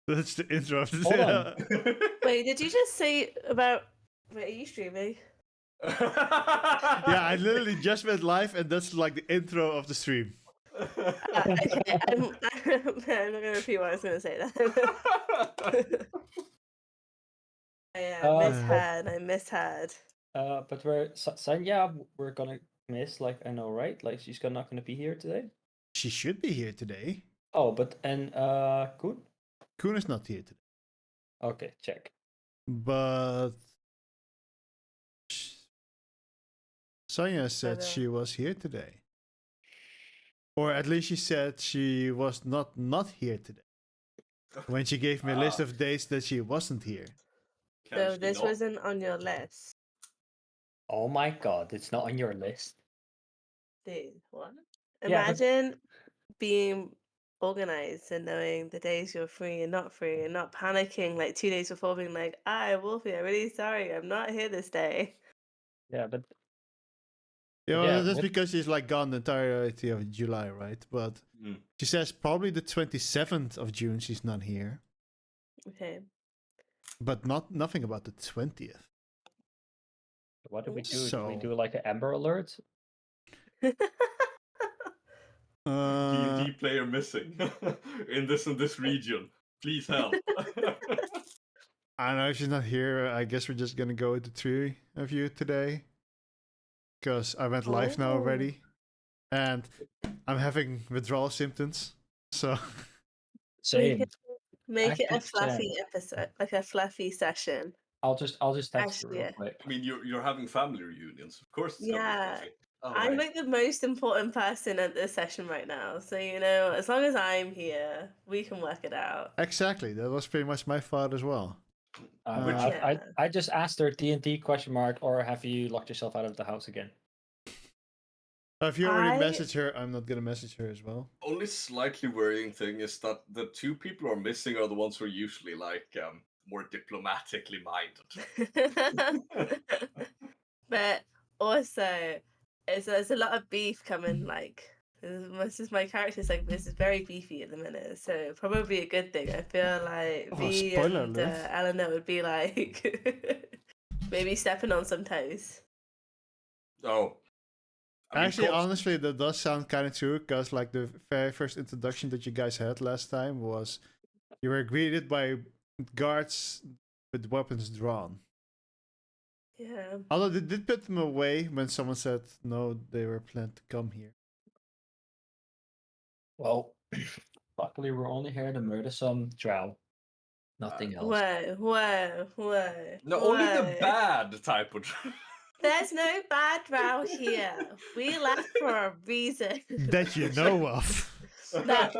That's the intro. Hold on. Wait, did you just say about... Wait, are you streaming? Yeah, I literally just went live, and that's like the intro of the stream. Okay, I'm not gonna repeat what I was gonna say then. I misheard. But Sanya, we're gonna miss, like, I know, right? Like, she's not gonna be here today. She should be here today. Oh, and Koen? Koen is not here today. Okay, check. But Sonia said she was here today. Or at least she said she was not here today. When she gave me a list of days that she wasn't here. So this wasn't on your list. Oh my god, it's not on your list. Dude, what? Yeah, Imagine being organized and knowing the days you're free and not panicking like 2 days before, being like, Wolfie, I'm really sorry, I'm not here this day. Yeah, but that's because she's like gone the entirety of July, right? But she says probably the 27th of June she's not here. Okay. But nothing about the 20th. What do we do? So... Do we do like an Amber Alert? D&D player missing in this region. Please help. I know she's not here. I guess we're just gonna go with the three of you today. Because I went live now already. And I'm having withdrawal symptoms. So Same. Make it a fluffy episode, like a fluffy session. I'll just text you real quick. I mean, you're having family reunions, of course. It's yeah, gonna be fluffy. I'm like the most important person at this session right now. So as long as I'm here, we can work it out. Exactly. That was pretty much my thought as well. I just asked her D&D ? Or have you locked yourself out of the house again? If you already messaged her, I'm not gonna message her as well. Only slightly worrying thing is that the two people who are missing are the ones who are usually like more diplomatically minded. But also, there's a lot of beef coming. Like, my character's like this is very beefy at the minute, so probably a good thing. I feel like V and Eleanor would be like maybe stepping on some toes. Oh. Actually, honestly, that does sound kind of true, because like the very first introduction that you guys had last time was you were greeted by guards with weapons drawn. Yeah. Although they did put them away when someone said no, they were planned to come here. Well, luckily we're only here to murder some drow. Nothing else. Whoa. No, only the bad type of drow. There's no bad drow here. We left for a reason. That you know of. That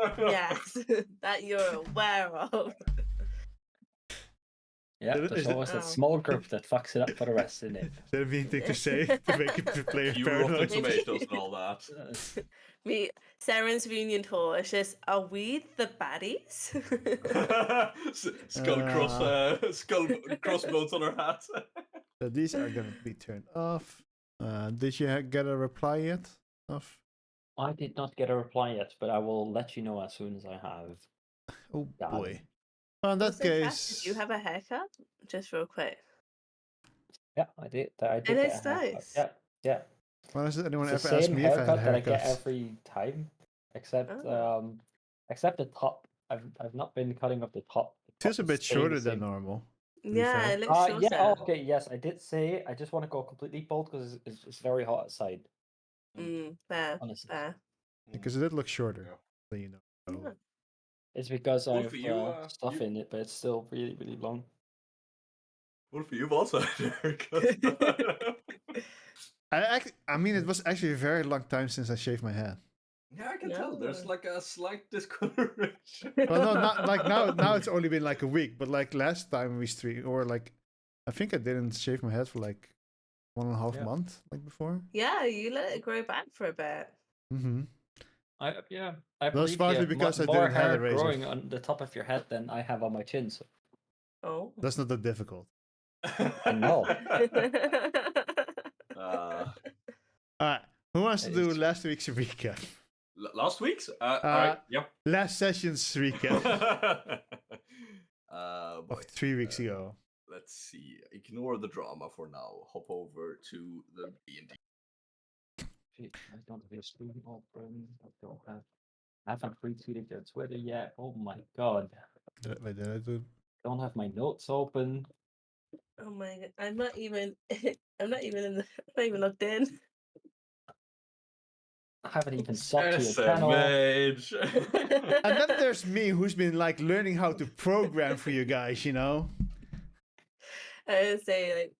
you're aware of. Yeah, there's always that small group that fucks it up for the rest, isn't it? Is that a mean thing to say to make it play You rotten tomatoes and all that. Saren's reunion tour is just, are we the baddies? Skull crossbones on her hat. So these are gonna be turned off. Did you get a reply yet? I did not get a reply yet, but I will let you know as soon as I have. Oh boy. Well, in that case, did you have a haircut? Just real quick. Yeah, I did. And it's nice. Yeah. Well, has anyone it's ever asked me if I had a haircut? That I get every time, except the top. I've not been cutting off the top. It feels a bit shorter than normal. Yeah, it looks shorter. Yeah, okay, yes, I did say I just want to go completely bald because it's very hot outside. Fair. Honestly. Fair. Because it did look shorter, so you know. Yeah. It's because I have stuff in it, but it's still really, really long. Wolfie, you've also had a haircut. I mean, it was actually a very long time since I shaved my head. Yeah, I can tell. There's like a slight discoloration. Well, no, not like now. It's only been like a week, but like last time we streamed, or like, I think I didn't shave my head for like 1.5 months, like before. Yeah, you let it grow back for a bit. Mm-hmm. I That's partly because I more didn't have a razor growing on the top of your head than I have on my chin. So. Oh, that's not that difficult. I know. Alright, who wants to do last week's recap? Last week's? Alright, yep. Last session's recap. Oh boy. of 3 weeks ago. Let's see. Ignore the drama for now. Hop over to the D&D. Shit, I don't have a screen open. I haven't retweeted your Twitter yet. Oh my god. Wait, did I do? Don't have my notes open. Oh my god, I'm not even. I'm not even in the. I'm not even logged in. I haven't even subbed to your channel. SMH. And then there's me, who's been like learning how to program for you guys. You know. I would say like,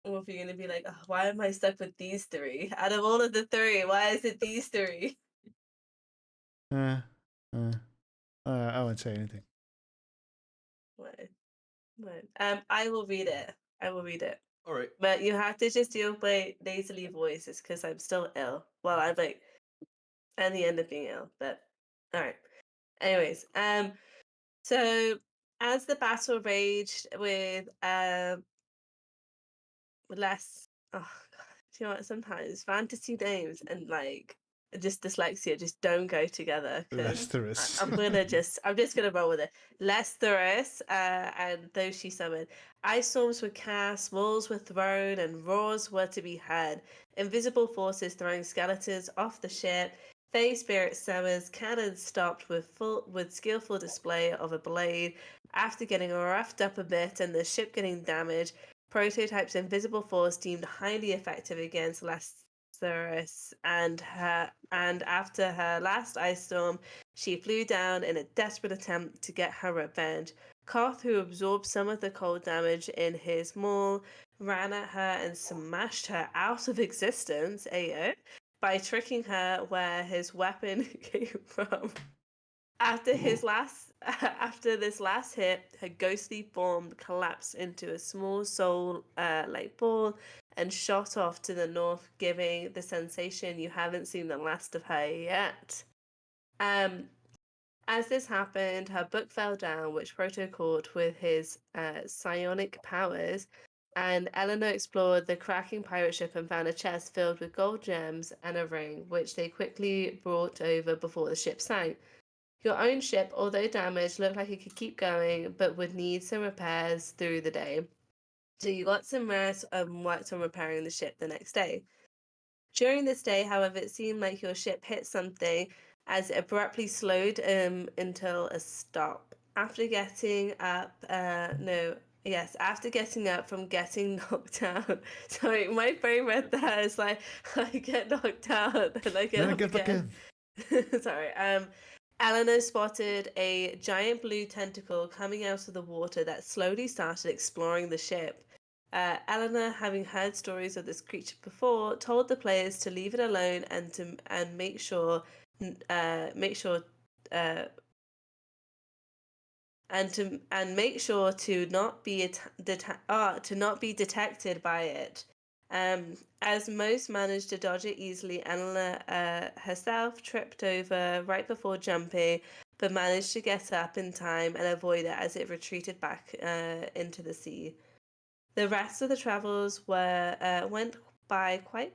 well, if you're gonna be like, oh, why am I stuck with these three? Out of all of the three, why is it these three? I won't say anything. What? What? I will read it. I will read it. All right. But you have to just deal with my nasally voices because I'm still ill. Well, I'm like at the end of being ill, but all right. Anyways, so as the battle raged with less, oh god, do you know what? Sometimes fantasy names and like just dyslexia just don't go together. 'Cause Lesterus. I'm just gonna roll with it. Lesterus, and those she summoned. Ice storms were cast, walls were thrown, and roars were to be heard. Invisible forces throwing skeletons off the ship. Fey spirit summons, cannons stopped with skillful display of a blade. After getting roughed up a bit and the ship getting damaged, Prototype's invisible force deemed highly effective against Lazarus, and after her last ice storm, she flew down in a desperate attempt to get her revenge. Koth, who absorbed some of the cold damage in his maul, ran at her and smashed her out of existence, ayo, by tricking her where his weapon came from. After this last hit, her ghostly form collapsed into a small soul like ball and shot off to the north, giving the sensation you haven't seen the last of her yet. As this happened, her book fell down, which Proto caught with his psionic powers, and Eleanor explored the cracking pirate ship and found a chest filled with gold gems and a ring, which they quickly brought over before the ship sank. Your own ship, although damaged, looked like it could keep going, but would need some repairs through the day. So you got some rest and worked on repairing the ship the next day. During this day, however, it seemed like your ship hit something as it abruptly slowed until a stop. After getting up, after getting up from getting knocked out. Sorry, my brain read that as like I get knocked out and I get Then I up get back again. in. Sorry. Eleanor spotted a giant blue tentacle coming out of the water that slowly started exploring the ship. Eleanor, having heard stories of this creature before, told the players to leave it alone and make sure to not be detected by it. As most managed to dodge it easily, Eleanor herself tripped over right before jumping, but managed to get up in time and avoid it as it retreated back into the sea. The rest of the travels went by quite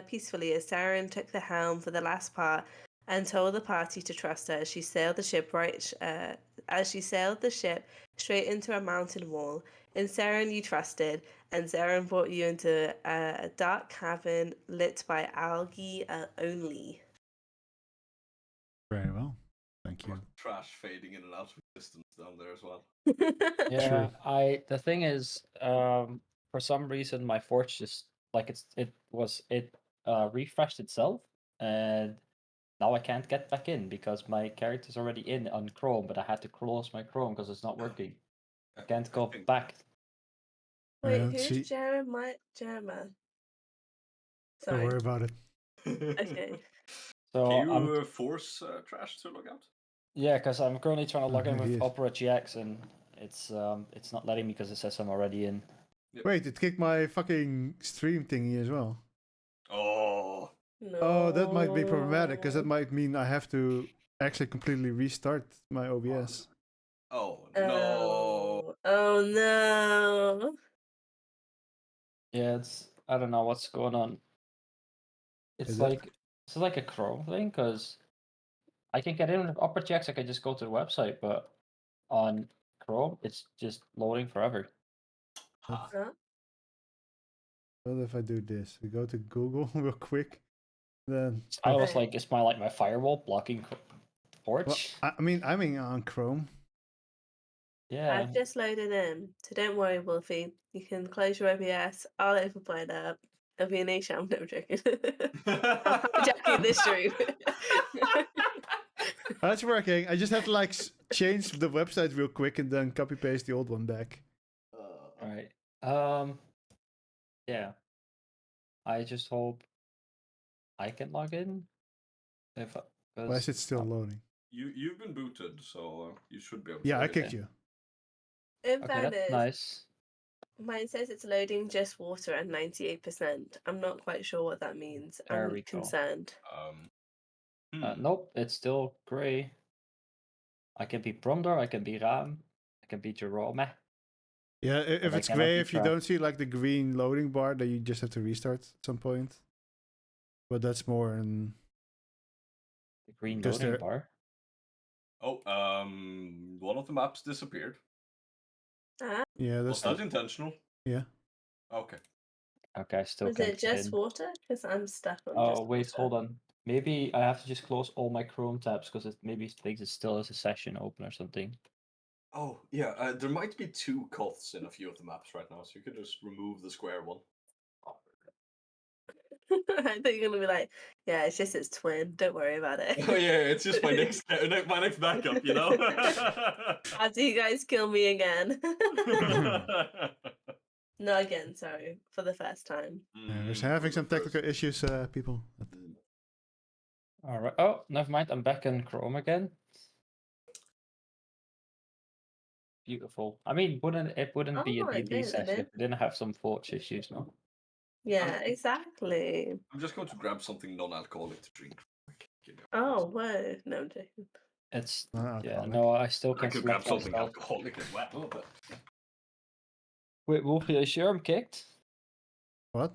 peacefully as Saren took the helm for the last part and told the party to trust her as she sailed the ship straight into a mountain wall. In Saren you trusted, and Saren brought you into a dark cavern lit by algae only. Very well. Thank you. Trash fading in and out of existence down there as well. Yeah, True. the thing is, for some reason my Forge just like it refreshed itself, and now I can't get back in because my character's already in on Chrome, but I had to close my Chrome because it's not working. I can't go back. Wait, don't who's see- Jeremiah? Don't Sorry. worry about it. Okay. So Can I'm you force Trash to log out? yeah, because I'm currently trying to log in maybe with it is. Opera GX and it's not letting me because it says I'm already in. Wait, it kicked my fucking stream thingy as well. Oh. No. Oh, that might be problematic because that might mean I have to actually completely restart my OBS. Oh no. Oh no. Yeah, I don't know what's going on. Is It's it? like a Chrome thing because I can get in with Opera GX. I can just go to the website, but on Chrome, it's just loading forever. Huh. Huh? What if I do this? We go to Google real quick. Then I was Okay. like, is my firewall blocking well, Forge? I mean, I'm on Chrome. Yeah. I've just loaded in, so don't worry, Wolfie. You can close your OBS. I'll open it up. It'll be an A I'm never joking. I'm hijacking this stream. Oh, it's working. I just have to like change the website real quick and then copy paste the old one back. All right. Yeah. I just hope I can log in. If Why is it still loading? You've been booted, so you should be able. Yeah, to I log in. kicked you. In Okay, that's fairness, nice. mine says it's loading just water at 98%. I'm not quite sure what that means. There I'm we go. concerned. Nope, it's still gray. I can be Brondor, I can be Ram, I can be Jerome. Yeah, if I it's cannot gray, be if you tracked. don't see like the green loading bar, then you just have to restart at some point. But that's more in. The green Because loading they're- bar. Oh, one of the maps disappeared. Ah, Yeah, Was that's that intentional? yeah. Okay. Okay, I still was can't it get just in. water? Because I'm stuck on Oh, just wait, water. hold on. Maybe I have to just close all my Chrome tabs because it maybe thinks it still has a session open or something. Oh, yeah, there might be two coths in a few of the maps right now, so you could just remove the square one. I think you're gonna be like, yeah, it's just its twin. Don't worry about it. Oh yeah, it's just my next backup, you know. After you guys kill me again. No, again, sorry. For the first time. We're having some technical issues, people. All right. Oh, never mind. I'm back in Chrome again. Beautiful. I mean, it wouldn't be a Oh, it D&D did, it session did. if we didn't have some Forge issues, no? Yeah, exactly. I'm just going to grab something non-alcoholic to drink. Oh, whoa. No, I'm joking. It's Not yeah. alcoholic. No, I still I can't could grab select something myself. alcoholic as well, but Wait, Wolfie, are you sure I'm kicked? What?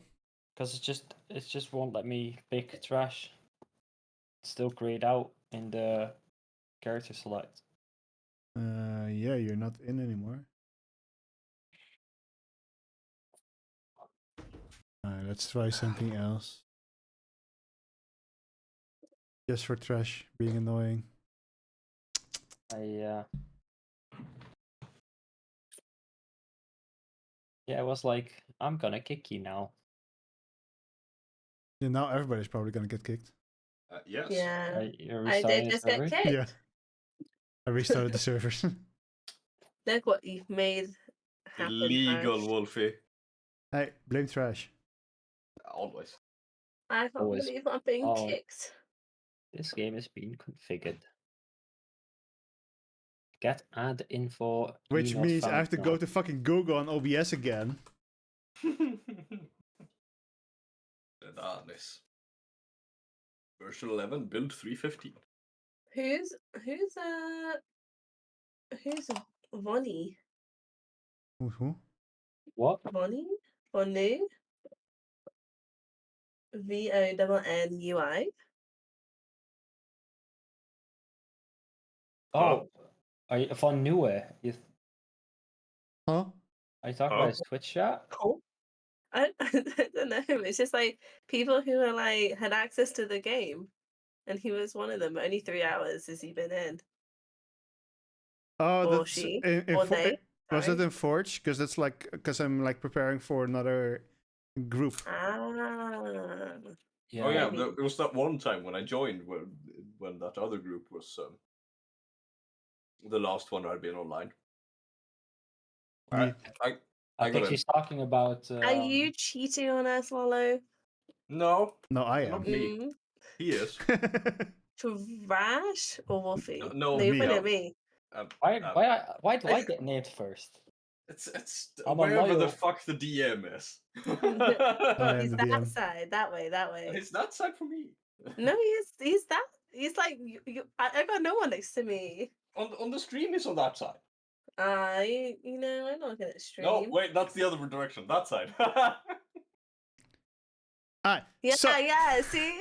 Because it just won't let me pick trash. It's still grayed out in the character select. Yeah, you're not in anymore. Let's try something else. Just for trash being annoying. Yeah, it was like, I'm gonna kick you now. Yeah, now everybody's probably gonna get kicked. yes. Yeah. You're I restarting did the just get server? kicked. Yeah. I restarted the servers. Look what you've made happen. Illegal, Trash. Wolfie. Hey, blame trash. Always. I can't Always. believe I'm being Oh. kicked. This game is being configured. Get ad info. Which email means I found have to go now. to fucking Google on OBS again. Kredanys. Version 11, build 315. Who's Vonnie? Who? What? Vonnie? Vonu? VONNUI? Oh, are you von Nieuwe? Huh? Are you talking Huh? about his Twitch chat? Cool. I don't know. It's just like people who are like had access to the game, and he was one of them. Only 3 hours has he been in, Oh, or that's she, in or they. was that Sorry. in Forge? Because that's like because I'm like preparing for another group. Ah, Yeah. Oh yeah, maybe. there was that one time when I joined when that other group was the last one I'd been online. Yeah. I I think gotta- she's talking about. Are you cheating on us, Lolo? No, No, I not am. me. He is. Trash or Wolfie? No, you're me. pointing at me. Why do I get named first? It's I'm a wherever the loyal- fuck the DM is. I am He's the that DM. side, that way, that way. It's that side for me. No, he's that. He's like I got no one next to me. On the stream is on that side. You know, I'm not gonna stream. No, wait, that's the other direction. That side. Alright, Yeah, so yeah. See,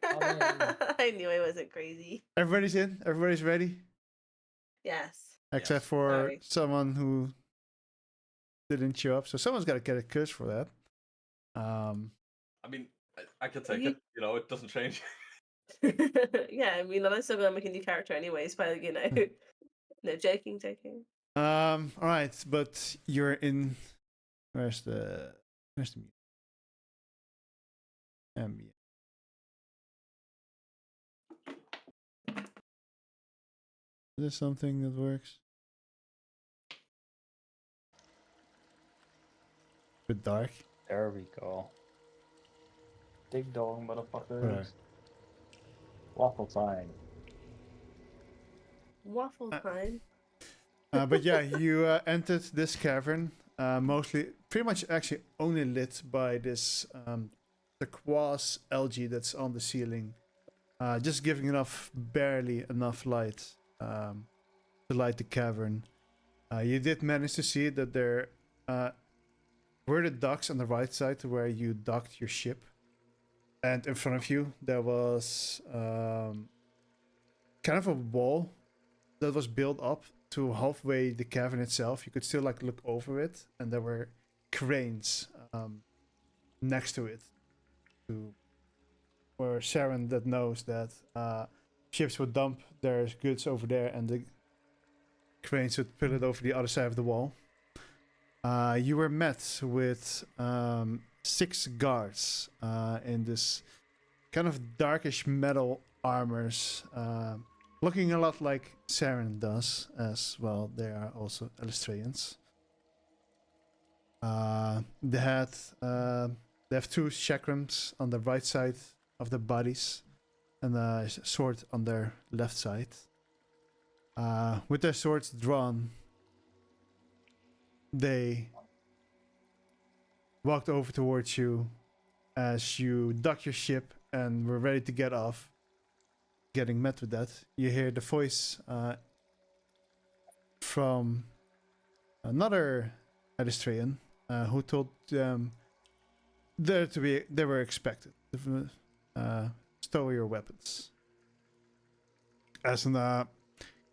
yeah. I knew I wasn't crazy. everybody's in. Everybody's ready. Yes. except Yes. for Sorry. someone who didn't show up. So someone's got to get a curse for that. I mean, I can take You- it. You know, it doesn't change. Yeah, I mean, I'm still gonna make a new character anyways, but you know, no, joking. All right, but you're in. Where's the music? Ambient. Is this something that works? Bit dark. There we go. Ding dong, motherfuckers. Right. Waffle time. Waffle time. But yeah, you entered this cavern, mostly, pretty much actually only lit by this turquoise algae that's on the ceiling, just giving enough, barely enough light to light the cavern. You did manage to see that there were the docks on the right side to where you docked your ship, and in front of you there was kind of a wall that was built up to halfway the cavern itself. You could still like look over it, and there were cranes next to it, to where Sharon that knows that ships would dump their goods over there, and the cranes would pull it over the other side of the wall. You were met with 6 guards in this kind of darkish metal armors, looking a lot like Saren does as well. They are also Illustrians. They have 2 chakrams on the right side of their bodies and a sword on their left side. With their swords drawn, they walked over towards you as you dock your ship and were ready to get off. Getting met with that, you hear the voice from another Illustrian who told them they were expected to stow your weapons. As an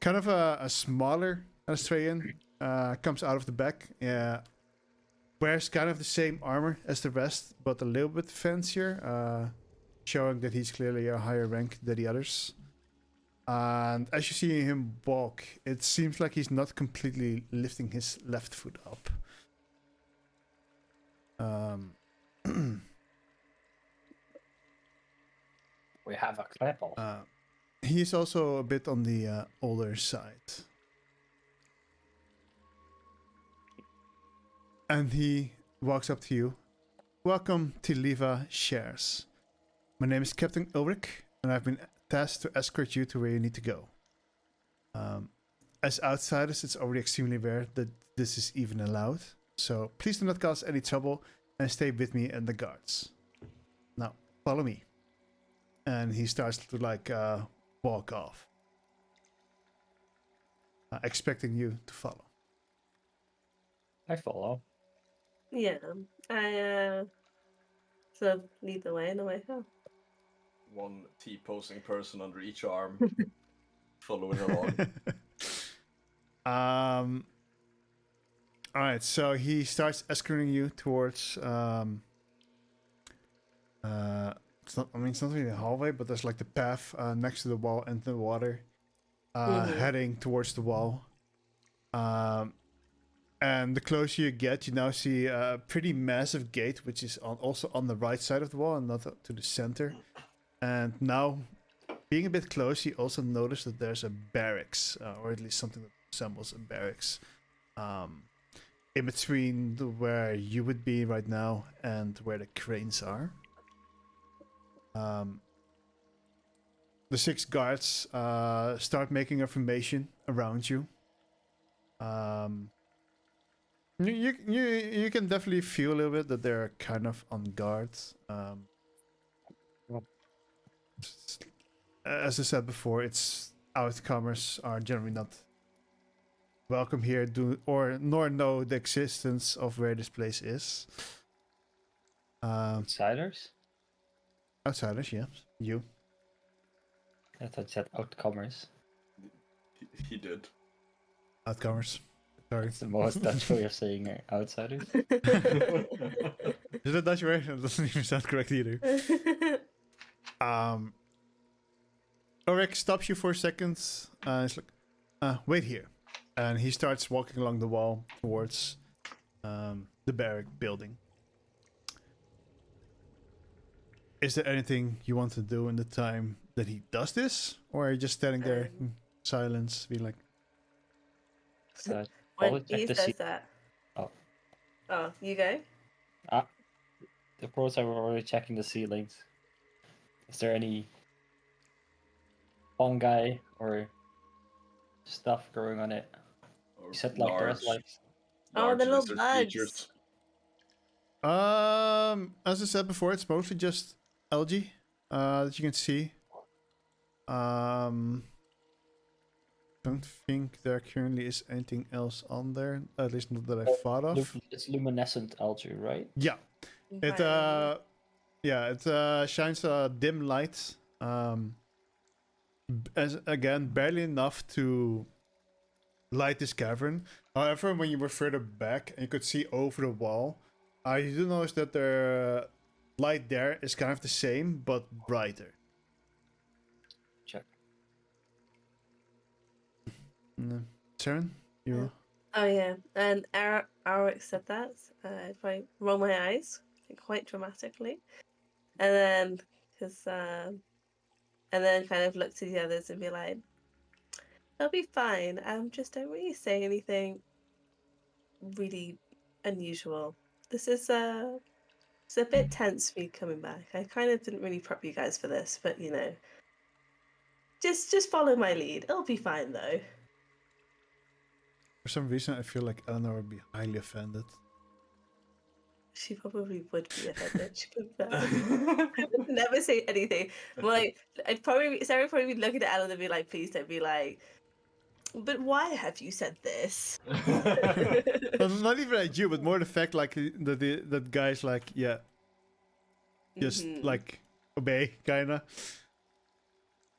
kind of a smaller Illustrian comes out of the back, wears kind of the same armor as the rest, but a little bit fancier, showing that he's clearly a higher rank than the others. And as you see him walk, it seems like he's not completely lifting his left foot up. We have a clapper. He's also a bit on the older side. And he walks up to you. Welcome to Liva Shares. My name is Captain Ulrich, and I've been tasked to escort you to where you need to go. As outsiders, it's already extremely rare that this is even allowed. So please do not cause any trouble and stay with me and the guards. Now, follow me. And he starts to like walk off, expecting you to follow. I follow. Yeah, I sort of lead the way in a way. Oh. One T-posing person under each arm, following along. All right, so he starts escorting you towards. It's not. I mean, it's not really a hallway, but there's like the path next to the wall and the water, heading towards the wall. And the closer you get, you now see a pretty massive gate, which is also on the right side of the wall and not to the center. And now, being a bit close, you also notice that there's a barracks, or at least something that resembles a barracks, in between where you would be right now and where the cranes are. The 6 guards start making a formation around you. You can definitely feel a little bit that they're kind of on guard. As I said before, it's outcomers are generally not welcome here, nor know the existence of where this place is. Outsiders? Outsiders, yeah, you. I thought you said outcomers. He did. Outcomers. Sorry. It's the most Dutch way of saying outsiders. Is it Dutch way? That doesn't even sound correct either. Ulrich stops you for a second. He's like, wait here. And he starts walking along the wall towards the barrack building. Is there anything you want to do in the time that he does this? Or are you just standing there in silence, being like... Uh, when probably check he the says that. Oh. Oh, you go. The pros are already checking the ceilings. Is there any fungi or stuff growing on it? Or You said like there's like Oh, the large little lizard bugs. creatures. As I said before, it's mostly just algae that you can see. Don't think there currently is anything else on there. At least not that I thought of. it's luminescent algae, right? Yeah, it shines a dim light. As again, barely enough to light this cavern. However, when you were further back and you could see over the wall, you do notice that the light there is kind of the same but brighter. Check. Sharon, you. Oh yeah, and Arik said that. If I roll my eyes quite dramatically, and then and then kind of look to the others and be like, "They'll be fine. Just don't really say anything really unusual. This is it's a bit tense me coming back. I kind of didn't really prep you guys for this, but you know, just follow my lead. It'll be fine though." For some reason, I feel like Eleanor would be highly offended. She probably would be offended. She would never say anything. Well, like, Sarah would probably be looking at Ellen and be like, "Please don't be like, but why have you said this?" Well, not even at you, but more the fact like that guy's like, yeah, just like obey, kinda.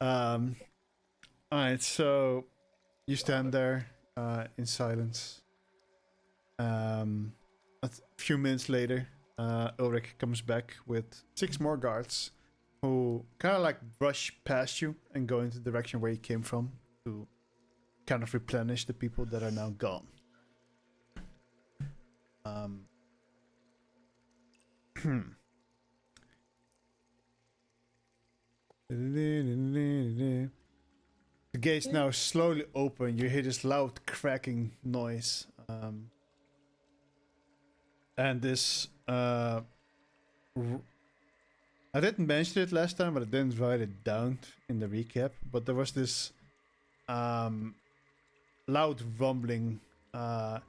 Alright, so you stand there in silence. A few minutes later, Ulrich comes back with 6 more guards who kind of like brush past you and go into the direction where you came from to kind of replenish the people that are now gone. The gates now slowly open. You hear this loud cracking noise. And this... I didn't mention it last time, but I didn't write it down in the recap. But there was this loud rumbling. Kind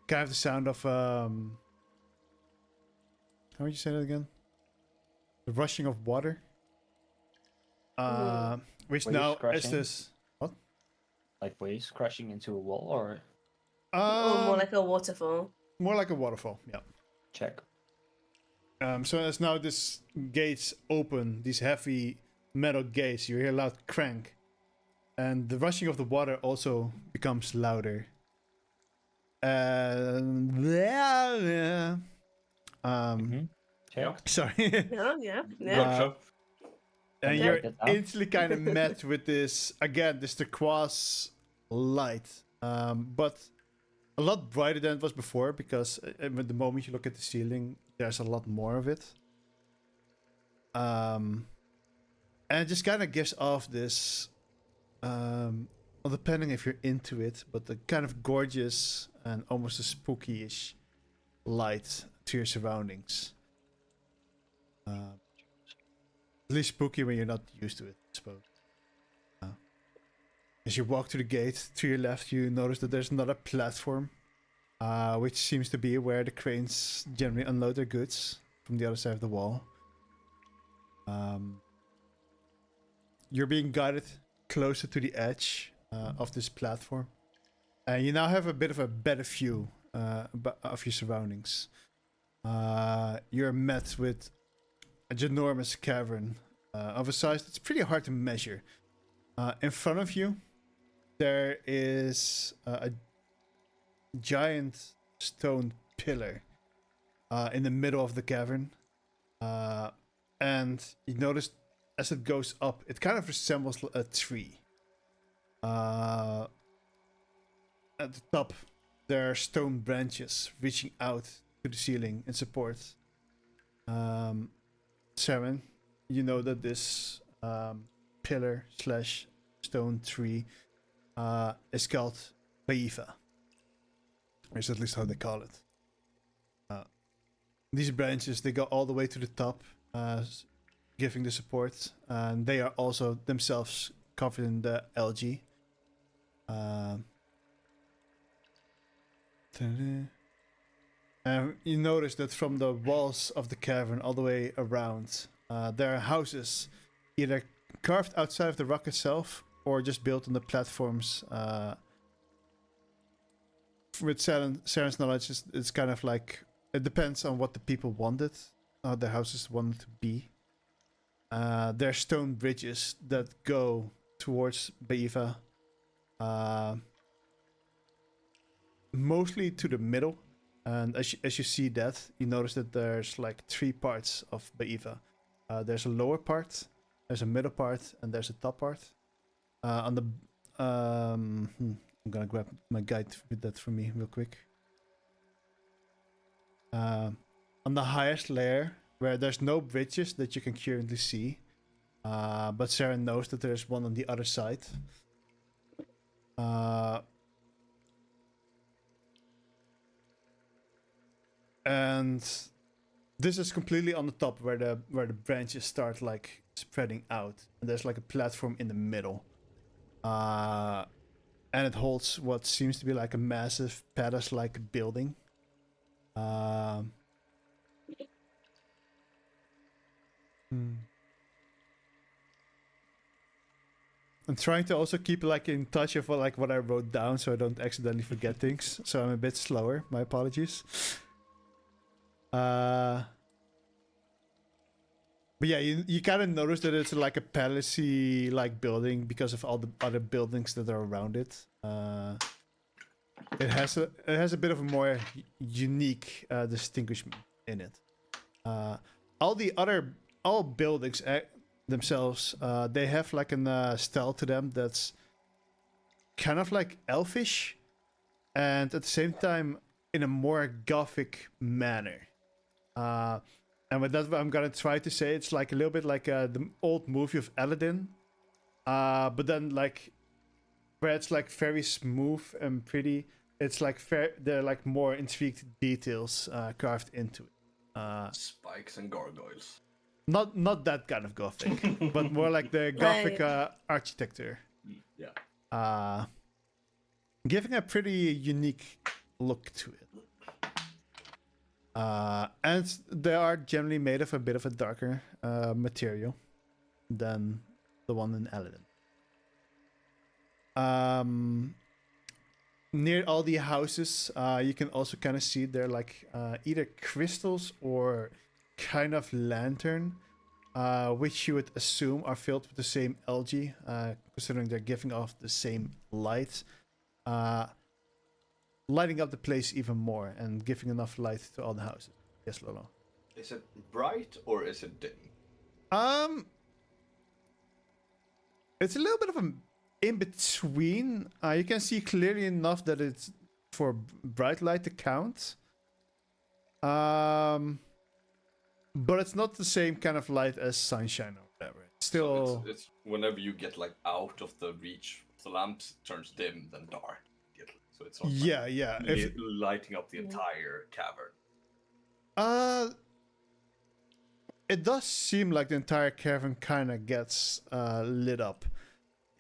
of the sound of... how would you say that again? The rushing of water. Which Waves now is crashing? this... What? Like waves crashing into a wall or Or more like a waterfall. More like a waterfall, yeah. check. So as now this gates open, these heavy metal gates, you hear a loud crank. And the rushing of the water also becomes louder. And Check. sorry. Yeah. Gotcha. And Yeah, you're get down. instantly kind of met with this, again, this turquoise light. But a lot brighter than it was before, because at the moment you look at the ceiling, there's a lot more of it. And it just kind of gives off this, well, depending if you're into it, but the kind of gorgeous and almost a spooky-ish light to your surroundings. At least spooky when you're not used to it, I suppose. As you walk to the gate, to your left, you notice that there's another platform, which seems to be where the cranes generally unload their goods from the other side of the wall. You're being guided closer to the edge of this platform, and you now have a bit of a better view of your surroundings. You're met with a ginormous cavern of a size that's pretty hard to measure. In front of you, there is giant stone pillar in the middle of the cavern. And you notice as it goes up, it kind of resembles a tree. At the top, there are stone branches reaching out to the ceiling in support. Saren, you know that this pillar slash stone tree is called Baifa. Or is at least how they call it. These branches, they go all the way to the top, giving the support. And they are also themselves covered in the algae. And you notice that from the walls of the cavern all the way around, there are houses either carved outside of the rock itself or just built on the platforms. With Saren's knowledge, it's kind of like it depends on what the people wanted, how the houses wanted to be. There are stone bridges that go towards Baifa, mostly to the middle. And as you see that, you notice that there's like 3 parts of Baifa. There's a lower part, there's a middle part, and there's a top part. On the I'm gonna grab my guide with that for me real quick. On the highest layer, where there's no bridges that you can currently see, but Saren knows that there's one on the other side. And this is completely on the top where the branches start like spreading out, and there's like a platform in the middle. And it holds what seems to be like a massive palace-like building. I'm trying to also keep like in touch of like what I wrote down so I don't accidentally forget things. So I'm a bit slower. My apologies. But yeah, you kind of notice that it's like a palace-y like building because of all the other buildings that are around it. It has a bit of a more unique distinguishment in it. All buildings themselves, they have like a style to them that's kind of like elfish, and at the same time in a more gothic manner. And with that, what I'm gonna try to say, it's like a little bit like the old movie of Aladdin, but then like where it's like very smooth and pretty, it's like there are like more intricate details carved into it. Spikes and gargoyles. Not that kind of gothic, but more like the gothic architecture. Yeah. Giving a pretty unique look to it. And they are generally made of a bit of a darker material than the one in Aladdin. Near all the houses, you can also kind of see they're like either crystals or kind of lantern, which you would assume are filled with the same algae, considering they're giving off the same light. Lighting up the place even more and giving enough light to all the houses. Yes, Lolo. Is it bright or is it dim? It's a little bit of a in between. You can see clearly enough that it's for bright light to count. But it's not the same kind of light as sunshine or whatever. It's still. So it's whenever you get like out of the reach of the lamps, it turns dim then dark. So it's not like lighting up the entire cavern. It does seem like the entire cavern kind of gets lit up.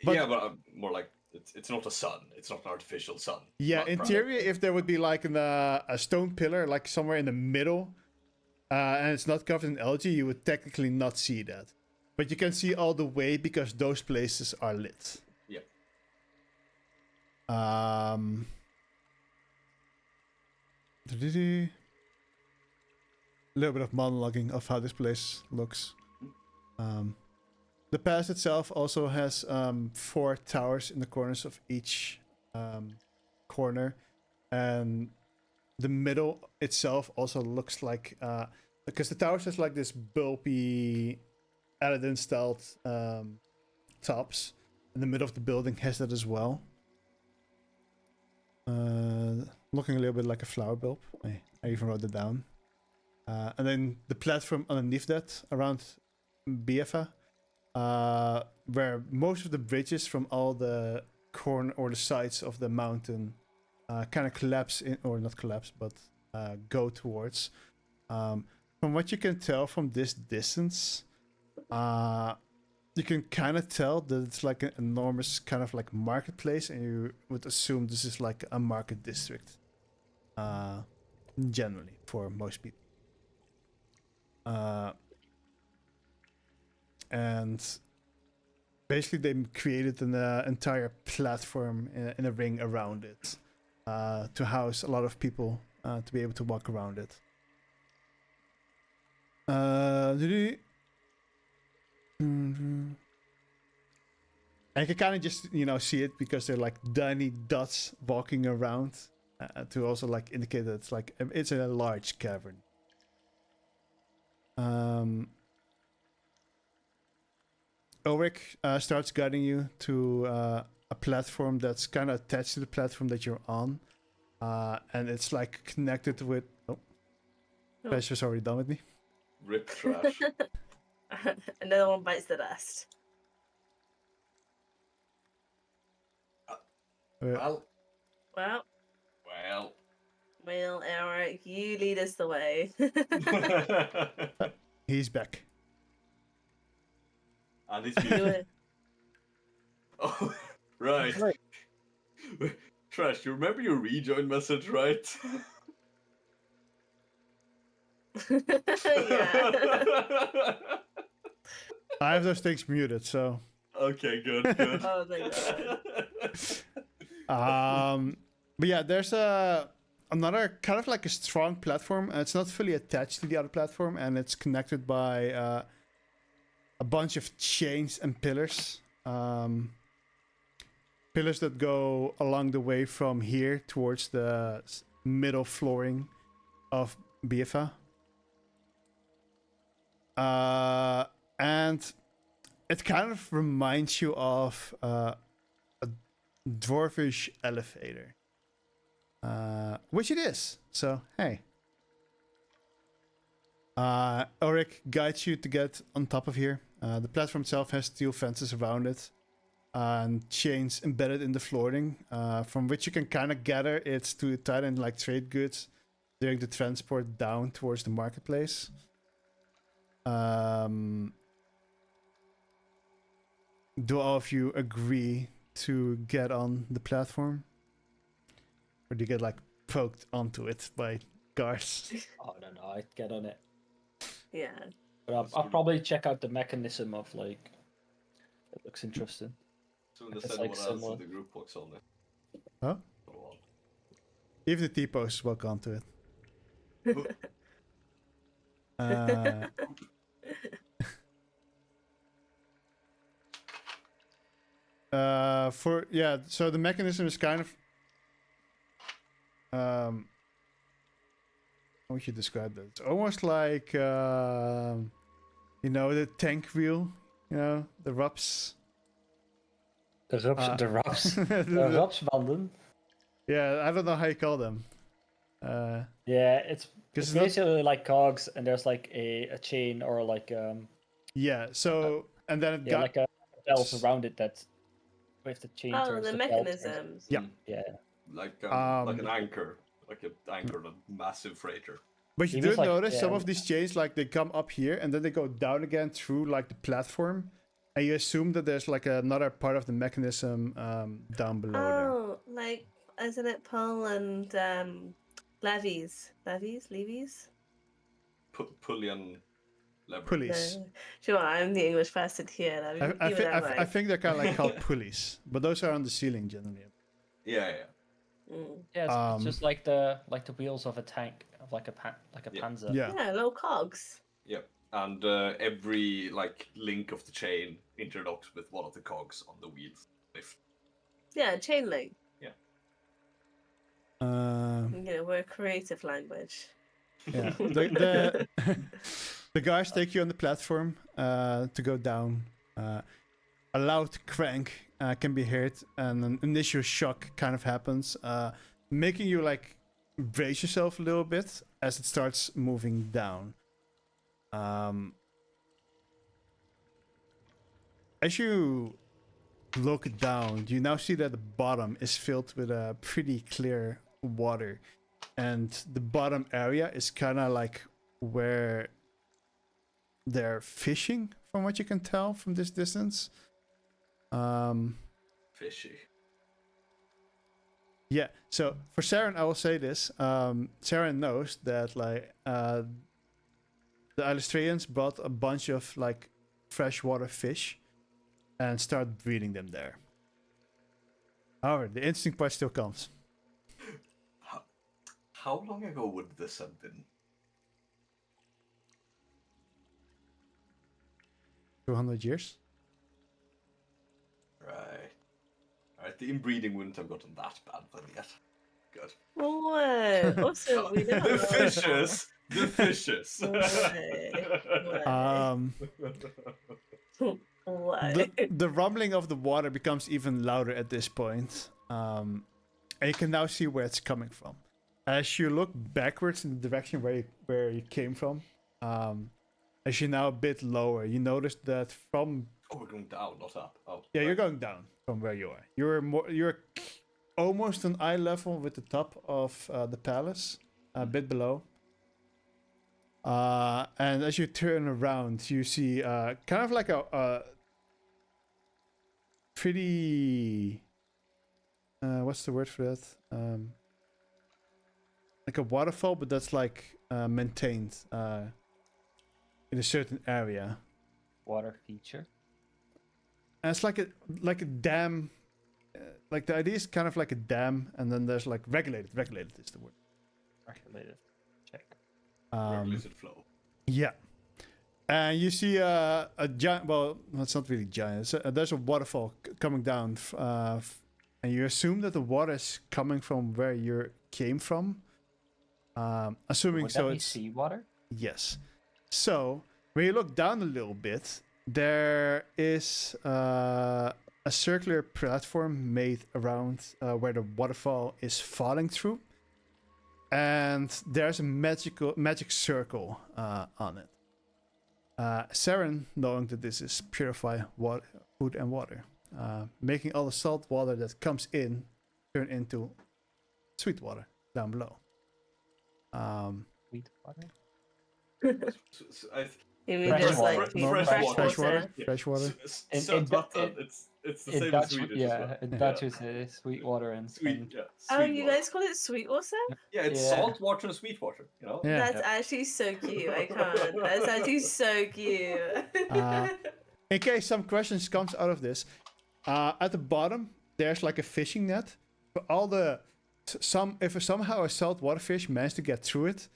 But, yeah, but more like it's not a sun. It's not an artificial sun. Yeah, in theory, if there would be like a stone pillar, like somewhere in the middle, and it's not covered in algae, you would technically not see that. But you can see all the way because those places are lit. Yeah. A little bit of monologuing of how this place looks. The palace itself also has 4 towers in the corners of each corner. and the middle itself also looks like because the towers has like this bulby Aladdin styled tops, and the middle of the building has that as well. Looking a little bit like a flower bulb. I even wrote it down. And then the platform underneath that around BFA, where most of the bridges from all the corner or the sides of the mountain kind of collapse in, or not collapse, but go towards. From what you can tell from this distance, you can kind of tell that it's like an enormous kind of like marketplace, and you would assume this is like a market district, generally for most people. And basically they created an entire platform in a ring around it to house a lot of people to be able to walk around it. I can kind of just see it because they're like tiny dots walking around to also like indicate that it's like it's a large cavern. Ulrich starts guiding you to a platform that's kind of attached to the platform that you're on, and it's like connected with. Oh, Trash was already done with me. Rip trash. Another one bites the dust. Well, Well, Eric, you lead us the way. He's back. and he's Do muted. it. Oh, right. Trash, you remember your rejoin message, right? Yeah. I have those things muted, so. Okay, good. Oh my god. But yeah, there's another kind of like a strong platform. It's not fully attached to the other platform, and it's connected by a bunch of chains and pillars. Pillars that go along the way from here towards the middle flooring of BFA. And it kind of reminds you of a dwarfish elevator. Which it is. So, hey. Ulrich guides you to get on top of here. The platform itself has steel fences around it and chains embedded in the flooring, from which you can kind of gather it's to tie in like trade goods during the transport down towards the marketplace. Do all of you agree to get on the platform? Or do you get like poked onto it by guards? Oh, I don't know. I'd get on it. Yeah. But I'll probably check out the mechanism of like. It looks interesting. So It's understand like what else similar. in the group works on it. Huh? Follow on. Even the T-posts walk onto it. So the mechanism is kind of how would you describe that? It's almost like the tank wheel, the RUPS. The rups, the rups, the The- rupsbanden. yeah, I don't know how you call them. Yeah, it's 'Cause it's it's not- basically like cogs, and there's like a chain or like Yeah, so and then it yeah got like a belt around it that if the chain Oh, turns, the belt turns. mechanisms. Yeah. Yeah. Like Um, an anchor. Like an anchor on a massive freighter. But you It do means, like, notice some yeah. of these chains, like they come up here and then they go down again through like the platform, and you assume that there's like another part of the mechanism down below Oh, like isn't it pull and levies? Pulley and lever. there. Pulleys. No. Sure, I'm the English person here. And I'm, I even I'm I like, think they're kind of like called pulleys, but those are on the ceiling generally. Yeah. Yeah, it's just Um, like the wheels of a tank, of like a Yeah. panzer. Yeah. yeah, little cogs. Yep. And every like link of the chain interlocks with one of the cogs on the wheels lift. Yeah, chain link. Yeah. We're a creative language. Yeah. The guys take you on the platform to go down. A loud crank can be heard, and an initial shock kind of happens, making you like brace yourself a little bit as it starts moving down. As you look down, you now see that the bottom is filled with a pretty clear water, and the bottom area is kind of like where they're fishing, from what you can tell from this distance. Fishy. Yeah, so for Saren, I will say this. Saren knows that like the Illustrians brought a bunch of like freshwater fish and start breeding them there. However, the interesting part still comes. How long ago would this have been? 200 years? Right, the inbreeding wouldn't have gotten that bad then yet. Good. What? Also, we don't The know. fishes! The fishes! What? The rumbling of the water becomes even louder at this point. And you can now see where it's coming from. As you look backwards in the direction where you came from, as you're now a bit lower, you notice that from... Oh, we're going down, not up. Oh, Yeah, right. you're going down from where you are. You're almost on eye level with the top of the palace, a bit below. And as you turn around, you see kind of like a pretty... what's the word for that? Like a waterfall, but that's like maintained in a certain area. Water feature. And it's like a dam. Like the idea is kind of like a dam, and then there's like regulated. Regulated is the word. Regulated. Check. Regulated flow. Yeah. And you see a giant. Well, it's not really giant. There's a waterfall coming down, and you assume that the water is coming from where you came from. Assuming Would so, that be it's seawater? yes. So when you look down a little bit, there is a circular platform made around where the waterfall is falling through, and there's a magic circle on it. Saren, knowing that this is purify food and water, making all the salt water that comes in turn into sweet water down below. Sweet water? You mean Fresh just water. like Normal fresh water? fresh water. It's the same as Swedish as well. in Dutch it's sweet water and Sweet, yeah. Oh, Sweet you water. guys call it sweet water? Yeah, it's Yeah. salt water and sweet water, you know? Yeah. That's actually so cute. I can't. That's actually so cute. In case some questions comes out of this, at the bottom there's like a fishing net. For all the if somehow a saltwater fish managed to get through it,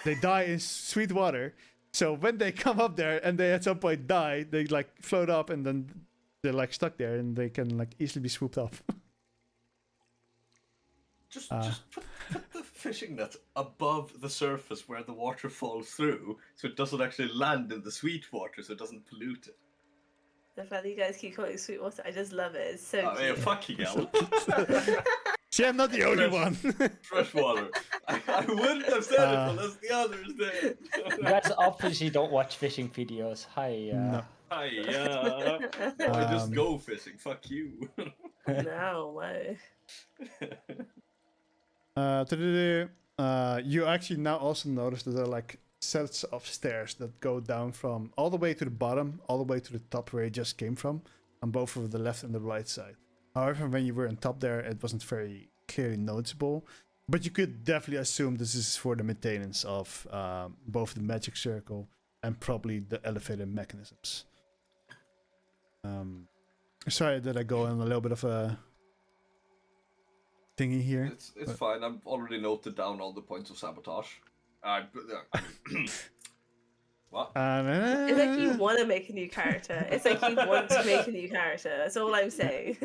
they die in sweet water. So when they come up there and they at some point die, they like float up and then they're like stuck there and they can like easily be swooped up. Just put the fishing net above the surface where the water falls through, so it doesn't actually land in the sweet water, so it doesn't pollute it. The fact that you guys keep calling it sweet water, I just love it. It's so Oh, yeah, cute. fucking hell. See, I'm not the only one. Fresh water. I wouldn't have said it unless the others did. You guys obviously don't watch fishing videos. Hi. No. Hi, I just go fishing. Fuck you. No way. You actually now also notice that there are like sets of stairs that go down from all the way to the bottom, all the way to the top where you just came from, on both of the left and the right side. However, when you were on top there, it wasn't very clearly noticeable, but you could definitely assume this is for the maintenance of both the magic circle and probably the elevator mechanisms. Sorry that I go on a little bit of a thingy here. It's fine. I've already noted down all the points of sabotage. What? It's like you want to make a new character. It's like you want to make a new character. That's all I'm saying.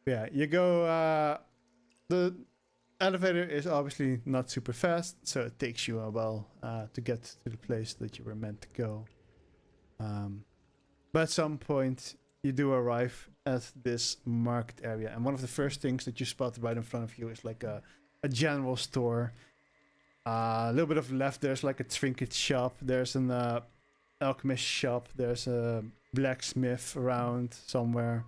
Yeah, you go the elevator is obviously not super fast, so it takes you a while to get to the place that you were meant to go. But at some point, you do arrive at this market area, and one of the first things that you spot right in front of you is like a general store. A little bit of left, there's like a trinket shop. There's an alchemist shop. There's a blacksmith around somewhere.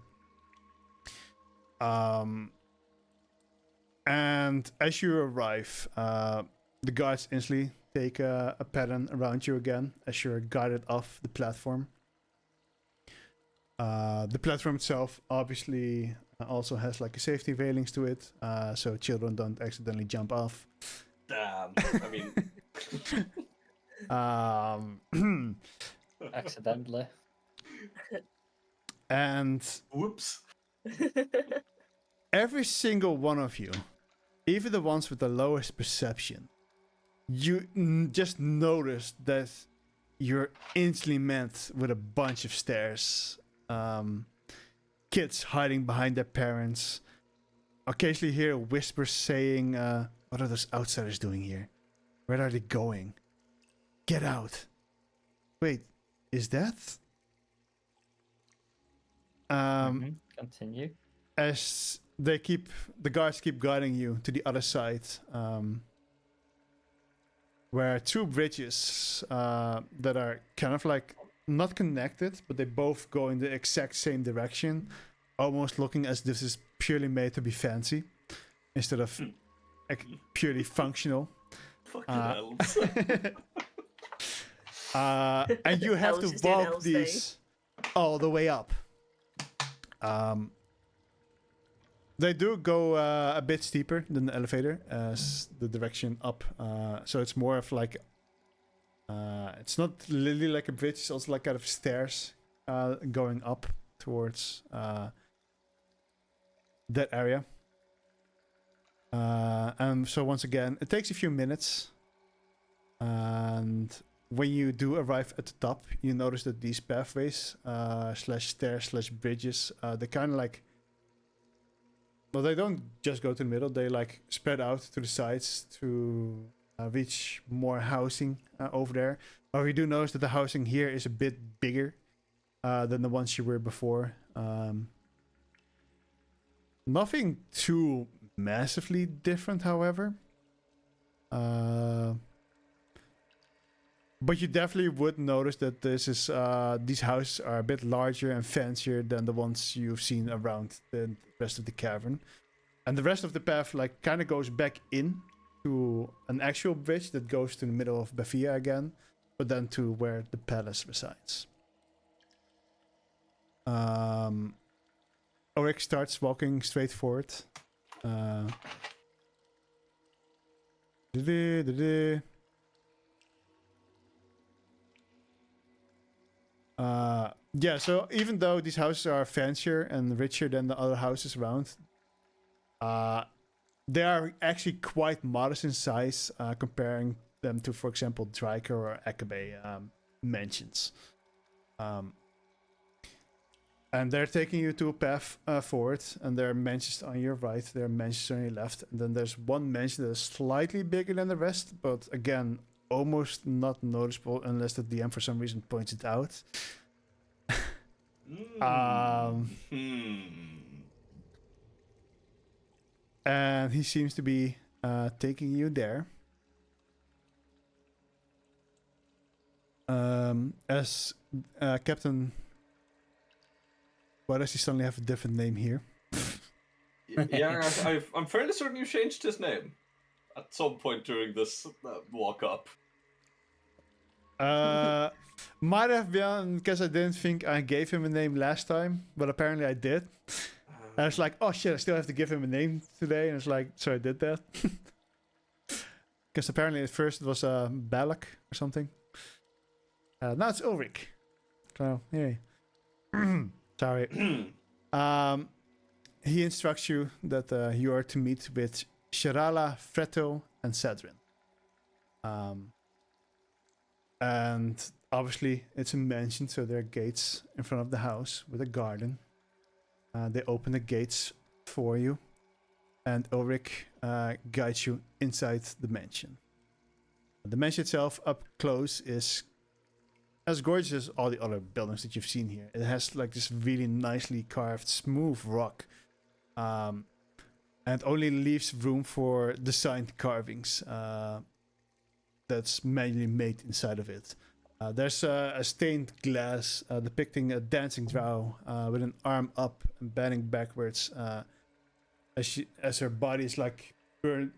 And as you arrive, the guards instantly take a pattern around you again as you're guided off the platform. The platform itself obviously also has like a safety railings to it, so children don't accidentally jump off. Damn. I mean, Accidentally. And whoops. every single one of you, even the ones with the lowest perception, you just notice that you're instantly met with a bunch of stares. Kids hiding behind their parents. Occasionally hear whispers saying, what are those outsiders doing here? Where are they going? Get out. Wait, is that? Continue. As the guards keep guiding you to the other side, where two bridges that are kind of like not connected, but they both go in the exact same direction, almost looking as this is purely made to be fancy instead of purely functional. Fucking elves. And you have Elves to just doing walk elves these all the way up. They do go a bit steeper than the elevator as the direction up. So it's more of like it's not literally like a bridge. It's also like kind of stairs going up towards that area. And so once again, it takes a few minutes. And when you do arrive at the top, you notice that these pathways slash stairs slash bridges, they kind of like, well, they don't just go to the middle. They like spread out to the sides to reach more housing over there. But we do notice that the housing here is a bit bigger than the ones you were before. Nothing too massively different, however. But you definitely would notice that this is these houses are a bit larger and fancier than the ones you've seen around the rest of the cavern. And the rest of the path like kind of goes back in to an actual bridge that goes to the middle of Bafia again, but then to where the palace resides. Oryx starts walking straight forward. Yeah, so even though these houses are fancier and richer than the other houses around, they are actually quite modest in size, comparing them to, for example, Dryker or Akabe mansions. And they're taking you to a path forward, and there are mansions on your right, there are mansions on your left, and then there's one mansion that is slightly bigger than the rest, but again, almost not noticeable unless the DM for some reason points it out. And he seems to be taking you there. As Captain... Why does he suddenly have a different name here? Yeah, I'm fairly certain you changed his name at some point during this walk up. Might have been because I didn't think I gave him a name last time, but apparently I did. And it's like, oh shit, I still have to give him a name today, and it's like, so I did that. Because apparently at first it was Balak or something. Now it's Ulrich. So, hey. Sorry. He instructs you that you are to meet with Shirala, Freto, and Cedrin. And obviously it's a mansion, so there are gates in front of the house with a garden. They open the gates for you. and Ulrich guides you inside the mansion. The mansion itself, up close, is as gorgeous as all the other buildings that you've seen here. It has like this really nicely carved, smooth rock, and only leaves room for designed carvings that's manually made inside of it. There's a stained glass depicting a dancing drow with an arm up and bending backwards as her body is like burned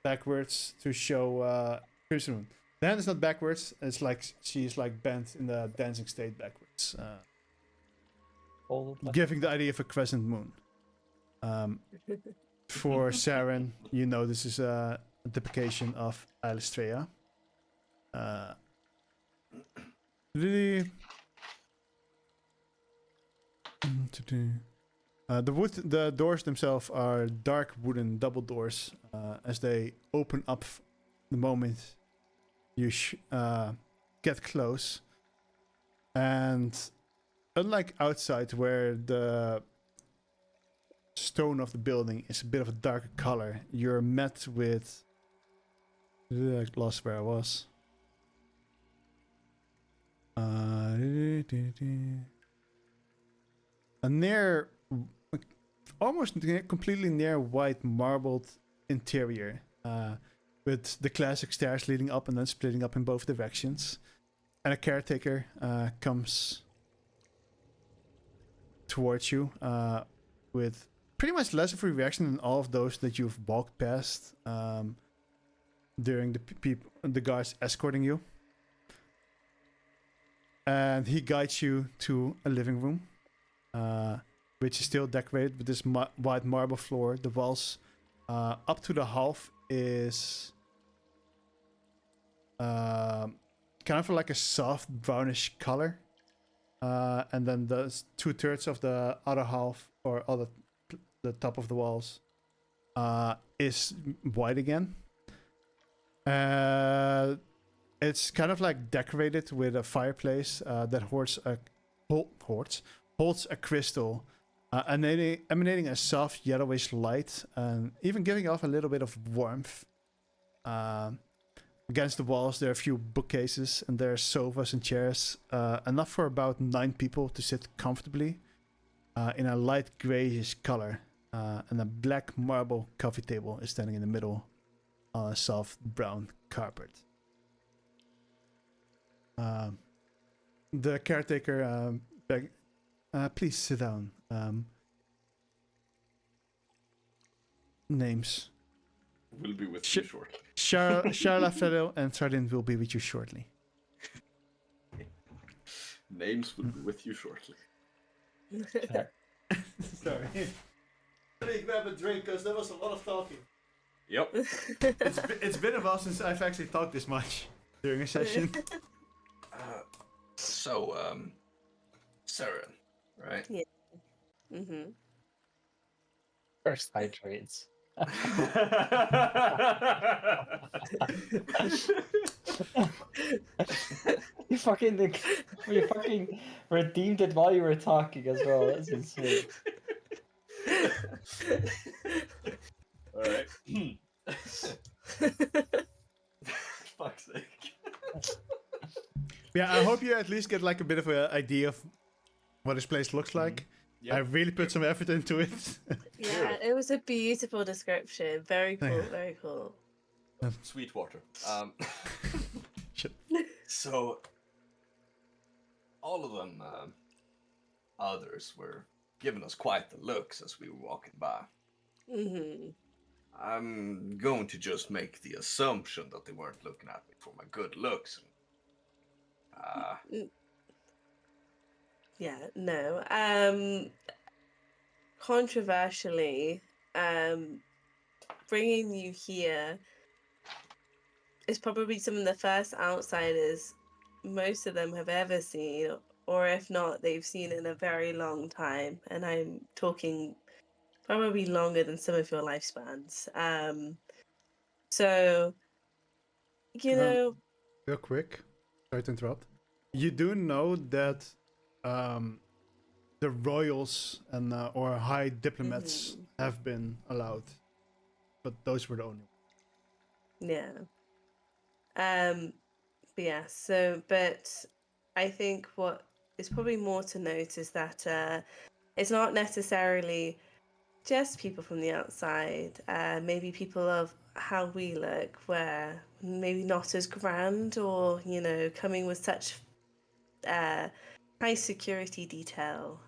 backwards to show Crimson Moon. The hand is not backwards. It's like she's like bent in the dancing state backwards, giving the idea of a crescent moon. For Saren, you know this is a depiction of Alistrea. Really. The doors themselves are dark wooden double doors. As they open up the moment you get close, and unlike outside where the stone of the building is a bit of a darker color, you're met with... I lost where I was. A near, almost completely near white marbled interior, with the classic stairs leading up and then splitting up in both directions. And a caretaker comes towards you with pretty much less of a reaction than all of those that you've walked past during the guards escorting you. And he guides you to a living room, which is still decorated with this white marble floor. The walls up to the half is kind of like a soft brownish color. And then the 2/3 of the other half, or the top of the walls, is white again. It's kind of like decorated with a fireplace that holds a crystal, emanating a soft yellowish light, and even giving off a little bit of warmth. Against the walls, there are a few bookcases, and there are sofas and chairs, enough for about 9 people to sit comfortably, in a light grayish color. And a black marble coffee table is standing in the middle on a soft brown carpet. The caretaker please sit down. Names. Will be with you shortly. Sharla Fellow and Sardin will be with you shortly. Names will be with you shortly. Sorry. Let me grab a drink because there was a lot of talking. Yep. It's been a while since I've actually talked this much during a session. Saren, right? Yeah. Mm-hmm. First hydrates. you fucking redeemed it while you were talking as well. That's insane. All right. Fuck's sake. Yeah, I hope you at least get like a bit of an idea of what this place looks like. Yep. I really put some effort into it. Yeah, it was a beautiful description. Very cool, very cool. Sweetwater. So, all of them, others, were giving us quite the looks as we were walking by. Mm-hmm. I'm going to just make the assumption that they weren't looking at me for my good looks. Yeah, no. Controversially, bringing you here is probably some of the first outsiders most of them have ever seen, or if not, they've seen in a very long time. And I'm talking probably longer than some of your lifespans. So, you know... Real quick, sorry to interrupt. You do know that the royals and or high diplomats Mhm. have been allowed, but those were the only. Yeah. But yeah, but I think what is probably more to note is that it's not necessarily just people from the outside, maybe people of how we look, where maybe not as grand or, coming with such high security detail.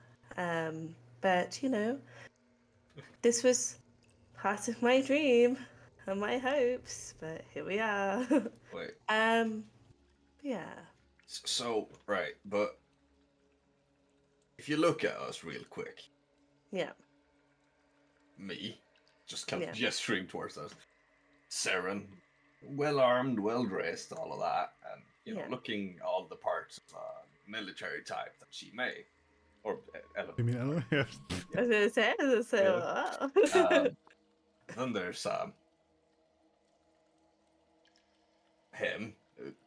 But, this was part of my dream and my hopes, but here we are. Wait. Yeah. So, right, but if you look at us real quick, Yeah. me, just kind of Yeah. gesturing towards us, Saren, well armed, well dressed, all of that, and Yeah. looking all the parts of a military type that she may, or element. You mean Eleanor? Yeah. I was gonna say, Yeah. wow. Then there's him,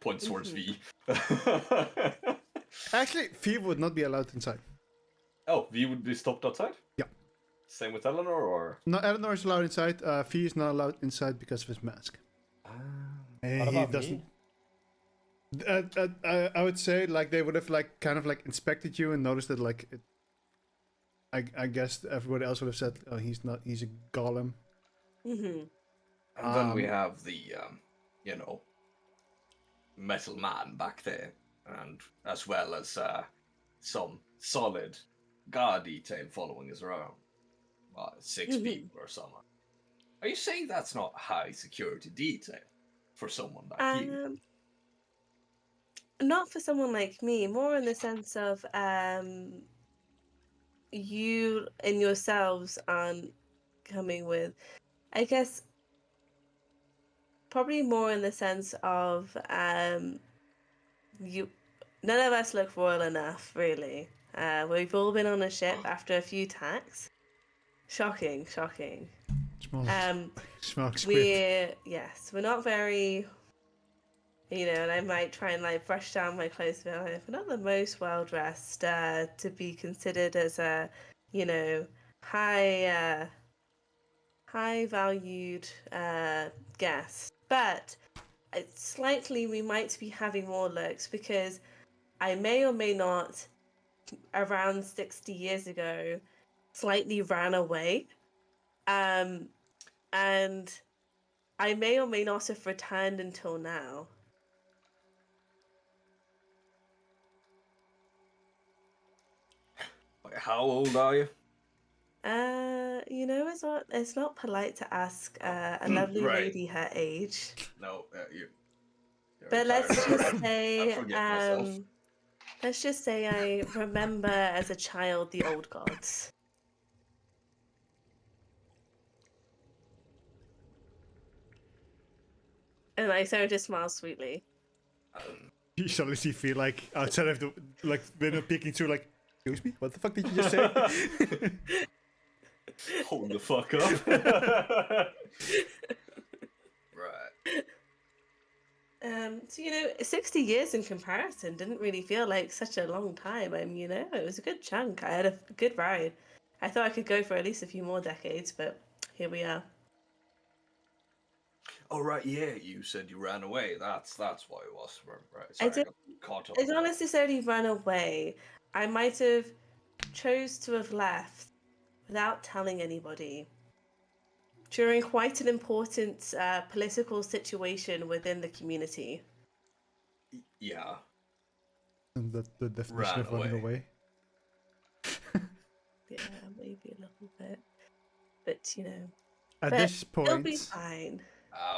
points towards V. Actually, V would not be allowed inside. Oh, V would be stopped outside? Yeah. Same with Eleanor, or? No, Eleanor is allowed inside. V is not allowed inside because of his mask. And What he about doesn't. me? I would say like they would have like kind of like inspected you and noticed that like it, I guess everybody else would have said, oh, he's a golem. Mm-hmm. And then we Um, have the, metal man back there, and as well as some solid guard detail following us around. 6 Mhm. people or something. Are you saying that's not high security detail for someone like you? Not for someone like me, more in the sense of you and yourselves aren't coming with, I guess, probably more in the sense of you. None of us look royal enough, really. We've all been on a ship after a few tacks. Shocking, shocking. smoke script. We're not very, and I might try and like brush down my clothes, but we're not the most well dressed to be considered as a, high high valued guest. But slightly, we might be having more looks because I may or may not, around 60 years ago, slightly ran away. And I may or may not have returned until now. How old are you? It's not polite to ask a lovely Right. lady her age. No, you're But retired. let's just I say, forget myself. I remember as a child the old gods. And I started to smile sweetly. You suddenly see feel like outside of the like window peeking through like, excuse me, what the fuck did you just say? Hold the fuck up. Right. 60 years in comparison didn't really feel like such a long time. It was a good chunk. I had a good ride. I thought I could go for at least a few more decades, but here we are. Oh right, yeah. You said you ran away. That's why it was. Right. I Sorry, I got caught up. did not necessarily run away. I might have chose to have left without telling anybody during quite an important political situation within the community. Yeah. And that's the definition Ran of running away. away. Yeah, maybe a little bit, but At but this it'll be point, fine.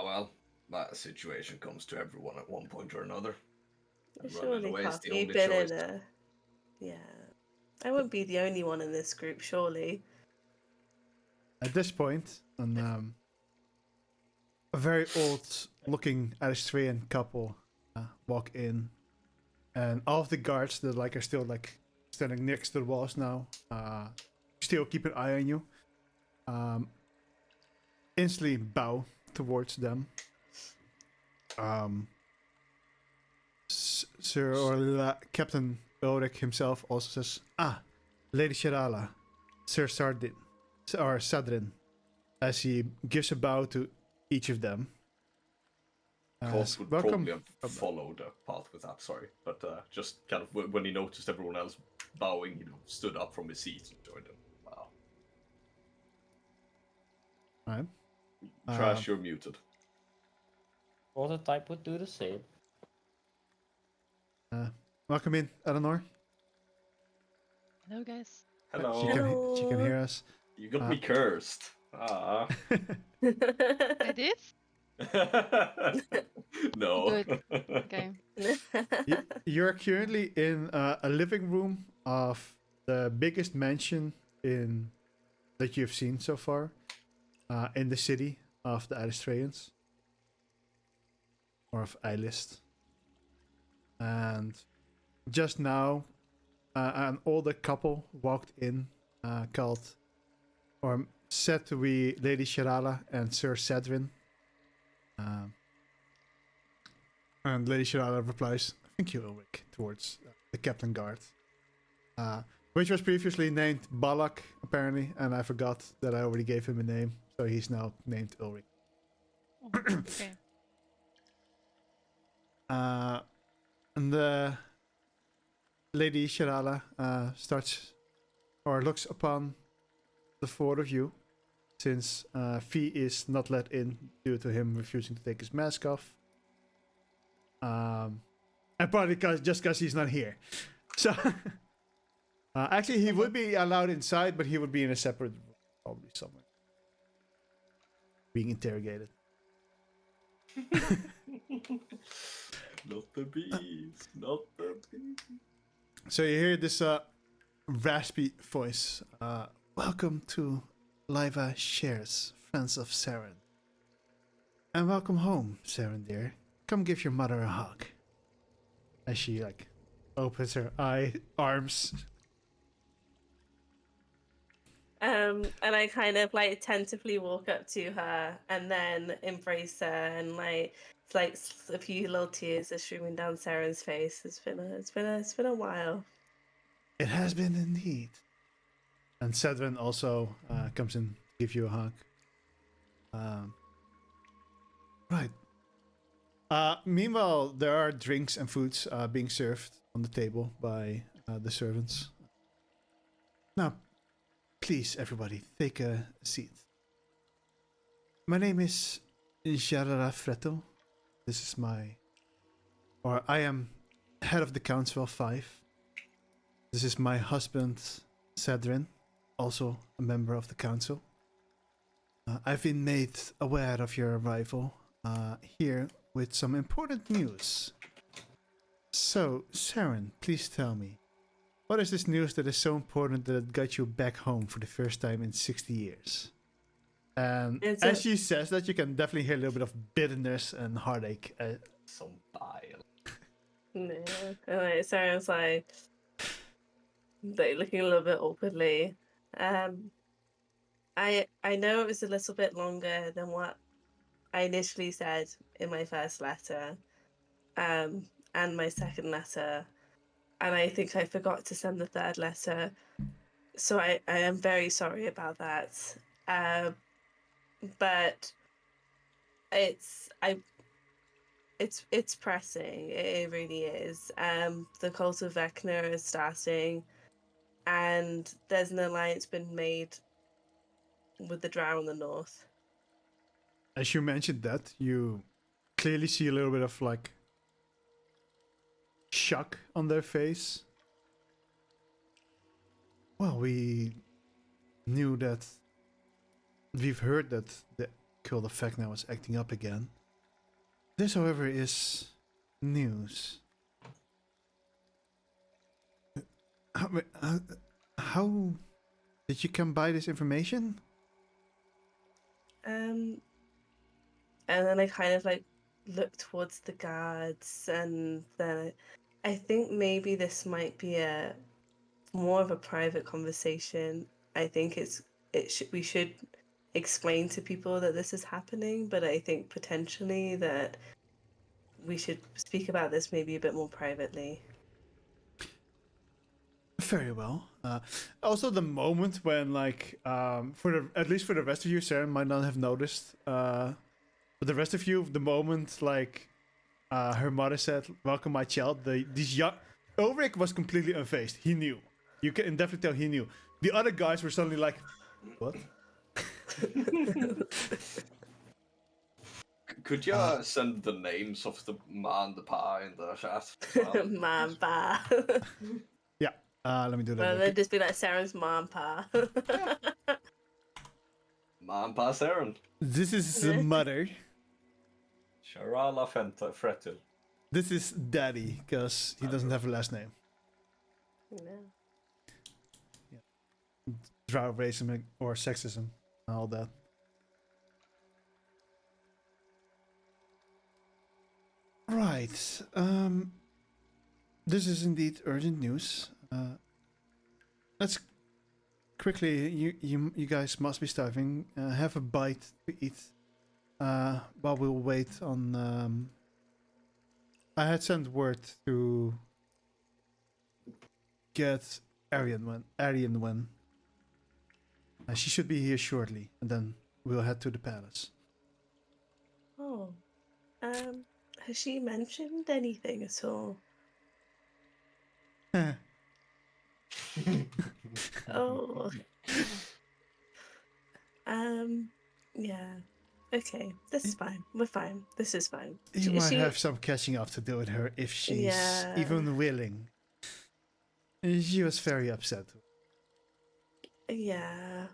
Well, that situation comes to everyone at one point or another. And running Surely, away is Puff, the you've only been choice. in a. Yeah. I won't be the only one in this group, surely. at this point, and a very old-looking Australian couple walk in, and all of the guards that like are still like standing next to the walls now, still keep an eye on you. Instantly bow towards them. Sir or Captain Ulrich himself also says, Lady Sharala, Sir Sardin, or Sadrin, as he gives a bow to each of them. Colt would Welcome. probably have followed a path with that, sorry. But just kind of when he noticed everyone else bowing, he stood up from his seat and joined them. Wow. Right. Trash, you're muted. Prototype would do the same. Welcome in, Eleanor. Hello, guys. Hello. She can hear us. You got me cursed. Ah. I did? No. Good. Okay. You're currently in a living room of the biggest mansion that you've seen so far in the city of the Alistraians, or of Eilist. And just now, an older couple walked in, said to be Lady Sharala and Sir Sadrin. And Lady Sharala replies, "Thank you, Ulrich," towards the captain guard, which was previously named Balak, apparently, and I forgot that I already gave him a name, so he's now named Ulrich. Okay. And the Lady Sharala looks upon the four of you, since Fee is not let in due to him refusing to take his mask off. And partly just because he's not here. So, actually, he would be allowed inside, but he would be in a separate room, probably somewhere, being interrogated. Not the bees. Not the bees. So you hear this raspy voice. Welcome to Liva Shares, Friends of Saren. And welcome home, Saren dear. Come give your mother a hug. As she opens her arms. And I kind of tentatively walk up to her and then embrace her, and it's a few little tears are streaming down Saren's face. It's been a while. It has been indeed. And Sedrin also comes in to give you a hug. Right. Meanwhile, there are drinks and foods being served on the table by the servants. Now, please, everybody, take a seat. My name is Jarara Fretto. I am head of the Council of Five. This is my husband, Sedrin, also a member of the council. I've been made aware of your arrival here with some important news. So, Saren, please tell me, what is this news that is so important that it got you back home for the first time in 60 years? And as she says that, you can definitely hear a little bit of bitterness and heartache. Some bile. No. And Saren's looking a little bit awkwardly. I know it was a little bit longer than what I initially said in my first letter, and my second letter, and I think I forgot to send the third letter, so I am very sorry about that. But it's pressing. It really is. The cult of Vecna is starting, and there's an alliance been made with the Drow in the north. As you mentioned that, you clearly see a little bit of shock on their face. Well, we've heard that the cult of Vecna was acting up again. This, however, is news. How did you come by this information? And then I kind of look towards the guards, and then I think maybe this might be more of a private conversation. I think we should explain to people that this is happening, but I think potentially that we should speak about this maybe a bit more privately. Very well. Also, the moment when like for the at least for the rest of you, Sarah might not have noticed. But the rest of you, the moment like her mother said, "Welcome, my child," these young Ulrich was completely unfazed. He knew. You can definitely tell he knew. The other guys were suddenly like, "What?" Could you send the names of the ma and the pa in the chat? as well? Mom, pa. Yeah. Let me do that. Well, real they'd quick. just be like Sarah's mom, pa. Ma and pa Saren. This is the mother. Sharala Fretil. This is daddy because he doesn't have a last name. No. Drow racism or sexism, and all that. Right. This is indeed urgent news. Let's quickly. You guys must be starving. Have a bite to eat. While we'll wait on. I had sent word to get Arian when. She should be here shortly, and then we'll head to the palace. Oh. Has she mentioned anything at all? Oh. Yeah. Okay. This is fine. We're fine. This is fine. You might have some catching up to do with her if she's Yeah. even willing. She was very upset. Yeah.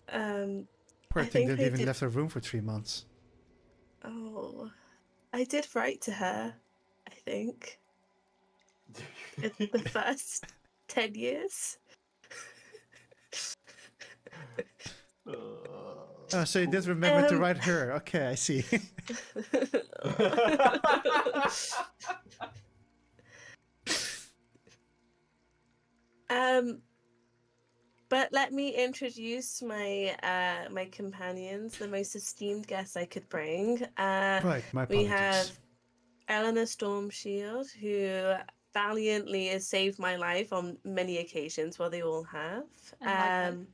Poor I thing, think they I even did. left her room for 3 months. Oh. I did write to her, I think. In the first 10 years. Oh, so you did remember to Um, write her. Okay, I see. But let me introduce my companions, the most esteemed guests I could bring. Right, my We apologies. have Eleanor Stormshield, who valiantly has saved my life on many occasions. Well, they all have. And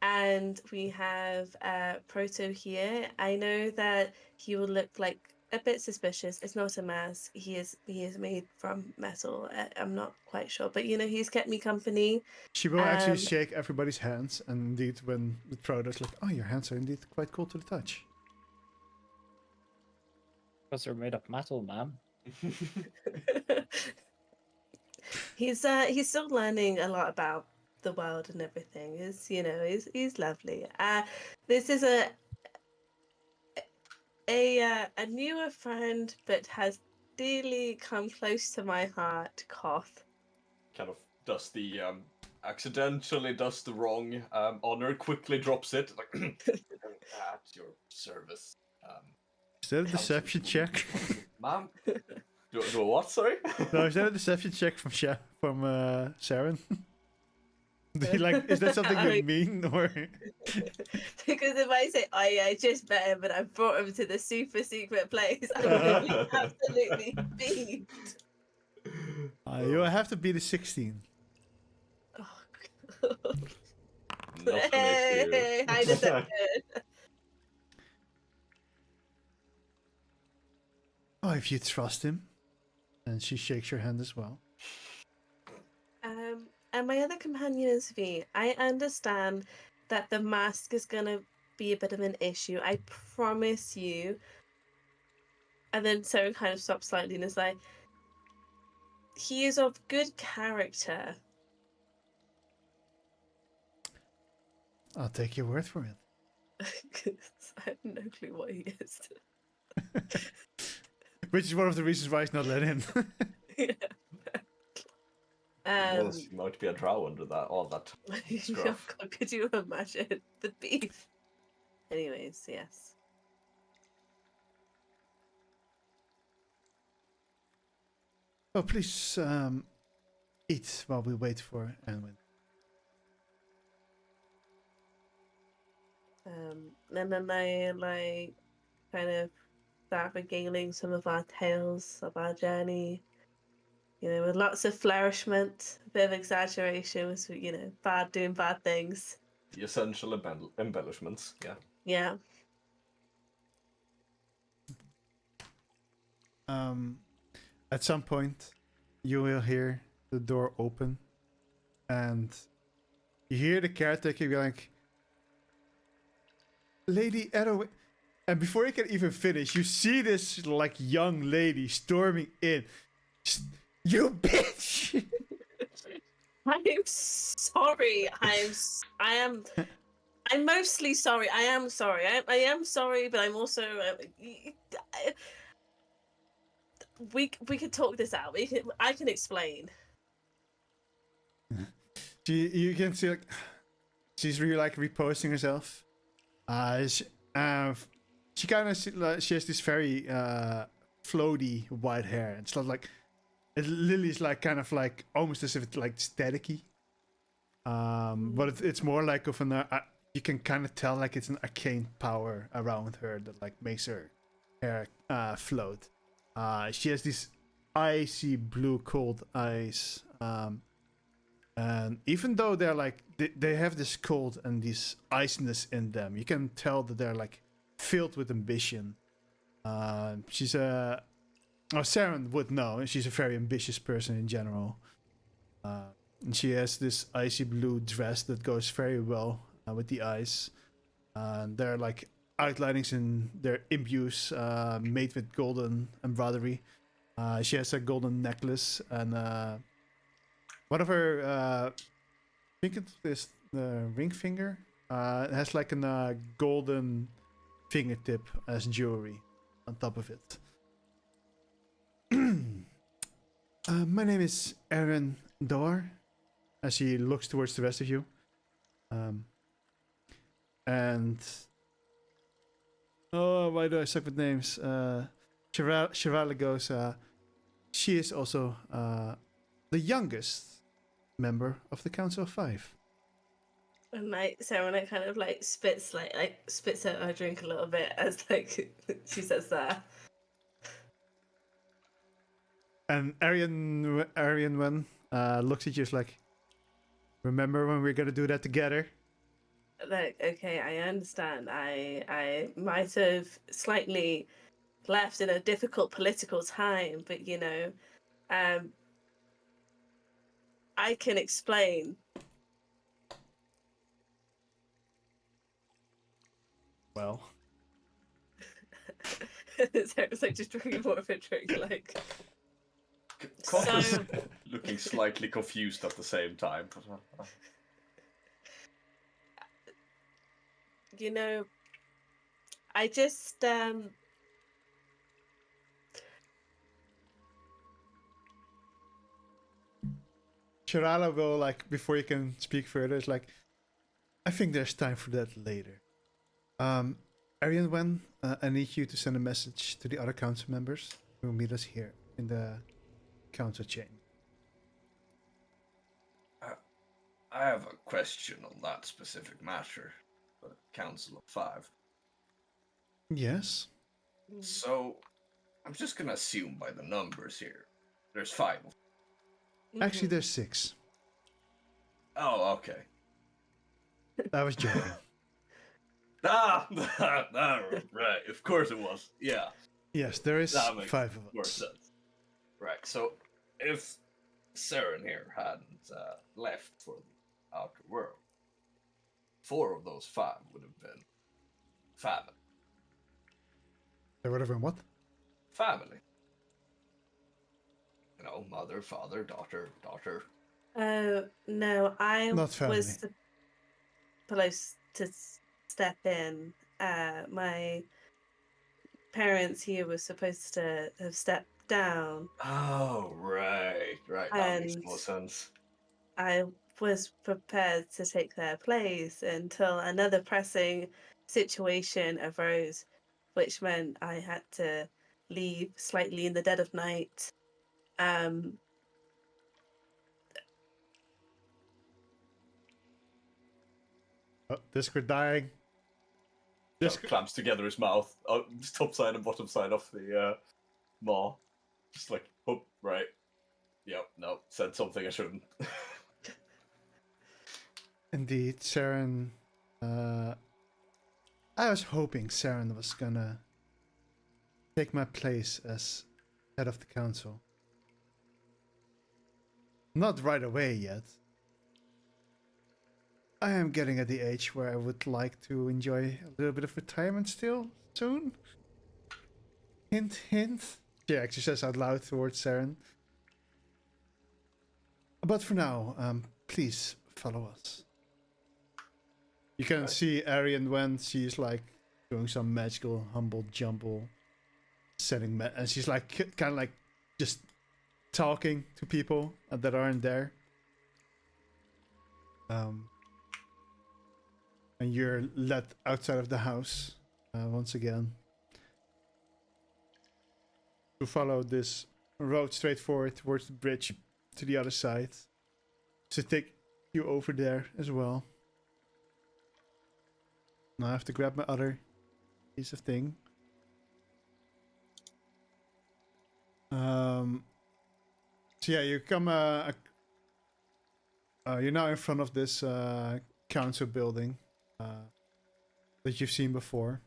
And we have Proto here. I know that he will look like a bit suspicious. It's not a mask. He is made from metal. I'm not quite sure, but he's kept me company. She will actually shake everybody's hands, and indeed, when the Proto's like, "Oh, your hands are indeed quite cool to the touch." Because they're made of metal, man. He's still learning a lot about the world and everything. He's lovely. This is a newer friend, but has dearly come close to my heart. Koth. Kind of does the accidentally does the wrong honor, quickly drops it like at your service. Is that a deception check? Ma'am, do a what? Sorry. No, is that a deception check from Sharon? Is that something you mean, or? Because if I say, "Oh yeah, I just met him, but I brought him to the super secret place," I would be absolutely beat. You have to beat a 16. Oh, God. Not Hey, high deception. Oh, if you trust him. And she shakes your hand as well. And my other companion is V. I understand that the mask is gonna be a bit of an issue. I promise you. And then Sarah kind of stops slightly and is like, he is of good character. I'll take your word for it. I have no clue what he is. Which is one of the reasons why he's not let in. Yeah. Well, she might be a drow under that. All that Oh scruff. God, could you imagine the beef? Anyways, yes. Oh, please eat while we wait for Anwin. And then I kind of start regaling some of our tales of our journey. with lots of flourishment, a bit of exaggeration, with doing bad things. The essential embellishments, yeah. Yeah. At some point, you will hear the door open, and you hear the caretaker be like, "Lady Arrow," and before you can even finish, you see this like young lady storming in. You bitch! I'm sorry. I'm mostly sorry. I am sorry. I am sorry, but I'm also. We could talk this out. I can explain. You can see like she's really like reposting herself. She, she kind of she has this very floaty white hair. It's not like Lily's like kind of like almost as if it's like staticky. But it's more like of an you can kind of tell like it's an arcane power around her that like makes her hair float. She has these icy blue cold eyes. And even though they're like they have this cold and this iciness in them, you can tell that they're like filled with ambition. She's a Saren would know. She's a very ambitious person in general. And she has this icy blue dress that goes very well with the eyes. There are like outlinings in their imbues made with golden embroidery. She has a golden necklace and one of her, I think it is the ring finger. It has like a golden fingertip as jewelry on top of it. My name is Aaron Dor. As he looks towards the rest of you. And why do I suck with names? Shirala goes, she is also the youngest member of the Council of Five. And Sarah kind of like spits out her drink a little bit as like she says that. And Arian one looks at you like, remember when we are gonna do that together? Like, okay, I understand. I might have slightly left in a difficult political time, but I can explain. Well, Sarah's like just drinking more of a drink, like. Copper's So- looking slightly confused at the same time. I just Shirala will like before you can speak further. It's like, I think there's time for that later. Arian Wen, I need you to send a message to the other council members who will meet us here in the council chamber. I have a question on that specific matter. The Council of Five. Yes. So, I'm just gonna assume by the numbers here. There's 5 of them. Actually, there's 6. Oh, okay. I was joking. Ah, right. Of course it was. Yeah, Yes, there is that makes 5 of more us. sense. Right. So, if Saren here hadn't left for the outer world, 4 of those 5 would have been family. There would have been what? Family. You know, mother, father, daughter. Oh no, I Not family. was supposed to step in. My parents here were supposed to have stepped down. Oh, right. That makes more And- sense. I was prepared to take their place until another pressing situation arose, which meant I had to leave slightly in the dead of night. Oh, Discord dying. Just clamps together his mouth, top side and bottom side off the maw. Just like, oh, right. Yep, no, said something I shouldn't. Indeed, Saren. I was hoping Saren was gonna take my place as head of the council. Not right away yet. I am getting at the age where I would like to enjoy a little bit of retirement still soon. Hint, hint. She actually says out loud towards Saren. But for now, please follow us. You can Okay. see Arian when she's like doing some magical humble jumble setting, and she's like kind of like just talking to people that aren't there. And you're led outside of the house once again to follow this road straight forward towards the bridge to the other side to take you over there as well. Now I have to grab my other piece of thing. So yeah, you come. You're now in front of this council building that you've seen before.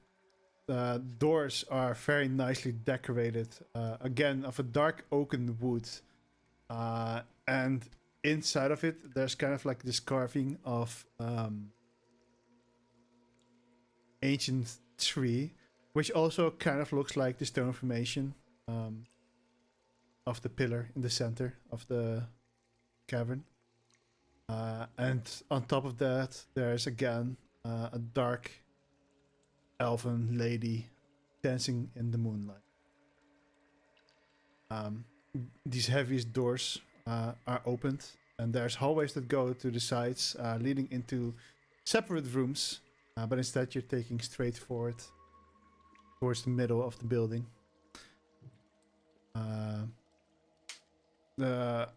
The doors are very nicely decorated, again of a dark oaken wood, and inside of it there's kind of like this carving of ancient tree, which also kind of looks like the stone formation of the pillar in the center of the cavern. And on top of that, there's again a dark elven lady dancing in the moonlight. These heaviest doors are opened, and there's hallways that go to the sides, leading into separate rooms. But instead, you're taking straight forward towards the middle of the building. They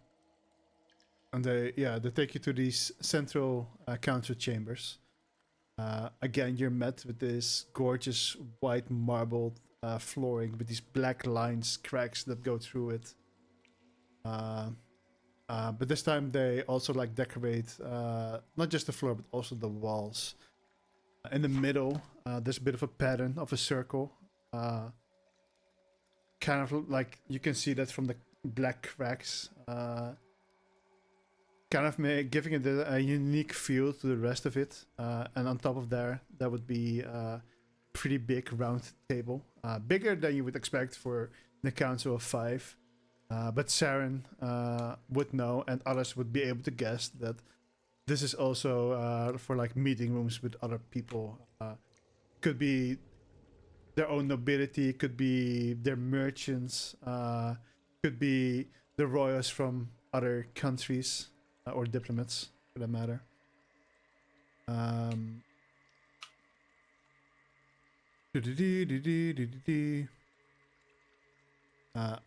take you to these central council chambers. Again, you're met with this gorgeous white marbled flooring with these black lines, cracks that go through it. But this time they also like decorate not just the floor but also the walls. In the middle, there's a bit of a pattern of a circle. Kind of like you can see that from the black cracks. Kind of giving it a unique feel to the rest of it. And on top of there would be a pretty big round table. Bigger than you would expect for the Council of Five. But Saren would know, and others would be able to guess that this is also for like meeting rooms with other people. Could be their own nobility, could be their merchants, could be the royals from other countries. Or diplomats, for that matter.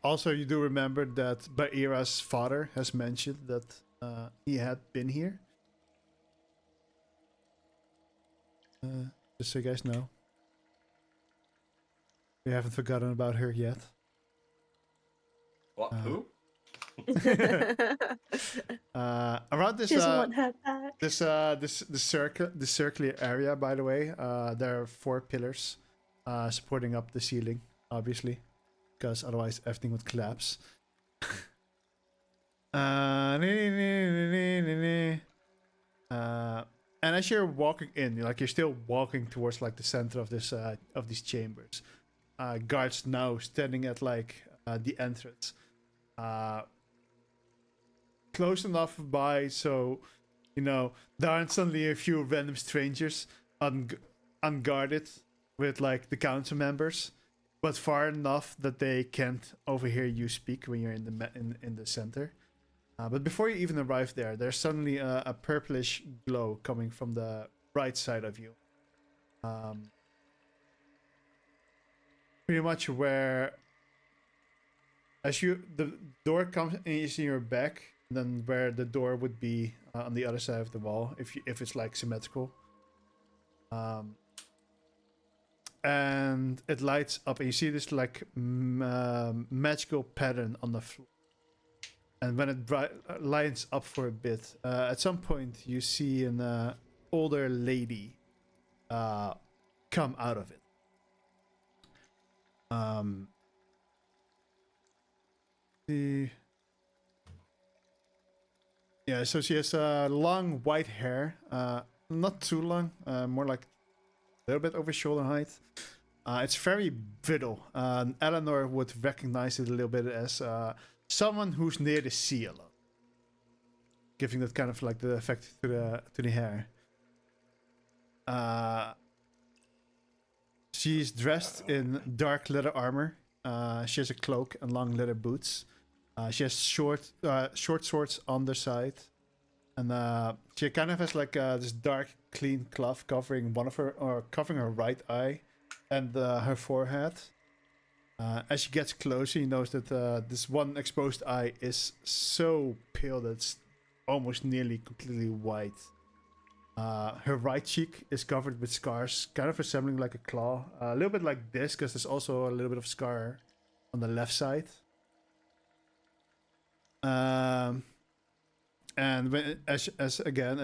Also, you do remember that Baira's father has mentioned that he had been here. Just so you guys know. We haven't forgotten about her yet. What? Who? Around this Doesn't want her back. this circular area, by the way, there are 4 pillars supporting up the ceiling, obviously, because otherwise everything would collapse. And as you're walking in, you're still walking towards like the center of this of these chambers. Guards now standing at like the entrance. Close enough by so there aren't suddenly a few random strangers unguarded with like the council members, but far enough that they can't overhear you speak when you're in the center. But before you even arrive there, there's suddenly a purplish glow coming from the right side of you. Pretty much where as the door comes and you see your back, then where the door would be on the other side of the wall, if it's like symmetrical. And it lights up and you see this like magical pattern on the floor. And when it lines up for a bit, at some point you see an older lady come out of it. The Yeah, so she has long white hair, not too long, more like a little bit over shoulder height. It's very brittle. Eleanor would recognize it a little bit as someone who's near the sea a lot, giving that kind of like the effect to the hair. She's dressed in dark leather armor. She has a cloak and long leather boots. She has short swords on the side, and she kind of has like this dark, clean cloth covering covering her right eye and her forehead. As she gets closer, you notice that this one exposed eye is so pale that it's almost nearly completely white. Her right cheek is covered with scars, kind of resembling like a claw. A little bit like this, because there's also a little bit of scar on the left side. And as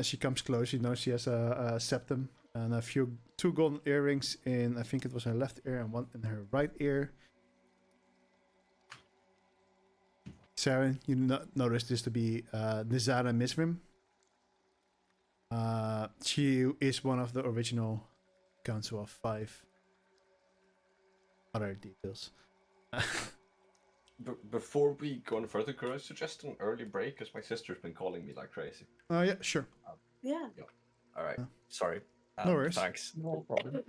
she comes close, you know she has a septum and two golden earrings in, I think it was her left ear, and one in her right ear. Saren, you notice this to be Nizara Misrim. She is one of the original Council of Five. Other details. Before we go any further, could I suggest an early break? Because my sister's been calling me like crazy. Yeah, sure. Yeah. All right. Sorry. No worries. Thanks. No problem.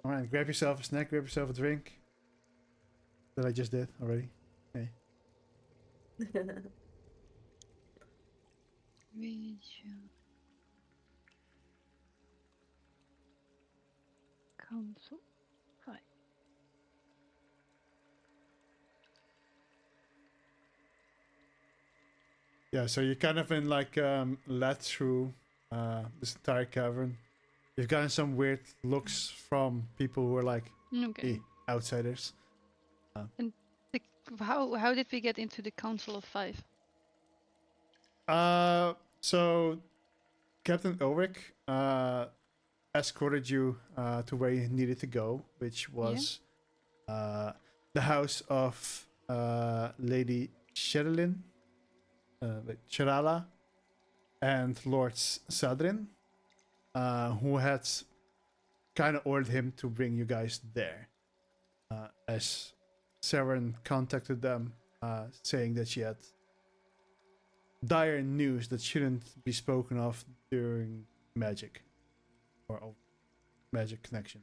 All right, grab yourself a snack, grab yourself a drink. That I just did already. Okay. Region. Council 5. Yeah, so you're kind of in like led through this entire cavern. You've gotten some weird looks from people who are like Okay. outsiders. How did we get into the Council of 5? So Captain Ulrich escorted you to where you needed to go, which was the house of Lady Sherilyn, Sherala, and Lord Sadrin, who had kind of ordered him to bring you guys there. As Saren contacted them, saying that she had dire news that shouldn't be spoken of during magic or magic connection.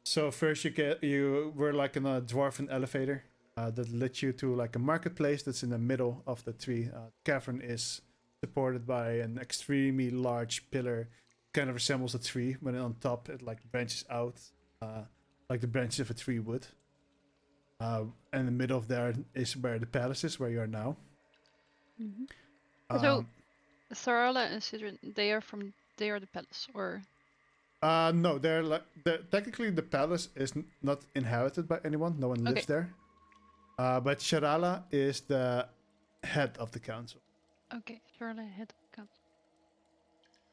So first you were like in a dwarven elevator that led you to like a marketplace that's in the middle of the tree. Cavern is supported by an extremely large pillar, kind of resembles a tree, but on top it like branches out like the branches of a tree would. And in the middle of there is where the palace is, where you are now. So, Sarala and Sidrin, they are the palace, or? No, technically the palace is not inhabited by anyone. No one lives there. But Sharala is the head of the council. Okay, Sarala, head of the council.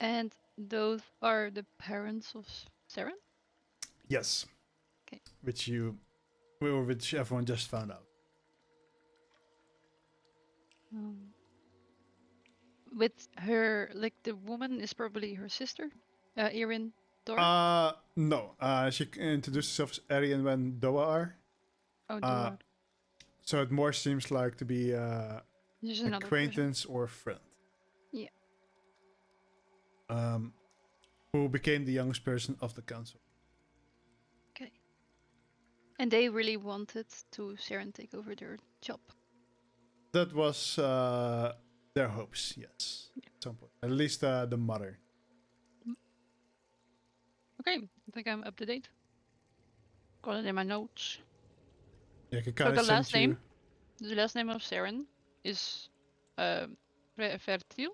And those are the parents of Saren? Yes. Okay. Which everyone just found out. With her, like the woman is probably her sister, Erin Dora? No. She introduced herself as Arian when Doa are. Oh, Dora. So it more seems like to be Just another acquaintance or friend. Yeah. Who became the youngest person of the council. Okay. And they really wanted to Saren take over their job. That was their hopes, yes. At some point. At least the mother. Okay, I think I'm up to date. Got it in my notes. Yeah, I can So kind the of last send you... name? The last name of Saren is Fertil?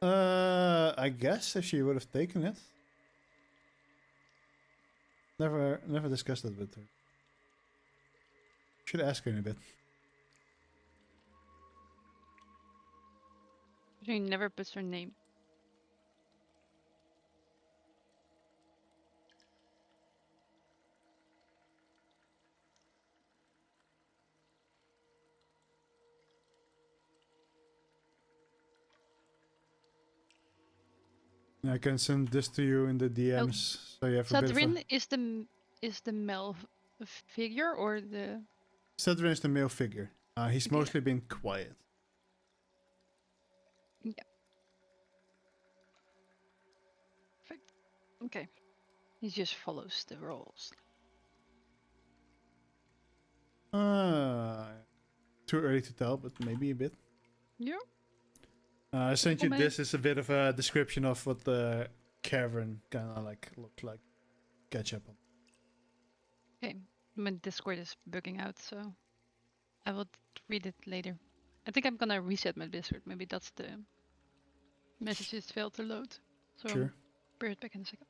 I guess if she would have taken it. Never discussed it with her. Should ask her in a bit. She never puts her name. I can send this to you in the DMs, so you have a bit of a... Sadrin is the male figure or the... Cedrin is the male figure. He's Okay. mostly been quiet. Yeah. Perfect. Okay. He just follows the rules. Too early to tell, but maybe a bit. Yeah. I sent Oh, you man. this as a bit of a description of what the cavern kind of like looked like. Catch up on. Okay. My Discord is bugging out, so I will read it later. I think I'm gonna reset my Discord. Maybe that's the messages failed to load. So Sure. be right back in a second.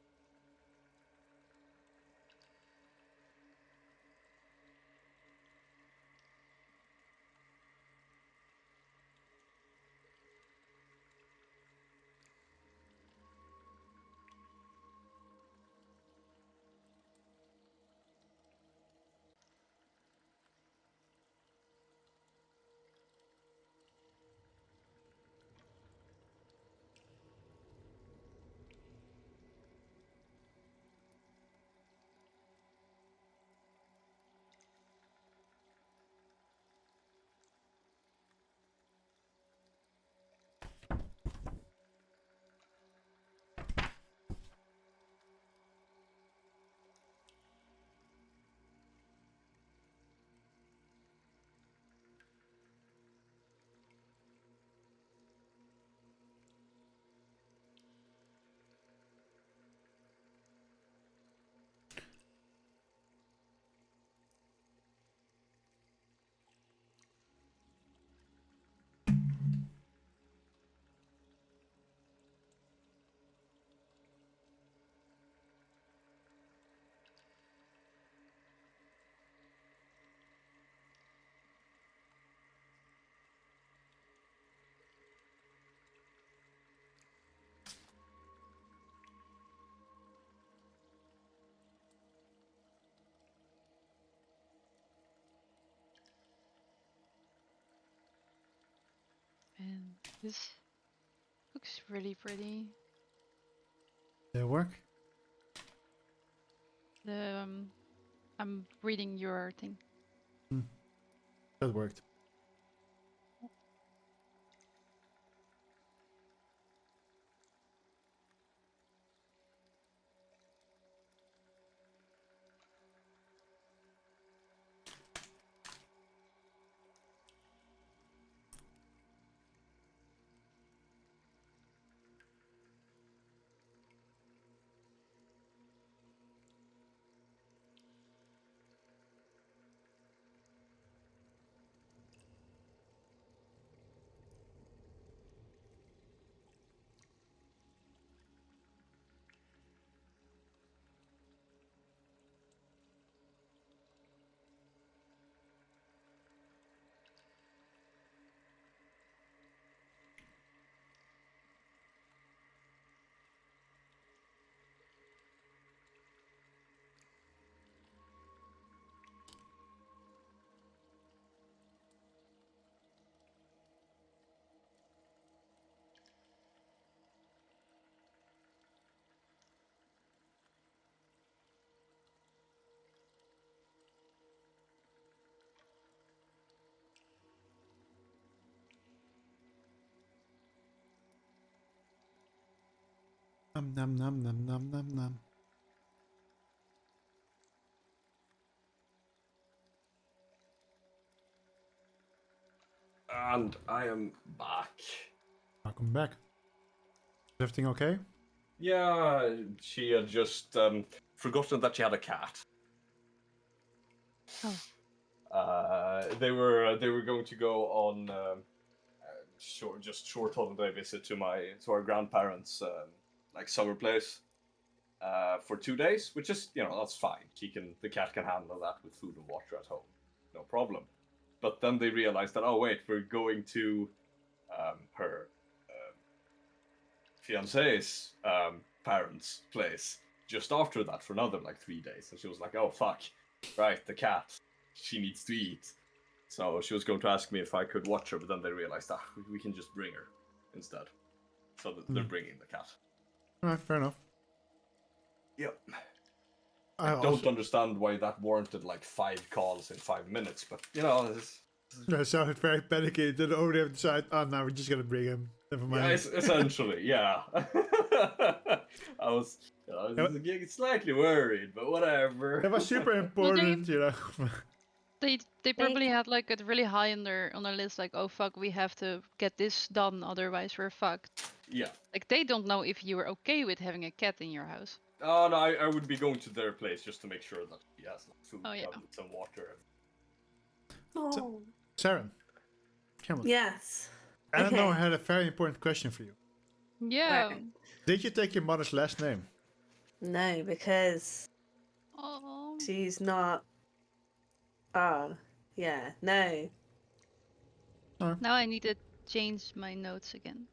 And this looks really pretty. Did it work? The I'm reading your thing. That worked. Nom nom nom nom nom nom nom. And I am back. Welcome back. Is everything okay? Yeah, she had just forgotten that she had a cat. Oh. They were going to go on short holiday visit to our grandparents' like summer place for 2 days, which is that's fine. The cat can handle that with food and water at home. no problem. But then they realized that, oh wait, we're going to her fiance's parents' place just after that for another like 3 days. And she was like, oh fuck, right, the cat, she needs to eat. So she was going to ask me if I could watch her, but then they realized, we can just bring her instead. So they're bringing the cat. Alright, fair enough. Yep. I I don't understand why that warranted like 5 calls in 5 minutes, but you know, That sounded very panicky. They already have decided, oh no, we're just gonna bring him. Never mind. yeah, essentially, yeah. I was slightly worried, but whatever. It was super important, you know. They probably had like it really high on their list, like, oh fuck, we have to get this done, otherwise we're fucked. Yeah. Like they don't know if you were okay with having a cat in your house. Oh no, I would be going to their place just to make sure that he has like, food, Oh, yeah. tablets, and water. Oh. Saren, come on. Yes. I don't know, I Okay. had a very important question for you. Yeah. Right. Did you take your mother's last name? No, because Oh. she's not. Oh, yeah, no. Now I need to change my notes again.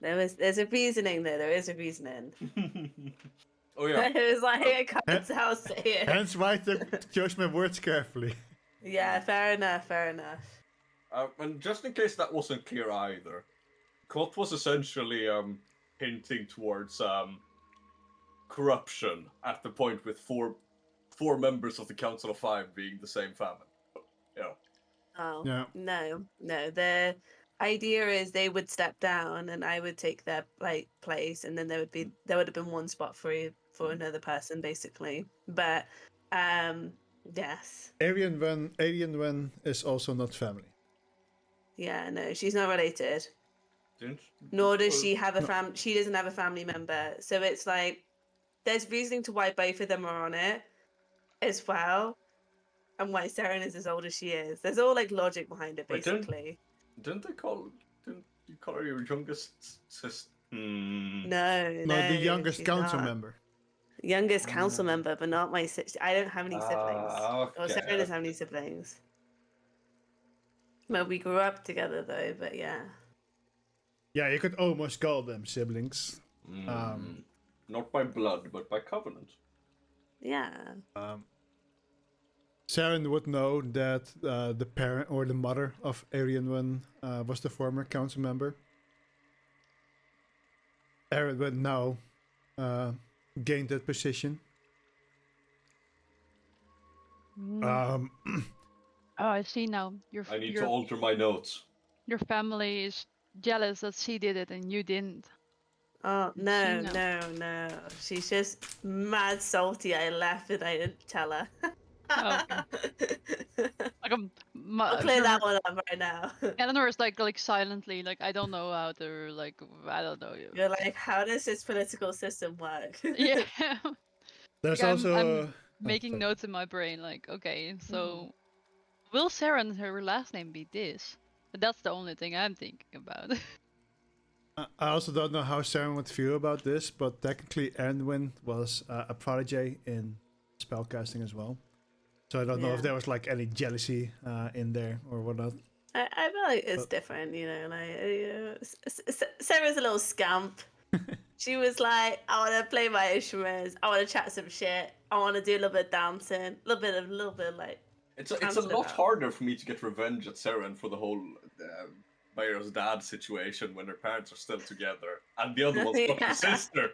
There's a reasoning though. There is a reasoning. Oh yeah. It was like I can't how say it. Hence why I chose my words carefully. Yeah, fair enough. Fair enough. And just in case that wasn't clear either, Kot was essentially hinting towards corruption at the point with four members of the Council of Five being the same family. You know. Oh Yeah. no. The idea is they would step down and I would take their place, and then there would have been one spot for another person basically. But yes, Alien Wen is also not family. yeah, no, she's not related. Didn't? Nor does she have a she doesn't have a family member, so it's like there's reasoning to why both of them are on it as well, and why Saren is as old as she is. There's all like logic behind it Wait, basically. Didn't you call her your youngest sister? No, No, the youngest she's council not. member. Youngest council member, but not my sister. I don't have any siblings. Or Okay. Saren doesn't have any siblings. Well, we grew up together though, but yeah. Yeah, you could almost call them siblings. Not by blood, but by covenant. Yeah. Saren would know that the parent or the mother of Alien Wen was the former council member. Aaron would now gain that position. Oh, I see now. I need to alter my notes. Your family is jealous that she did it and you didn't. Oh She no, knows. no. She's just mad salty. I left and I didn't tell her. Oh, Like I'll clear that one up right now. Eleanor is like silently, like I don't know how to I don't know. You're like, how does this political system work? Yeah. There's Like, also I'm making sorry. notes in my brain, like, okay, so will Sarah and her last name be this? But that's the only thing I'm thinking about. I also don't know how Saren would feel about this, but technically Ernwin was a prodigy in spellcasting as well. So I don't know if Yeah. there was like any jealousy in there or whatnot. I feel like it's But- different, you know. Like Sarah's a little scamp. She was like, I want to play my instruments. I want to chat some shit. I want to do a little bit of dancing, a little bit like. It's a Cancel lot that. harder for me to get revenge at Saren for the whole Myra's dad situation when their parents are still together, and the other one's got Yeah. a sister.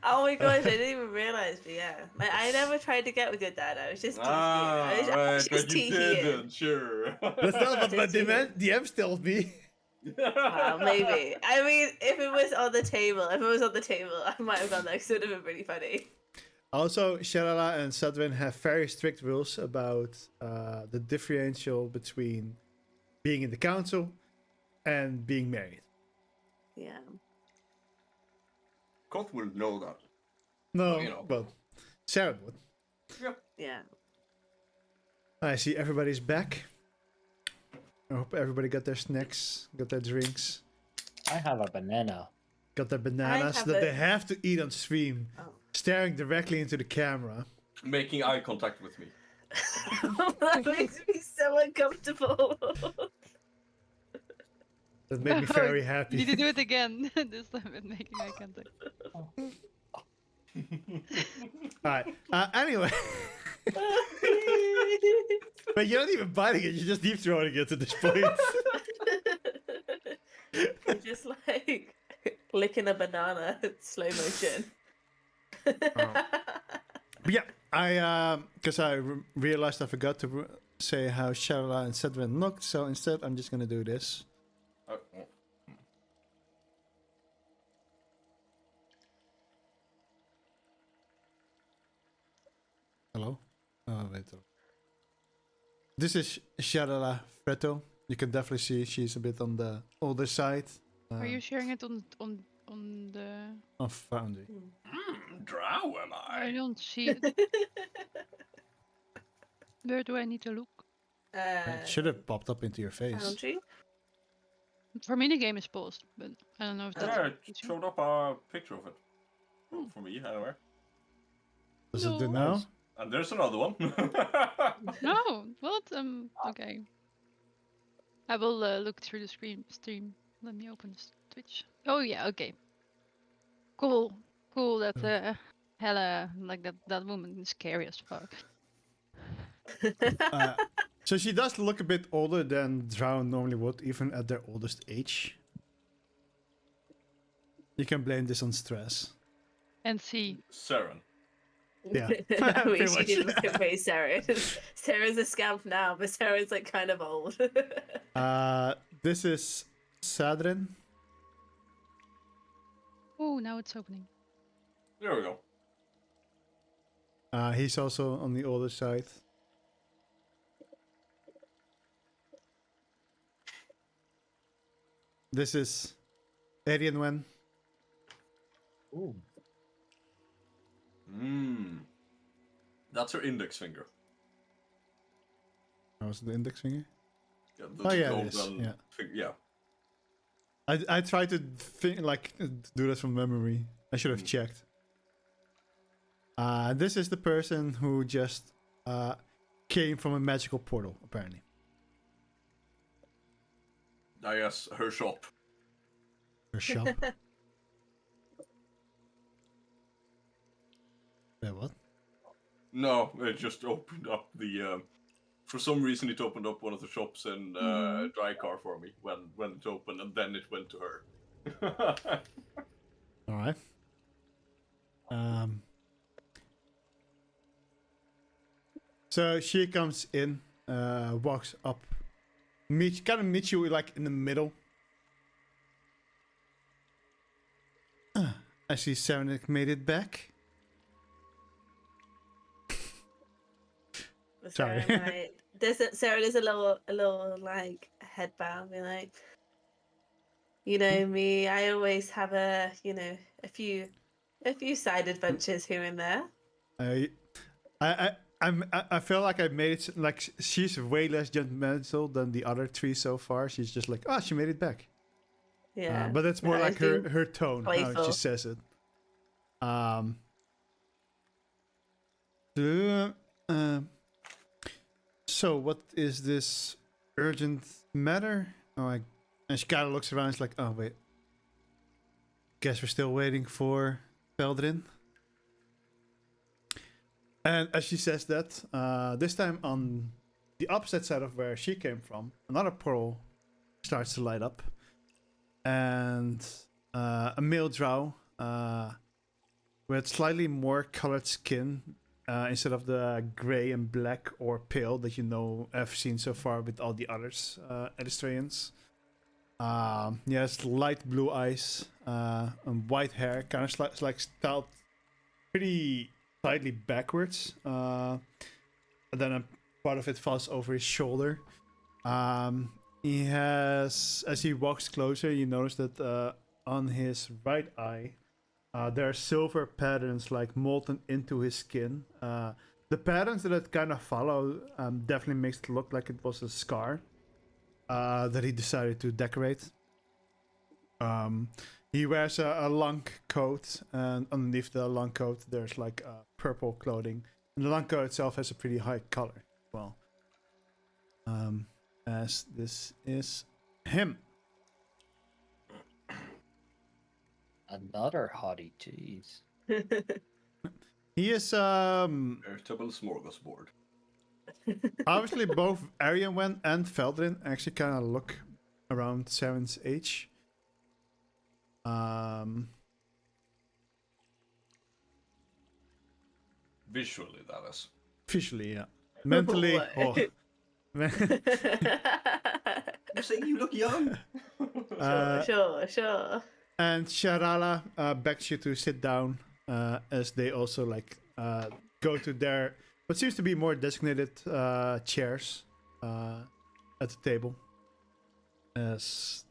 Oh my gosh, I didn't even realize, but yeah. Like, I never tried to get with your dad. I was just right, just but you teasing. didn't, sure. That's not what my Just kidding. DMs told me. Well, maybe. I mean, if it was on the table, I might have gone there 'cause it would have been pretty funny. Also, Shalala and Sadwin have very strict rules about the differential between being in the council and being married. Yeah. Kot will know that. No, you know. well, Saren would. Yeah. I see everybody's back. I hope everybody got their snacks, got their drinks, I have a banana. got their bananas have that a- they have to eat on stream, Oh. staring directly into the camera. Making eye contact with me. That makes me so uncomfortable. That made me Oh, very You happy. need to do it again this time with making eye contact. Alright. Anyway. But you're not even biting it, you're just deep throating it at this point. You're just like licking a banana in slow motion. But yeah, because I realized I forgot to say how Sharla and Sedwin looked, so instead I'm just gonna do this. Oh, Hello? Oh, wait. This is Sharla Freto. You can definitely see she's a bit on the older side. Are you sharing it on the? Of Foundry. drow am I I? don't see it. Where do I need to look? It should have popped up into your face. Foundry. For me, the game is paused, but I don't know if that's. Yeah, an it issue. showed up a picture of it. For me, anyway. Does it do No. now? And there's another one. No, what? Okay. I will look through the stream. Let me open this Twitch. Oh yeah, okay. Cool, That Hella, like that woman is scary as fuck. So she does look a bit older than Drow normally would, even at their oldest age. You can blame this on stress. And see, Saren. Yeah, I mean, pretty she much. did look at very Sarah. Sarah's a scamp now, but Sarah's like kind of old. This is Sadrin. oh, now it's opening. There we go. He's also on the older side. This is Arianwen. Ooh. That's her index finger. That was the index finger. Yeah, Oh, yeah, it is, yeah. Yeah. I tried to think do that from memory. I should have checked. This is the person who just came from a magical portal, apparently. I guess her shop. Her shop. Yeah, what? No, it just opened up the. For some reason, it opened up one of the shops in Drycar for me when it opened, and then it went to her. All right. So she comes in, walks up, kind of meets you like in the middle. I see Sarah made it back. Sorry. Sarah does a little like head bow, be like, you know me, I always have a few side adventures here and there. I feel like I made it like she's way less judgmental than the other three so far. She's just like, oh, she made it back. Yeah, But it's more No, like I think her tone, how she playful. says it. So what is this urgent matter? And she kind of looks around. It's like, oh wait, guess we're still waiting for Feldrin. And as she says that, this time on the opposite side of where she came from, another portal starts to light up, and a male drow with slightly more colored skin. Instead of the gray and black or pale that I've seen so far with all the others, Edistrians. He has light blue eyes and white hair, kind of like styled pretty slightly backwards. And then a part of it falls over his shoulder. He has, as he walks closer, you notice that on his right eye, there are silver patterns like molten into his skin. The patterns that it kind of follow definitely makes it look like it was a scar that he decided to decorate. He wears a long coat, and underneath the long coat there's like purple clothing. Nalanko itself has a pretty high color as well. As this is him. Another hottie, jeez. He is Veritable smorgasbord. obviously both Arian and Feldrin actually kind of look around Saren's age. Visually, that is. Visually, yeah. Mentally, What? oh. You're saying you look young? Sure. And Sharala begs you to sit down as they also go to their what seems to be more designated chairs at the table. As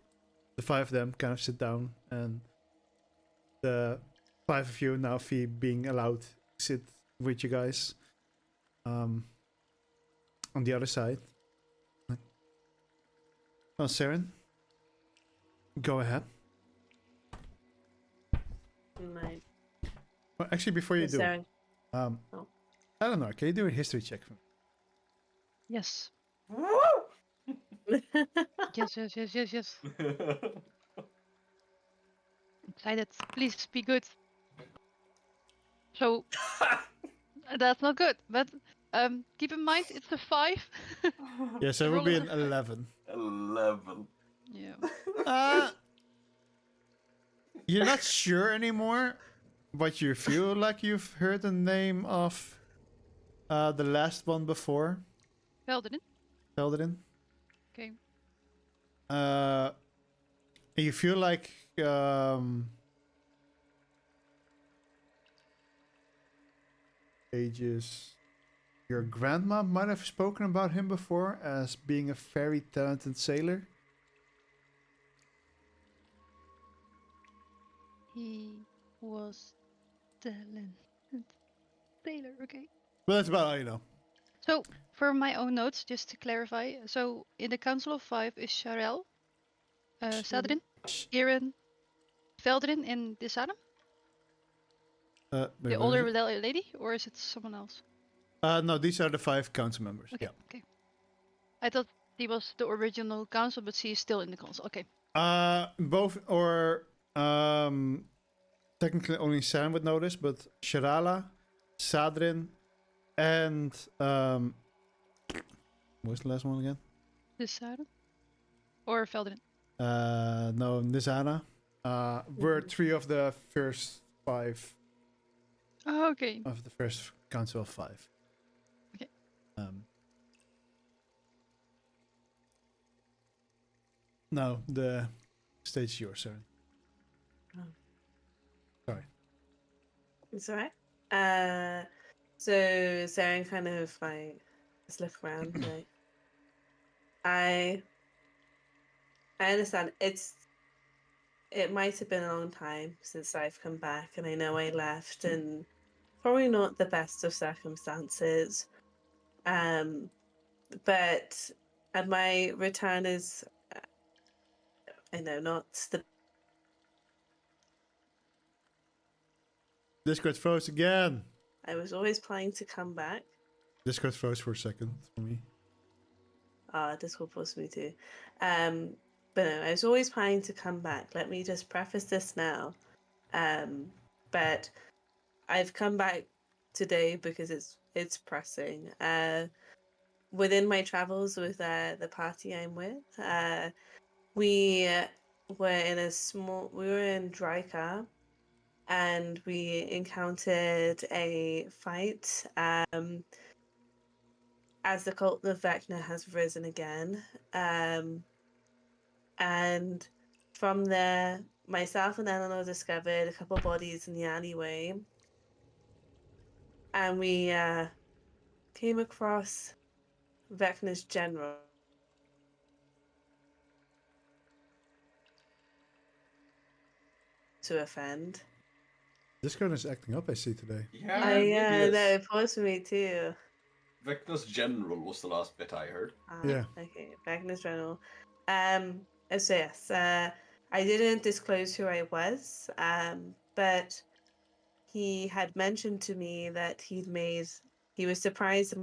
the five of them kind of sit down, and the five of you now being allowed to sit with you guys on the other side. Well, Saren, go ahead. Right. Well, actually, before you do, Saren. I don't know. Can you do a history check for me? Yes. Yes. Excited. Please be good. So that's not good, but keep in mind it's a 5. Yes, it will be an 11. 11. Yeah. You're not sure anymore, but you feel like you've heard the name of the last one before. Feldrin. Okay. You feel like ages. Your grandma might have spoken about him before as being a very talented sailor. He was talented sailor. Okay. But that's about all you know. So for my own notes, just to clarify, so in the Council of 5 is Sharel, Sadrin, Iren, Feldrin, and Disadam? Wait, The what older is it? lady, or is it someone else? No, these are the 5 council members. Okay, Yeah. okay. I thought he was the original council, but she is still in the council. Okay. Both or technically only Sam would know this, but Sharala, Sadrin, and what's the last one again? Disadam? Or Feldrin? No, Nizana. Were 3 of the first 5 Oh, okay. of the first council of 5. Okay. No, the stage is yours, sorry. Sorry. It's alright. So Saren kind of like just look around like I understand it might have been a long time since I've come back, and I know I left and probably not the best of circumstances. But and my return is I know not the Discord froze again. I was always planning to come back. Discord froze for a second for me. Discord forced me to. But no, I was always planning to come back. Let me just preface this now. But I've come back today because it's pressing. Within my travels with the party I'm with, we were in Dryka, and we encountered a fight. As the cult of Vecna has risen again. And from there, myself and Eleanor discovered a couple bodies in the alleyway. And we came across Vecna's general. To offend. Discord is acting up, I see today. Yeah, No, it forced me too. Vecna's general was the last bit I heard. Yeah. Okay, Vecna's general. So yes, I didn't disclose who I was, but he had mentioned to me that he he was surprised.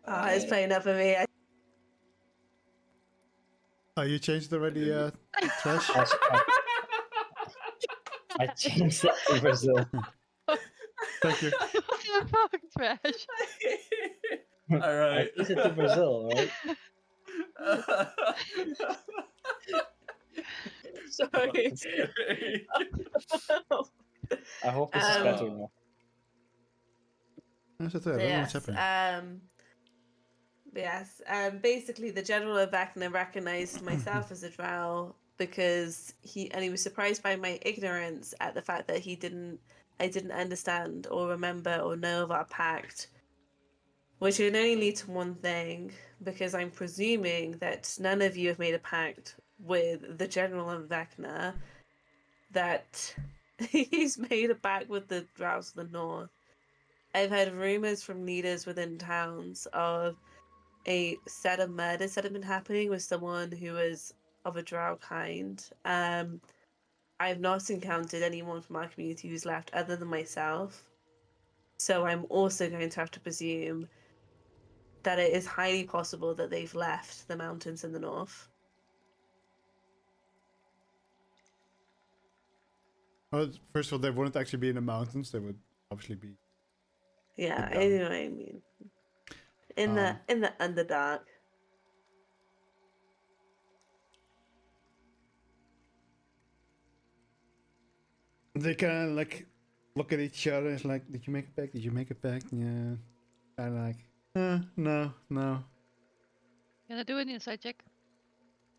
It's playing up for me. Oh, you changed already, Trash? I changed it to Brazil. Thank you. What the fuck, Trash? All I right. changed it to Brazil, right? Sorry. I hope this is better Um, now. That's it. I don't know what's Yes. happening. Yes. Basically, the general of Vecna recognized myself as a drow because he was surprised by my ignorance at the fact that I didn't understand or remember or know of our pact, which can only lead to one thing, because I'm presuming that none of you have made a pact with the general of Vecna, that he's made a pact with the drows of the north. I've heard rumors from leaders within towns of a set of murders that have been happening with someone who was of a drow kind. I've not encountered anyone from our community who's left other than myself. So I'm also going to have to presume that it is highly possible that they've left the mountains in the north. Well, first of all, they wouldn't actually be in the mountains. They would obviously be. Yeah, Down. I know what I mean. In the Underdark. They kind of like look at each other. It's like, did you make a pact? Did you make a pact? Yeah. Kind of like, no. Can I do an insight check?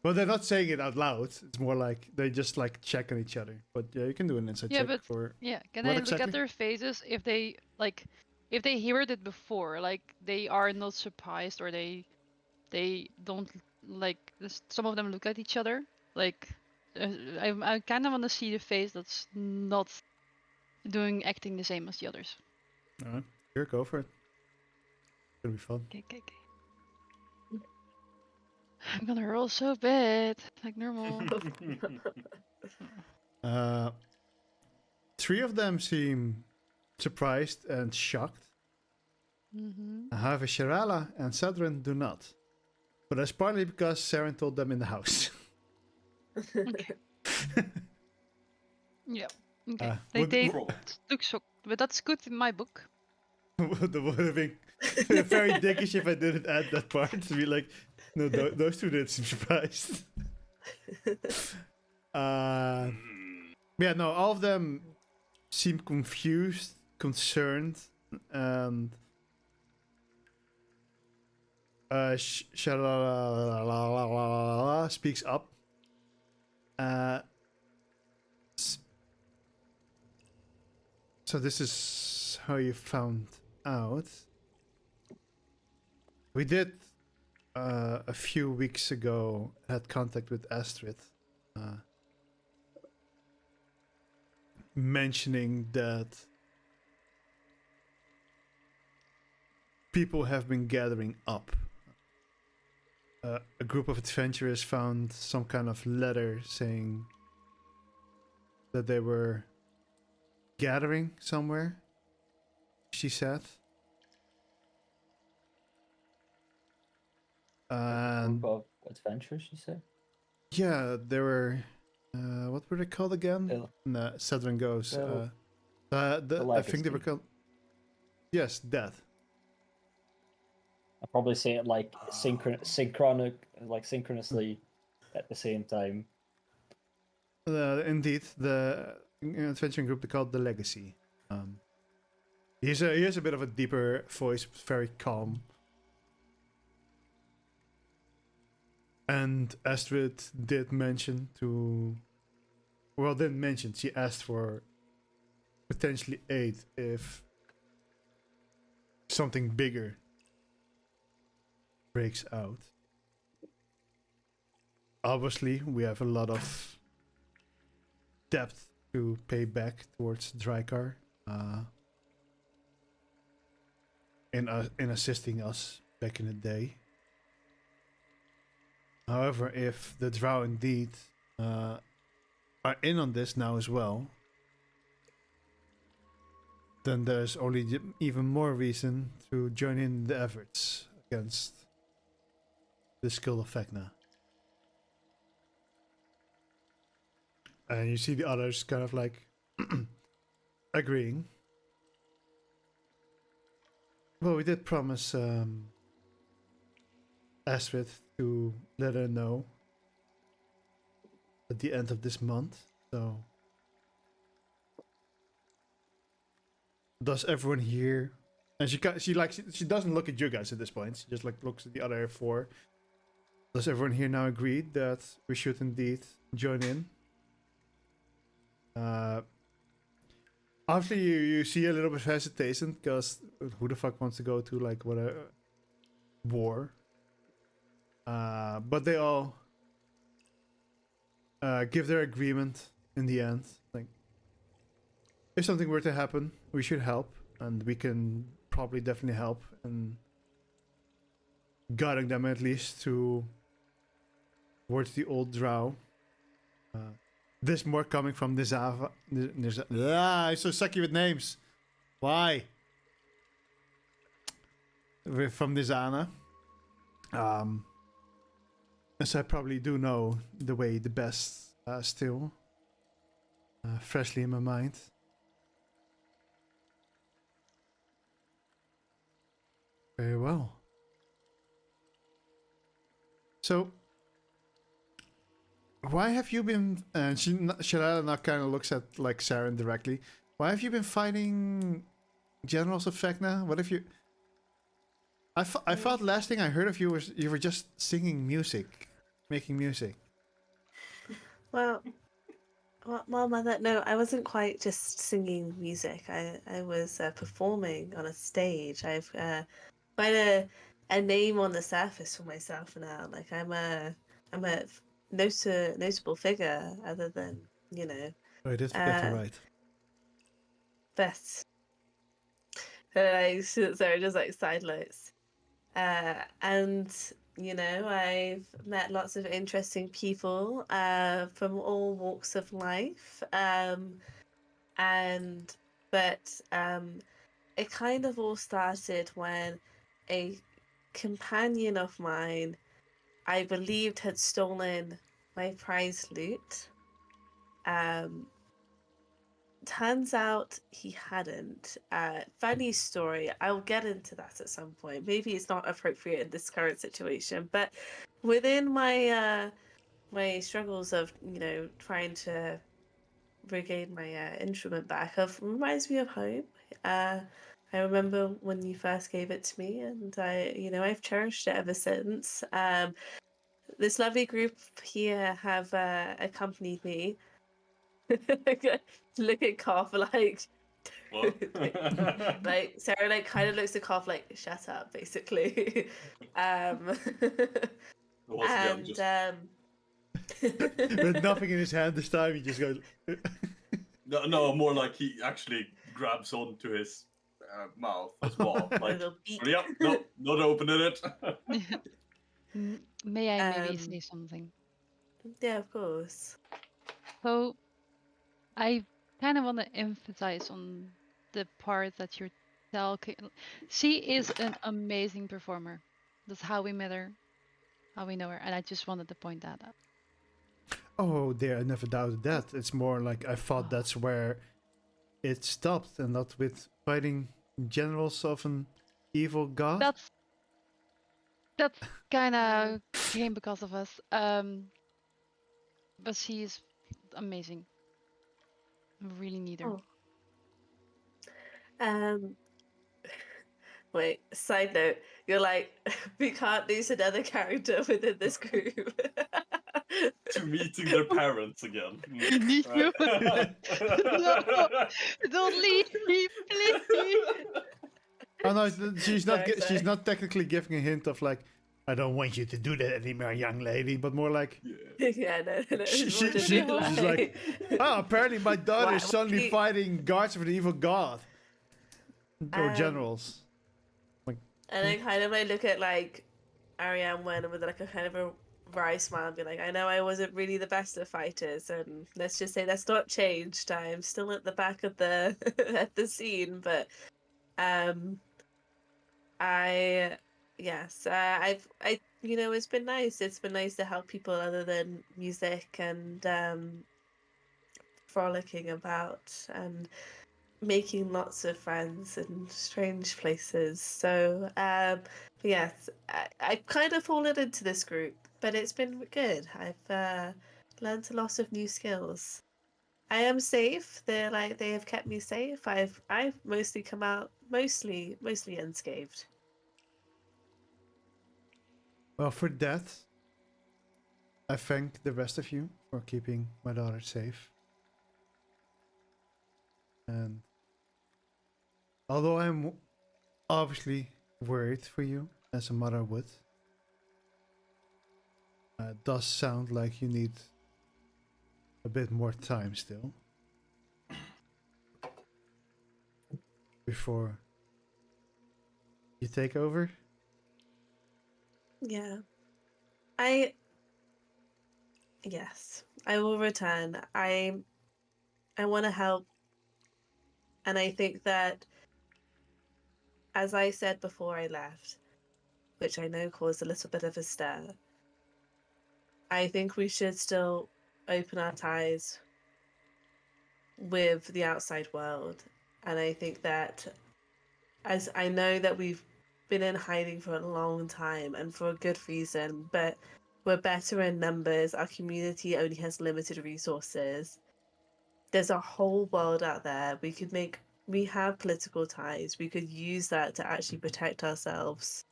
Well, they're not saying it out loud. It's more like they just like check on each other. But yeah, you can do an insight Yeah, check but for. yeah, can what I look exactly? at their faces if they if they heard it before, like they are not surprised or they don't like some of them look at each other like I kind of want to see the face that's not acting the same as the others. All right, here, go for it. It's gonna be fun. Okay. I'm gonna roll so bad, like normal. Three of them seem surprised and shocked. However, Sharala and Sadrin do not. But that's partly because Saren told them in the house. Okay. Yeah. Okay. would- They would- look shocked, but that's good in my book. would have been very dickish if I didn't add that part to be like, no, those two didn't seem surprised. Yeah, no, all of them seem confused, concerned, and Shalala speaks up. So this is how you found out. We did a few weeks ago had contact with Astrid, mentioning that people have been gathering up. A group of adventurers found some kind of letter saying that they were gathering somewhere, she said. And Group of adventurers, you say? yeah, they were. What were they called again? Ill. No, Southern goes. Well, I think they were Legacy. called. Yes, Death. I'll probably say it like synchronously at the same time. Indeed, the adventuring group they called the Legacy. He has a bit of a deeper voice, very calm. And Astrid did mention to. Well, didn't mention. She asked for potentially aid if something bigger breaks out. Obviously, we have a lot of debt to pay back towards Drykar in assisting us back in the day. However, if the drow indeed are are in on this now as well, then there's only even more reason to join in the efforts against the Skull of Vecna. And you see the others kind of like agreeing. Well, we did promise Astrid to let her know at the end of this month, so does everyone here? And she doesn't look at you guys at this point. She just like looks at the other four. Does everyone here now agree that we should indeed join in? Obviously, you see a little bit of hesitation because who the fuck wants to go to like what a war? But they all give their agreement in the end. Like, if something were to happen, we should help, and we can probably definitely help in guiding them at least towards the old drow. This more coming from Nizava. I'm so sucky with names. Why? From Nizana. As I probably do know the way the best still. Freshly in my mind. Very well. So, why have you been? And Shalala now kind of looks at like Saren directly. Why have you been fighting generals of Vecna? What have you? I thought last thing I heard of you was you were just singing music, making music. Well, Mother, no, I wasn't quite just singing music. I was performing on a stage. I've quite a name on the surface for myself now. Like I'm a notable figure, other than Oh, I did forget to write. but sorry, just like side notes. And I've met lots of interesting people from all walks of life. But it kind of all started when a companion of mine, I believed, had stolen my prize loot. Turns out he hadn't. Funny story. I'll get into that at some point. Maybe it's not appropriate in this current situation, but within my my struggles of trying to regain my instrument back, reminds me of home. I remember when you first gave it to me, and I've cherished it ever since. This lovely group here have accompanied me. Look at Cough like What? like Sarah like kind of looks at Cough like shut up basically. Once again, just... With nothing in his hand this time, he just goes. No, more like he actually grabs onto his mouth as well. Like, yep, no, not opening it. May I maybe say something? Yeah, of course. So, I kind of want to emphasize on the part that you're talking. She is an amazing performer. That's how we met her, how we know her, and I just wanted to point that out. Oh dear, I never doubted that. It's more like I thought that's where it stopped, and not with fighting generals of an evil god. That kind of came because of us. But she's amazing. I really need her. Oh. Wait, side note, you're like, we can't lose another character within this group. To meeting their parents again. Me too. No, don't leave me, please. Oh no, she's not. Sorry, She's not technically giving a hint of like, I don't want you to do that anymore, young lady. But more like, Yeah, no. she's like, oh, apparently my daughter is suddenly fighting guards of an evil god or generals. And I kind of like look at like Ariane when with like a kind of a where I smile and be like, I know I wasn't really the best of fighters, and let's just say that's not changed. I'm still at the back of the at the scene, but um, I yes, it's been nice. It's been nice to help people other than music and frolicking about and making lots of friends in strange places. So, yes, I've kind of fallen into this group, but it's been good. I've learned a lot of new skills. I am safe. They have kept me safe. I've mostly come out mostly unscathed. Well, for that, I thank the rest of you for keeping my daughter safe. And although I'm obviously worried for you, as a mother would, it does sound like you need a bit more time still before you take over. Yeah. I yes, I will return. I want to help, and I think that, as I said before I left, which I know caused a little bit of a stir, I think we should still open our ties with the outside world. And I think that, as I know that we've been in hiding for a long time and for a good reason, but we're better in numbers. Our community only has limited resources. There's a whole world out there. We have political ties. We could use that to actually protect ourselves.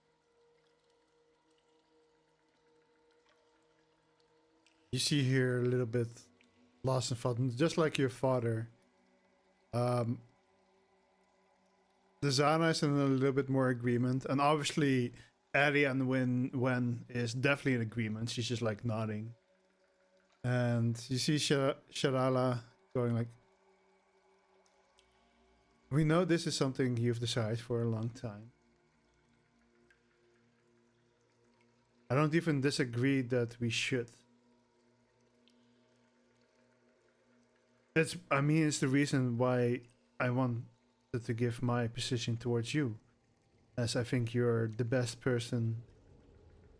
You see here a little bit lost in thought, and just like your father. Um, the Zana is in a little bit more agreement, and obviously Addie and Wen is definitely in agreement. She's just like nodding, and you see Sharala going like, "We know this is something you've decided for a long time. I don't even disagree that we should. It's the reason why I wanted to give my position towards you, as I think you're the best person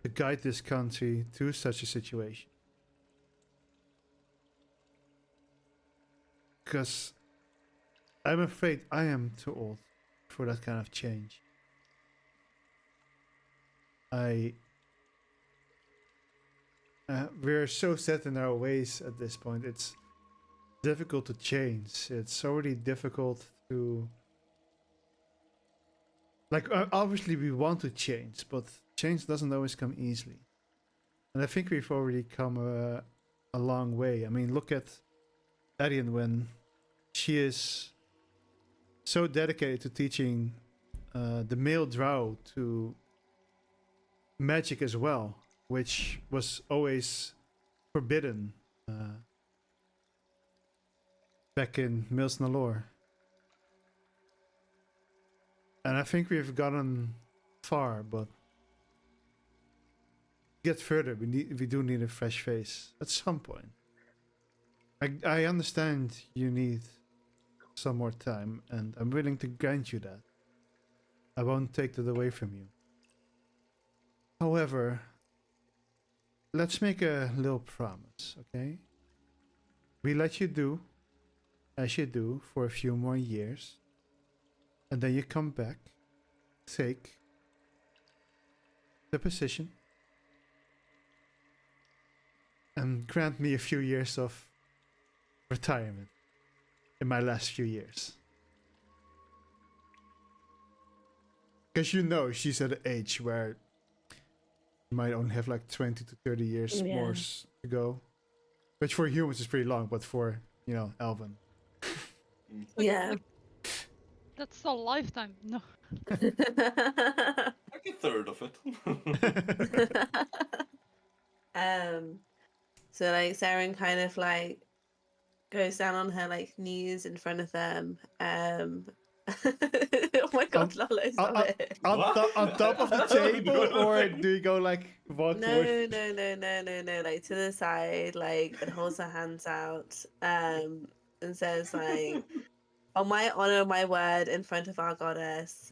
to guide this country through such a situation. Because I'm afraid I am too old for that kind of change. I We're so set in our ways at this point. It's difficult to change. It's already difficult to obviously we want to change, but change doesn't always come easily. And I think we've already come a long way. I mean, look at Arian when she is so dedicated to teaching the male drow to magic as well, which was always forbidden back in Mills Nalor. And I think we've gotten far, but get further, we do need a fresh face at some point. I understand you need some more time, and I'm willing to grant you that. I won't take that away from you. However, let's make a little promise, okay? We let you do as you do for a few more years, and then you come back, take the position, and grant me a few years of retirement in my last few years. Because you know she's at an age where you might only have like 20 to 30 years Yeah. more to go. Which for humans is pretty long, but for, Elven. Yeah. That's a lifetime. No. Like a third of it. So like Saren kind of like goes down on her like knees in front of them, Oh my god, Lolo, stop uh, it. What? on top of the table, or do you go like walk No, towards? no, like to the side, like, and holds her hands out, and says like, on my honor, my word, in front of our goddess.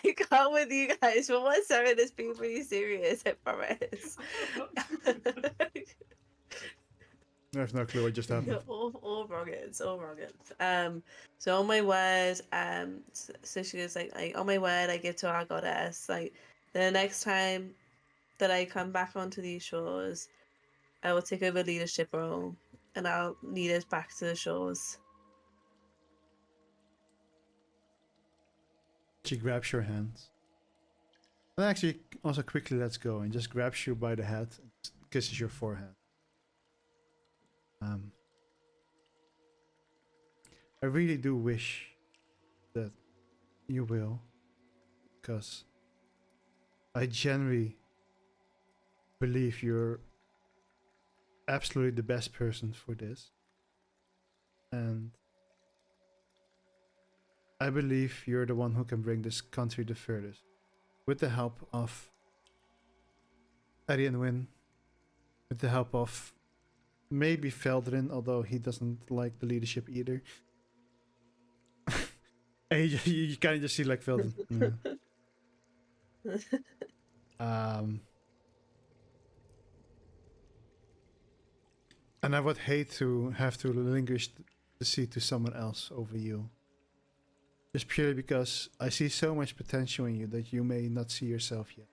I can't with you guys, but one second is being really serious, I promise. I have no clue what just happened. all rockets, all rockets. So on my word, so she was like, on my word, I give to our goddess. Like, the next time that I come back onto these shores, I will take over leadership role, and I'll lead us back to the shores. She grabs your hands. And actually, also quickly lets go and just grabs you by the head and kisses your forehead. I really do wish that you will, because I genuinely believe you're absolutely the best person for this. And I believe you're the one who can bring this country the furthest. With the help of Eddie and Win, with the help of maybe Feldrin, although he doesn't like the leadership either. And you kind of just see like Feldrin. Yeah. And I would hate to have to relinquish the seat to someone else over you. Just purely because I see so much potential in you that you may not see yourself yet.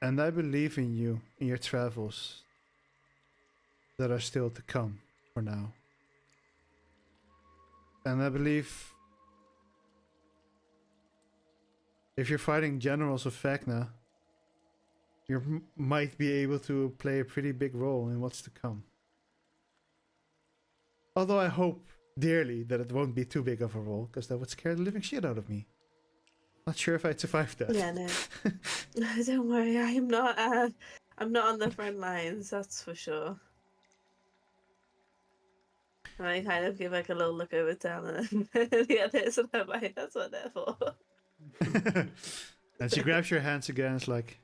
And I believe in you, in your travels that are still to come for now. And I believe if you're fighting generals of Vecna, you might be able to play a pretty big role in what's to come. Although I hope dearly that it won't be too big of a role, because that would scare the living shit out of me. Not sure if I'd survive that. Yeah, no. Don't worry, I'm not on the front lines, that's for sure. And I kind of give like a little look over to Alan and the others, and I'm like, that's what they're for. And she grabs your hands again. It's like,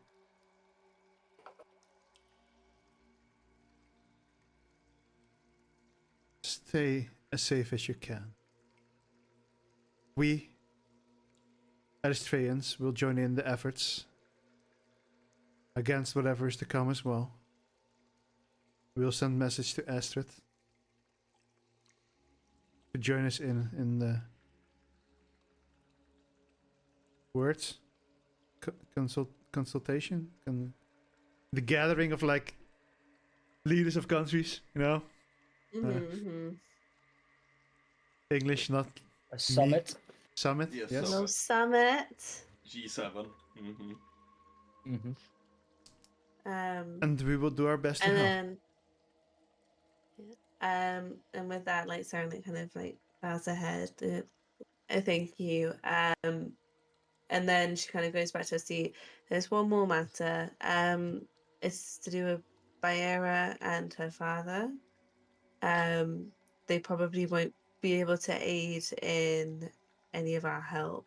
stay as safe as you can. We, Aristraians, will join in the efforts against whatever is to come as well. We'll send message to Astrid to join us in the words consultation, the gathering of like leaders of countries, you know. Mm-hmm. English, not A summit. summit. Yes, Yes. No summit. G7. Mm-hmm. Mm-hmm. And we will do our best to And help. then and with that, like Sarah kind of like bows her head. I thank you. And then she kind of goes back to her seat. There's one more matter. It's to do with Bayera and her father. They probably won't be able to aid in any of our help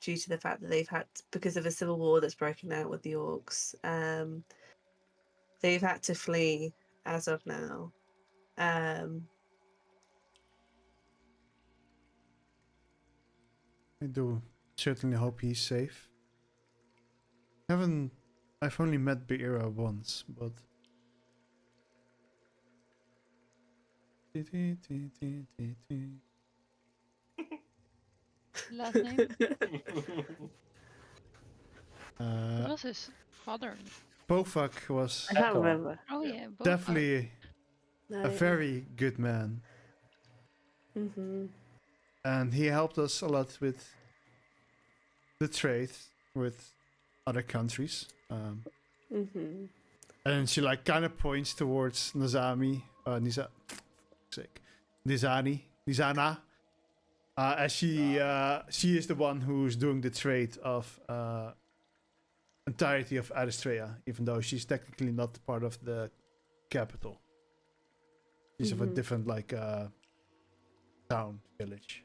due to the fact that they've had, because of a civil war that's broken out with the orcs. They've had to flee as of now. I do certainly hope he's safe. I've only met Beira once, but Last name? What uh was his father? Bofak was I can't Echo. remember. Oh Yeah. yeah, both definitely No, a very good man, Mm-hmm. and he helped us a lot with the trade with other countries. Mm-hmm. And she like kind of points towards Nizami, Nizana, as she is the one who's doing the trade of entirety of Aristrea, even though she's technically not part of the capital. She's of a Mhm. different like town, village.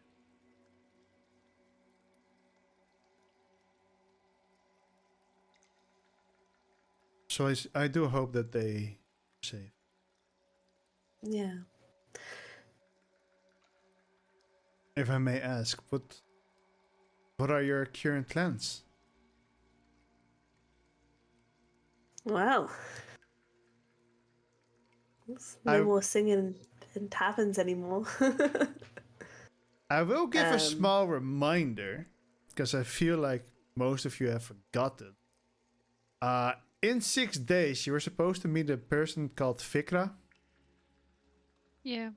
So I do hope that they are safe. Yeah. If I may ask, what are your current plans? Well, there's no I more singing in taverns anymore. I will give a Um, small reminder because I feel like most of you have forgotten. In 6 days, you were supposed to meet a person called Fikra Yeah.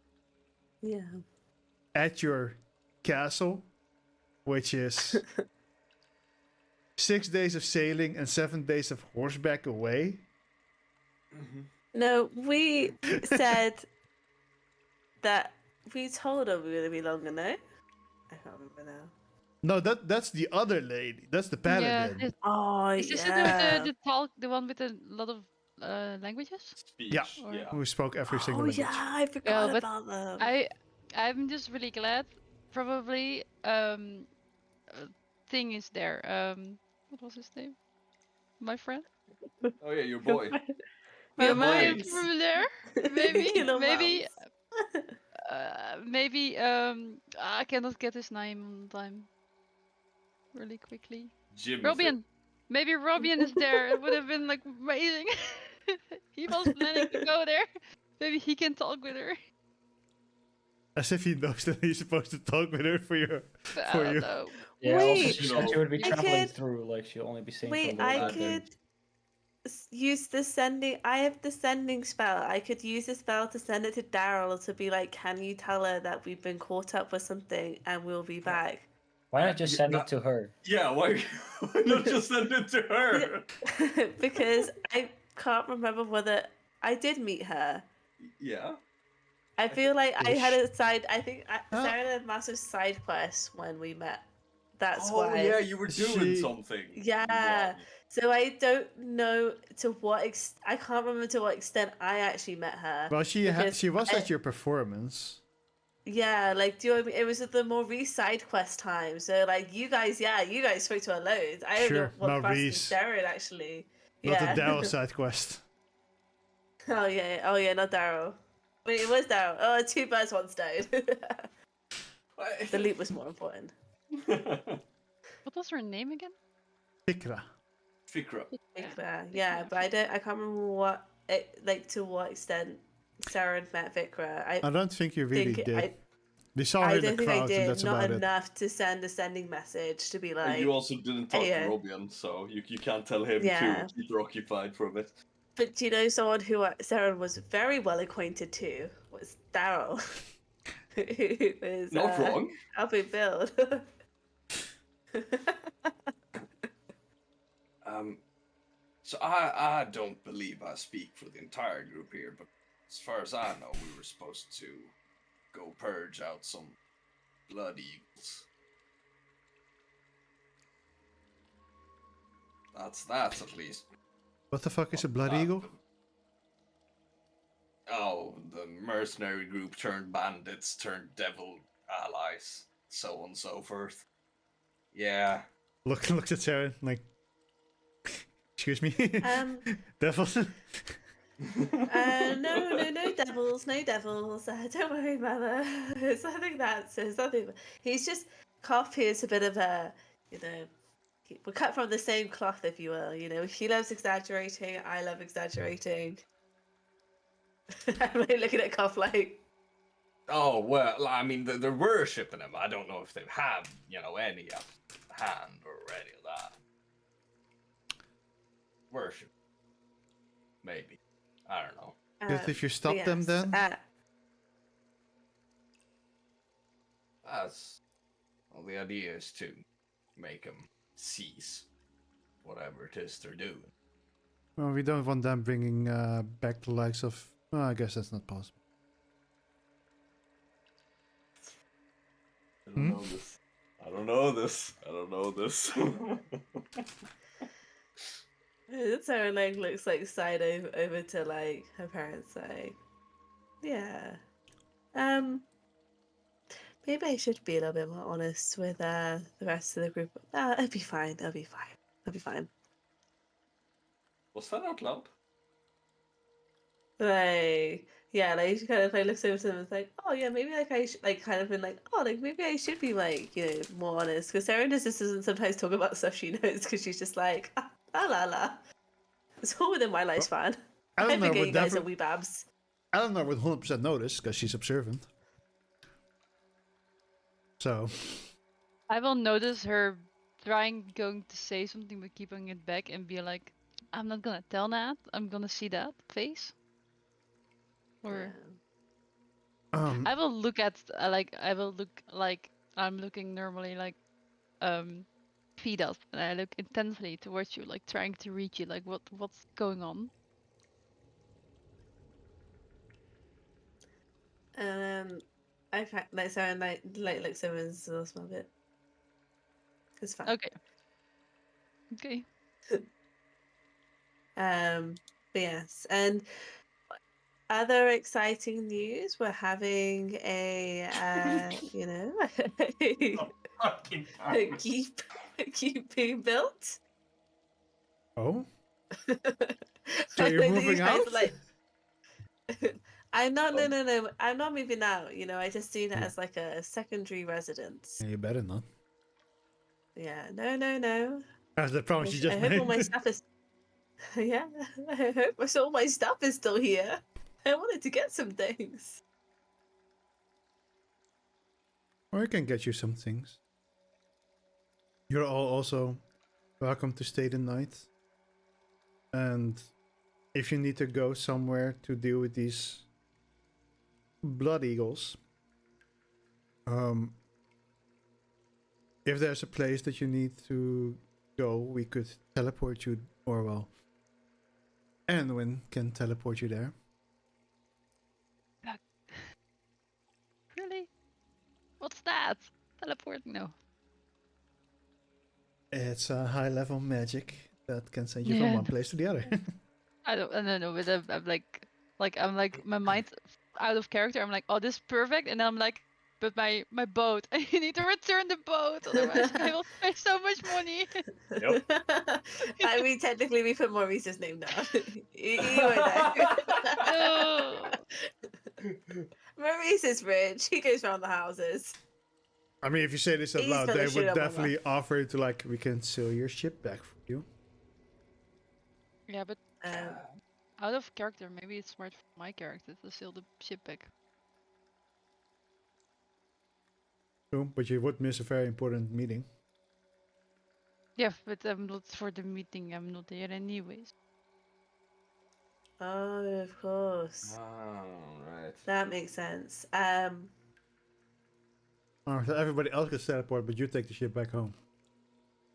yeah. at your castle, which is 6 days of sailing and 7 days of horseback away. No, we said that we told her we were gonna be longer. No, I can't remember now. No, that's the other lady. That's the Yeah. paladin. Oh Is this yeah. the talk, the one with a lot of languages? Yeah. Speech. Or- Yeah. Who spoke every single Oh language. yeah, I Yeah, forgot but about them. I'm just really glad. Probably thing is there. What was his name? My friend. Oh yeah, your boy. My Your my boys. from there. Maybe Killer maybe mums. maybe I cannot get his name on time. Really quickly. Jimmy. Robian. Maybe Robian is there. It would have been like amazing. He was planning to go there. Maybe he can talk with her. As if he knows that he's supposed to talk with her for you. But I For don't you. know. Yeah, also Wait, she said she would be I traveling could- through, like she'll only be seeing Wait, for a I little bit. could use the sending. I have the sending spell. I could use the spell to send it to Daryl to be like, "Can you tell her that we've been caught up with something and we'll be back?" Why not just send Yeah, it to her? Yeah, why not just send it to her? Because I can't remember whether I did meet her. Yeah. I feel like I had Ish. a side. I think Ah. Sarah had a massive side quest when we met. That's Oh why. yeah, you were doing She- something. Yeah. Wrong. So I don't know to what I can't remember to what extent I actually met her. Well, Because she was I- at your performance. Yeah, like do you know what I mean? It was at the Maurice side quest time. So like you guys spoke to her loads. I don't know Sure, what Maurice. capacity Darren actually. Not Yeah. the Daryl side quest. Oh yeah, not Daryl. Wait, it was Daryl. Oh, two birds, one stone. The loot was more important. What was her name again? Fikra. Fikra. Yeah, but I can't remember to what extent Sarah had met Vikra. I don't think you really think did. We saw her I in the don't think I crowd, and did. that's Not about it. enough to send a sending message to be And like. you also didn't talk yeah. to Robian, so you can't tell him Yeah. to keep her occupied from it. But do you know someone who Sarah was very well acquainted to was Daryl, who was Not wrong. helping build. So I don't believe I speak for the entire group here, but as far as I know, we were supposed to go purge out some blood eagles. That's at least. What the fuck is a blood what eagle? happened. Oh, the mercenary group turned bandits, turned devil allies, so on and so forth. Yeah. Looks at Sarah like, excuse me, devil. No devils, no devils. Don't worry, mother. It's nothing that. It's nothing. He's just Coffee is a bit of a, we're cut from the same cloth, if you will. He loves exaggerating. I love exaggerating. I'm really looking at Cough like. Oh well, I mean they're worshipping him. I don't know if they have, any hand or any of that. Worship, maybe. I don't know. But if you stop them, yes, then That's well, the idea is to make them cease whatever it is they're doing. well, we don't want them bringing back the likes of. Well, I guess that's not possible. I don't know this. I don't know this. Sarah like looks like side over to like her parents, like, yeah. Maybe I should be a little bit more honest with the rest of the group. It'll be fine. It'll be fine. It'll be fine. Was that out loud? Like, yeah, like she kind of like looks over to them and is like, oh yeah, maybe like I like kind of been like, oh, like maybe I should be like, more honest, because Sarah just doesn't sometimes talk about stuff she knows because she's just like, la la. It's all within my lifespan. I Eleanor forget would you guys are definitely. wee babs. Eleanor would 100% notice because she's observant. So, I will notice her going to say something but keeping it back and be like, I'm not gonna tell that. I'm gonna see that face. Or I will look at I will look like I'm looking normally like feet up, and I look intensely towards you, like trying to read you, like what's going on. I like Sarah like looks over and still smell it. It's fine. Okay. Okay. But yes, and other exciting news. We're having a Fucking a keep being built. oh, so I you're know moving these guys out? are like I'm not no. I'm not moving out, I just see it as like a secondary residence. Yeah, you better not. Yeah, no. That's the promise you just I hope all my made. stuff is yeah, I hope all my stuff is still here. I wanted to get some things. Or I can get you some things. You're all also welcome to stay the night. And if you need to go somewhere to deal with these blood eagles, if there's a place that you need to go, we could teleport you, or well, Anwin can teleport you there. Really? What's that? Teleport? No. It's a high level magic that can send you from Yeah. one place to the other. I don't know, but I'm like my mind's out of character. I'm like, oh, this is perfect, and then I'm like, but my boat, I need to return the boat, otherwise I will pay so much money. Yep. I mean, technically, we put Maurice's name down. You won't know. Oh. Maurice is rich. He goes around the houses. I mean, if you say this out He's loud, gonna they shoot would up on definitely offer to, like, we can sail your ship back for you. Yeah, but out of character, maybe it's smart for my character to sail the ship back. True, but you would miss a very important meeting. Yeah, but I'm not for the meeting. I'm not there anyways. Oh, of course. Oh, right. That makes sense. So everybody else gets teleport, but you take the ship back home.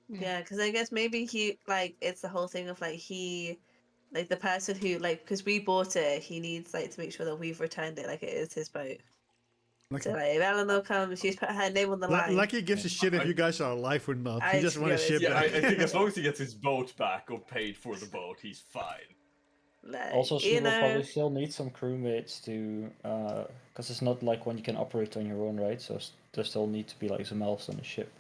Yeah, because I guess maybe he like it's the whole thing of like like the person who like because we bought it, he needs like to make sure that we've returned it like it is his boat. Like, So like if Eleanor comes, she's put her name on the line. like he gives a shit if you guys are alive or not. He just to wants be a ship honest, Yeah, back. I think as long as he gets his boat back or paid for the boat, he's fine. Like, Also, she you will know, probably still need some crewmates to, because it's not like one you can operate on your own, right? So there still need to be like some elves on the ship.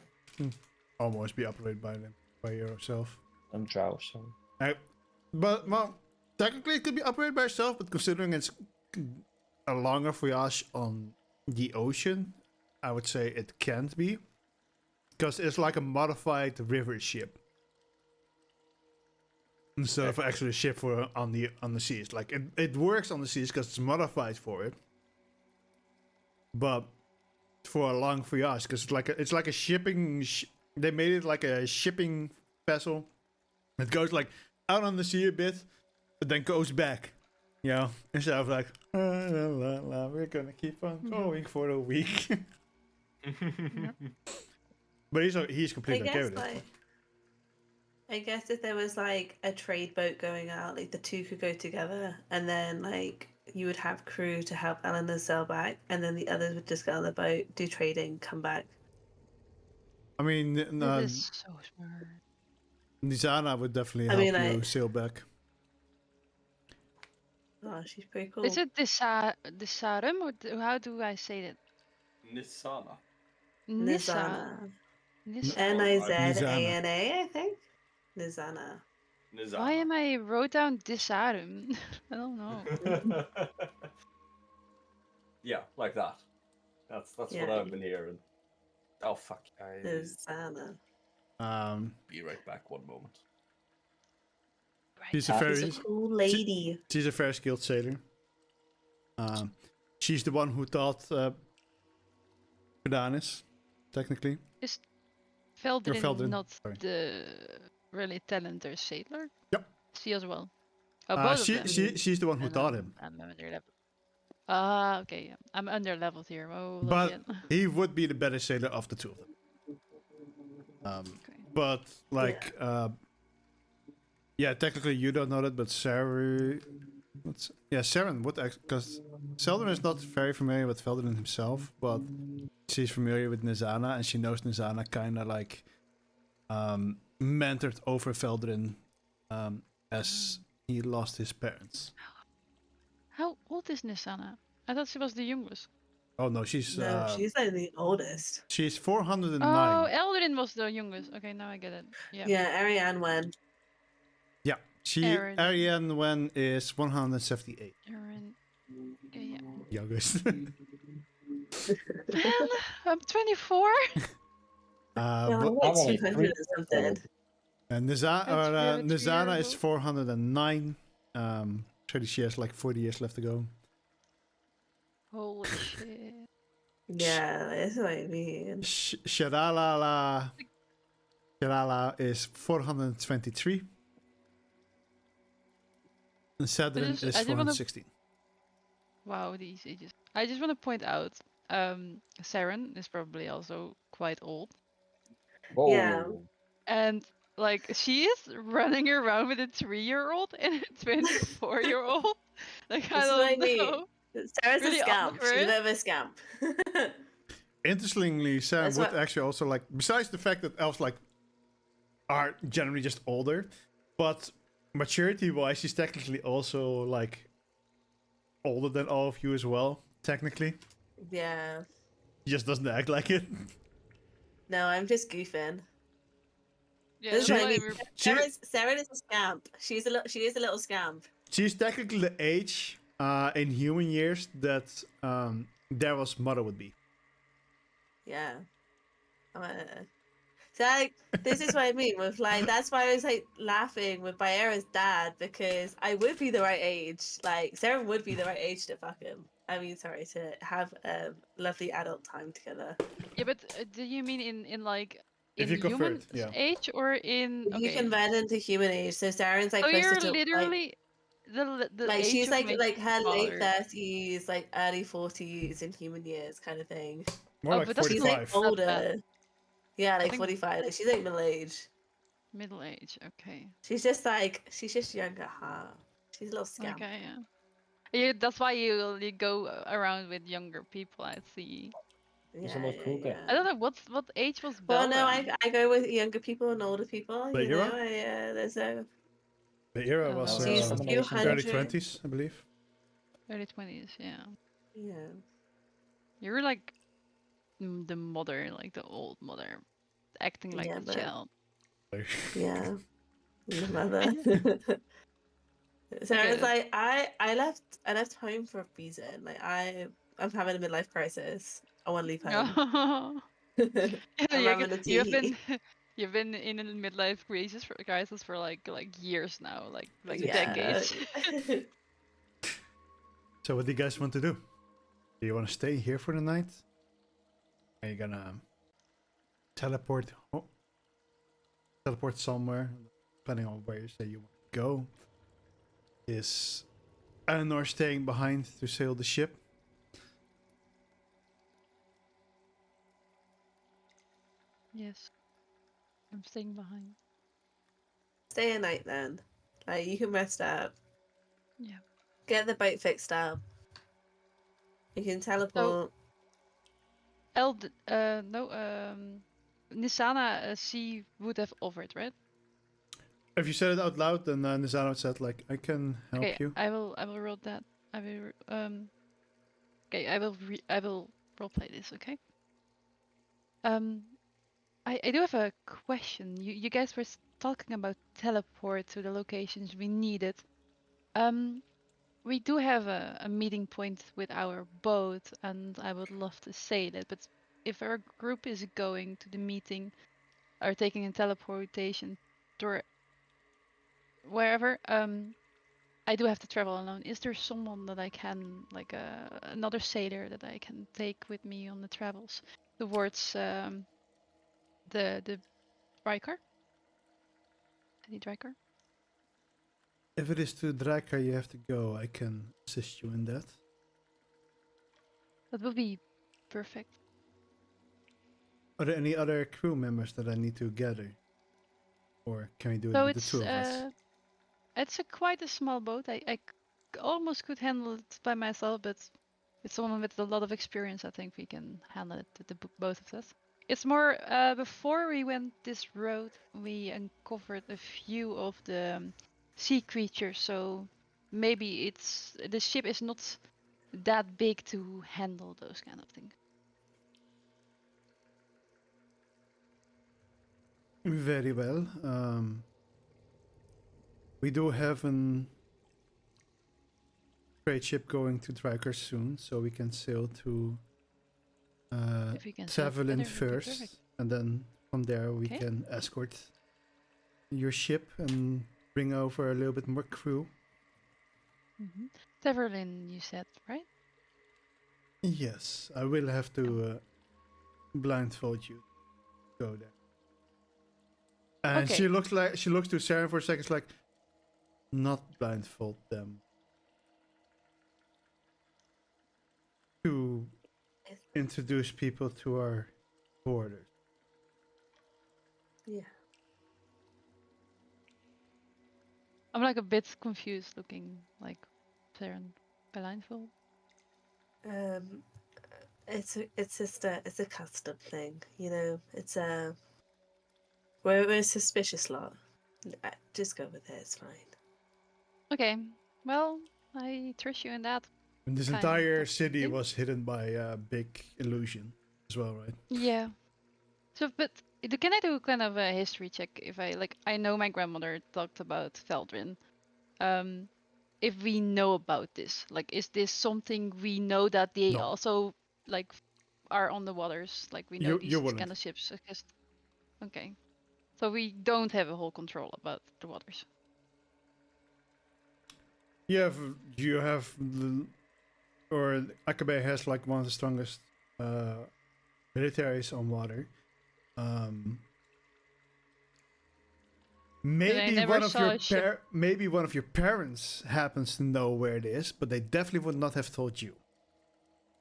Almost be operated by them, by yourself. And drow, so. But, well, technically it could be operated by yourself, but considering it's a longer voyage on the ocean, I would say it can't be. Because it's like a modified river ship. Instead of actually a ship for on the seas. Like, it works on the seas because it's modified for it. But for a long voyage, because it's like a shipping... they made it like a shipping vessel. It goes like out on the sea a bit, but then goes back. You know, instead of like, we're gonna keep on going for a week. But he's I completely okay guess with it. like I guess if there was like a trade boat going out, like the two could go together, and then like you would have crew to help Eleanor sail back, and then the others would just get on the boat, do trading, come back. I mean, That is so smart. Nizana would definitely I help mean, you sail back. Oh, she's pretty cool. Is it Disarum or how do I say that? Nisana. Nissa. Nizana. Nissa. Nizana, I think. Nizana. Nizana. Why am I wrote down Disarum? I don't know. Yeah, like that. That's what Yeah. I've been hearing. Oh fuck! Nizana. Be right back. One moment. She's a Ah. She's very a cool lady. she's a very skilled sailor. She's the one who taught Kredanys, technically. Is Veldrin Veldrin, not sorry. the really talented sailor? Yep. She as well. Oh, both of them. She's the one who And taught him. I'm under level. Ah, okay. Yeah. I'm under leveled here. Oh, But shit. he would be the better sailor of the two of them. Okay. But like, yeah, technically you don't know that, but Sarah, Saren would because Seldon is not very familiar with Veldrin himself, but she's familiar with Nizana, and she knows Nizana kind of like mentored over Veldrin as he lost his parents. How old is Nisana? I thought she was the youngest. Oh no, she's No, she's like the oldest. she's 409. Oh, Eldrin was the youngest. Okay, now I get it. Yeah. Yeah, Ariane Wen. Yeah, Aaron. Ariane Wen is 178. Aaron. Okay, yeah. Youngest. Man, I'm 24. Yeah, But, I'm I'm like only 200 3 or something. and That's really Nizana is terrible. 409. So she has like 40 years left to go. Holy shit. Yeah, that's what I mean. Sharala is 423. And Sadrin just- is I just wanna- 416. Wow, these ages. I just want to point out, Saren is probably also quite old. Whoa. Yeah. And like she is running around with a 3-year-old and a 24-year-old. Like I This is what I don't mean. know. Sarah's Really a scamp. She's a awkward. bit of a scamp. Interestingly, Sam That's would what- actually also like, besides the fact that elves like are generally just older, but maturity-wise, she's technically also like older than all of you as well. Technically, Yeah. he just doesn't act like it. No, I'm just goofing. Yeah, This is that's what I why mean. we're Sarah is a scamp. She is a little scamp. She's technically the age in human years that Daryl's mother would be. Yeah. So like, this is what I mean with like that's why I was like laughing with Bayera's dad because I would be the right age. Like Sarah would be the right age to fuck him. I mean, sorry, to have lovely adult time together. Yeah, but do you mean in like If in you convert, human yeah. age or in You okay? convert into human age, so Sarah's like So closer you're to literally the like age she's of my like her late father. 30s, like early 40s in human years kind of thing. More Oh, like but that's She's 45. like Not bad. older. Yeah, like think- 45. Like she's like middle age. Middle age. Okay. She's just younger, huh? She's a little scamp. Okay. Yeah. Yeah, that's why you go around with younger people. I see. She's a little cougar. I don't know what age was Well, Bella. no, I go with younger people and older people. The You know, era? there's a The era was Oh, she's a few few early hundred. 20s, I believe. early 20s. Yeah. Yeah, You're like the mother, like the old mother, acting like Yeah, the but- child. yeah, the mother. So get it's it. like I left home for a reason. Like I'm having a midlife crisis. I want to leave home. Yeah, I'm having a you've tea. been you've been in a midlife crisis for like years now, like decades. So what do you guys want to do? Do you want to stay here for the night? Are you gonna teleport somewhere, depending on where you say you want to go? Is Eleanor staying behind to sail the ship? Yes, I'm staying behind. Stay a night then. Like you can rest up. Yeah. Get the boat fixed up. You can teleport. No, Nisana, she would have offered, right? If you said it out loud, then Nizano said like, "I can help Okay, you." I will roll that. I will okay, I will roleplay this, okay? I do have a question. You guys were talking about teleport to the locations we needed. We do have a meeting point with our boat, and I would love to say that, but if our group is going to the meeting or taking a teleportation to wherever, I do have to travel alone. Is there someone that I can, like another sailor that I can take with me on the travels towards the Drycar? City Drycar? If it is to Draka you have to go, I can assist you in that. That would be perfect. Are there any other crew members that I need to gather? Or can we do it So with the two of us? it's quite a small boat. Almost could handle it by myself, but with someone with a lot of experience, I think we can handle it with both of us. It's more before we went this road, we uncovered a few of the sea creatures. So maybe the ship is not that big to handle those kind of things. Very well. We do have an trade ship going to Drykar soon, so we can sail to If we can sail Tavelin together, it would be perfect. first, and then from there we Okay. can escort your ship and bring over a little bit more crew. Mm-hmm. Severlin, you said, right? Yes, I will have to blindfold you to go there. And Okay. she looks to Sarah for a second, like, not blindfold them. To introduce people to our borders. Yeah. I'm like a bit confused looking like Saren blindfold. It's just it's a custom thing, you know. It's a we're a suspicious lot. Just go with it. It's fine. Okay, well, I trust you in that. And this Kind entire of city thing. was hidden by a big illusion as well, right? Yeah. So, but can I do kind of a history check? If I know my grandmother talked about Feldrin. If we know about this, like, is this something we know that they No. also like are on the waters? Like, we know You these wouldn't. kind of ships. Okay. So we don't have a whole control about the waters. You have or Akabe has like one of the strongest militaries on water. Maybe never one of saw your a ship. maybe one of your parents happens to know where it is, but they definitely would not have told you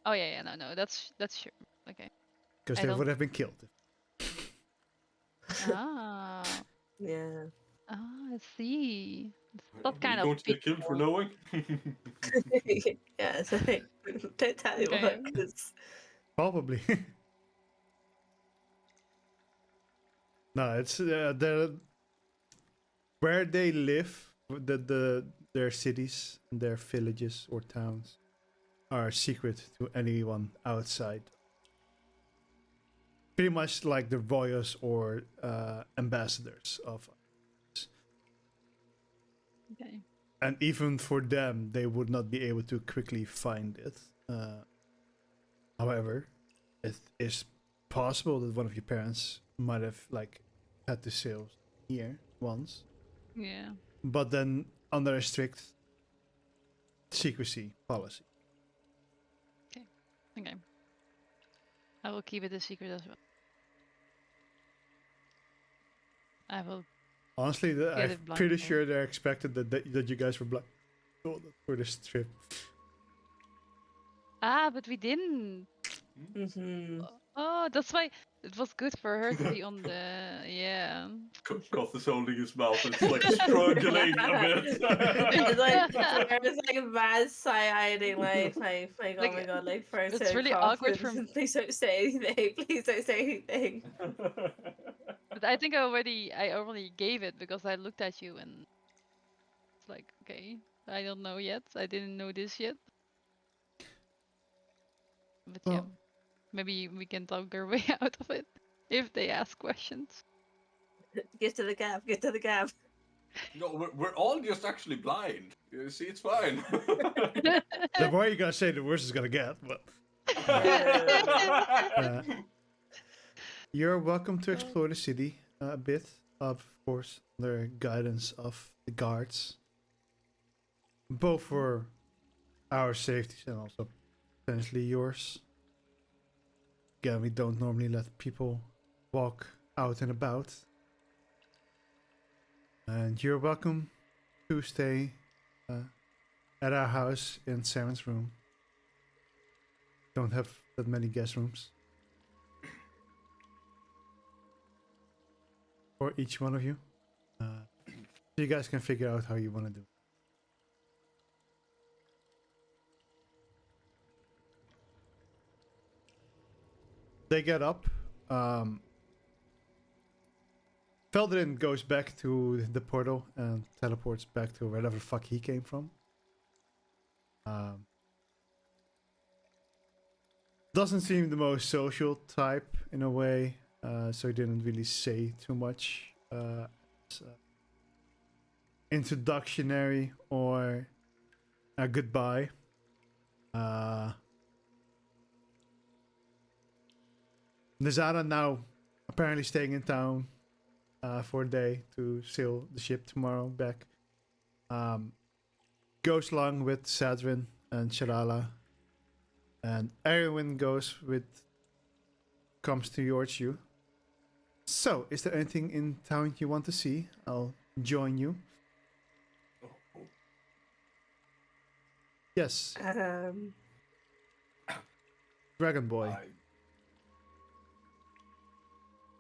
Oh yeah, no, that's sure. Okay. because I they don't- would have been killed. Ah, Yeah. I see. That We're kind of going to get killed for people. knowing. Yeah. So don't tell me Okay. what, because Probably. No, it's the where they live, their cities, their villages or towns are secret to anyone outside. Pretty much like the royals or ambassadors of, Okay. and even for them, they would not be able to quickly find it. However, it is possible that one of your parents might have like had to sail here once, Yeah. but then under a strict secrecy policy. Okay. I will keep it a secret as well. I will. Honestly, Get I'm it pretty blindfold. sure they expected that you guys were black for this trip. Ah, but we didn't. hmm Oh, that's why it was good for her to be on the. Yeah. Koth is holding his mouth and it's like struggling a bit. it's like it's like a mad side-eyeing, like oh Like, my god, like it's really photograph. awkward for me. Please don't say anything. Please don't say anything. But I think I already gave it because I looked at you and it's like, okay, I don't know yet. I didn't know this yet. But yeah, Well, maybe we can talk our way out of it if they ask questions. Get to the gap. Get to the gap. No, we're all just actually blind. You see, it's fine. the more you're gonna say, the worse it's gonna get. But you're welcome to explore the city a bit, of course, under guidance of the guards, both for our safety and also potentially yours. Again, we don't normally let people walk out and about. And you're welcome to stay at our house in Saren's room. Don't have that many guest rooms for each one of you. So you guys can figure out how you want to do it. They get up. Felderin goes back to the portal and teleports back to wherever the fuck he came from. Doesn't seem the most social type in a way, so he didn't really say too much as, introductionary or a goodbye. Nizara now apparently staying in town for a day to sail the ship tomorrow back. Goes along with Sadrin and Shalala. And Erwin comes towards you. So, is there anything in town you want to see? I'll join you. Yes, Dragon Boy.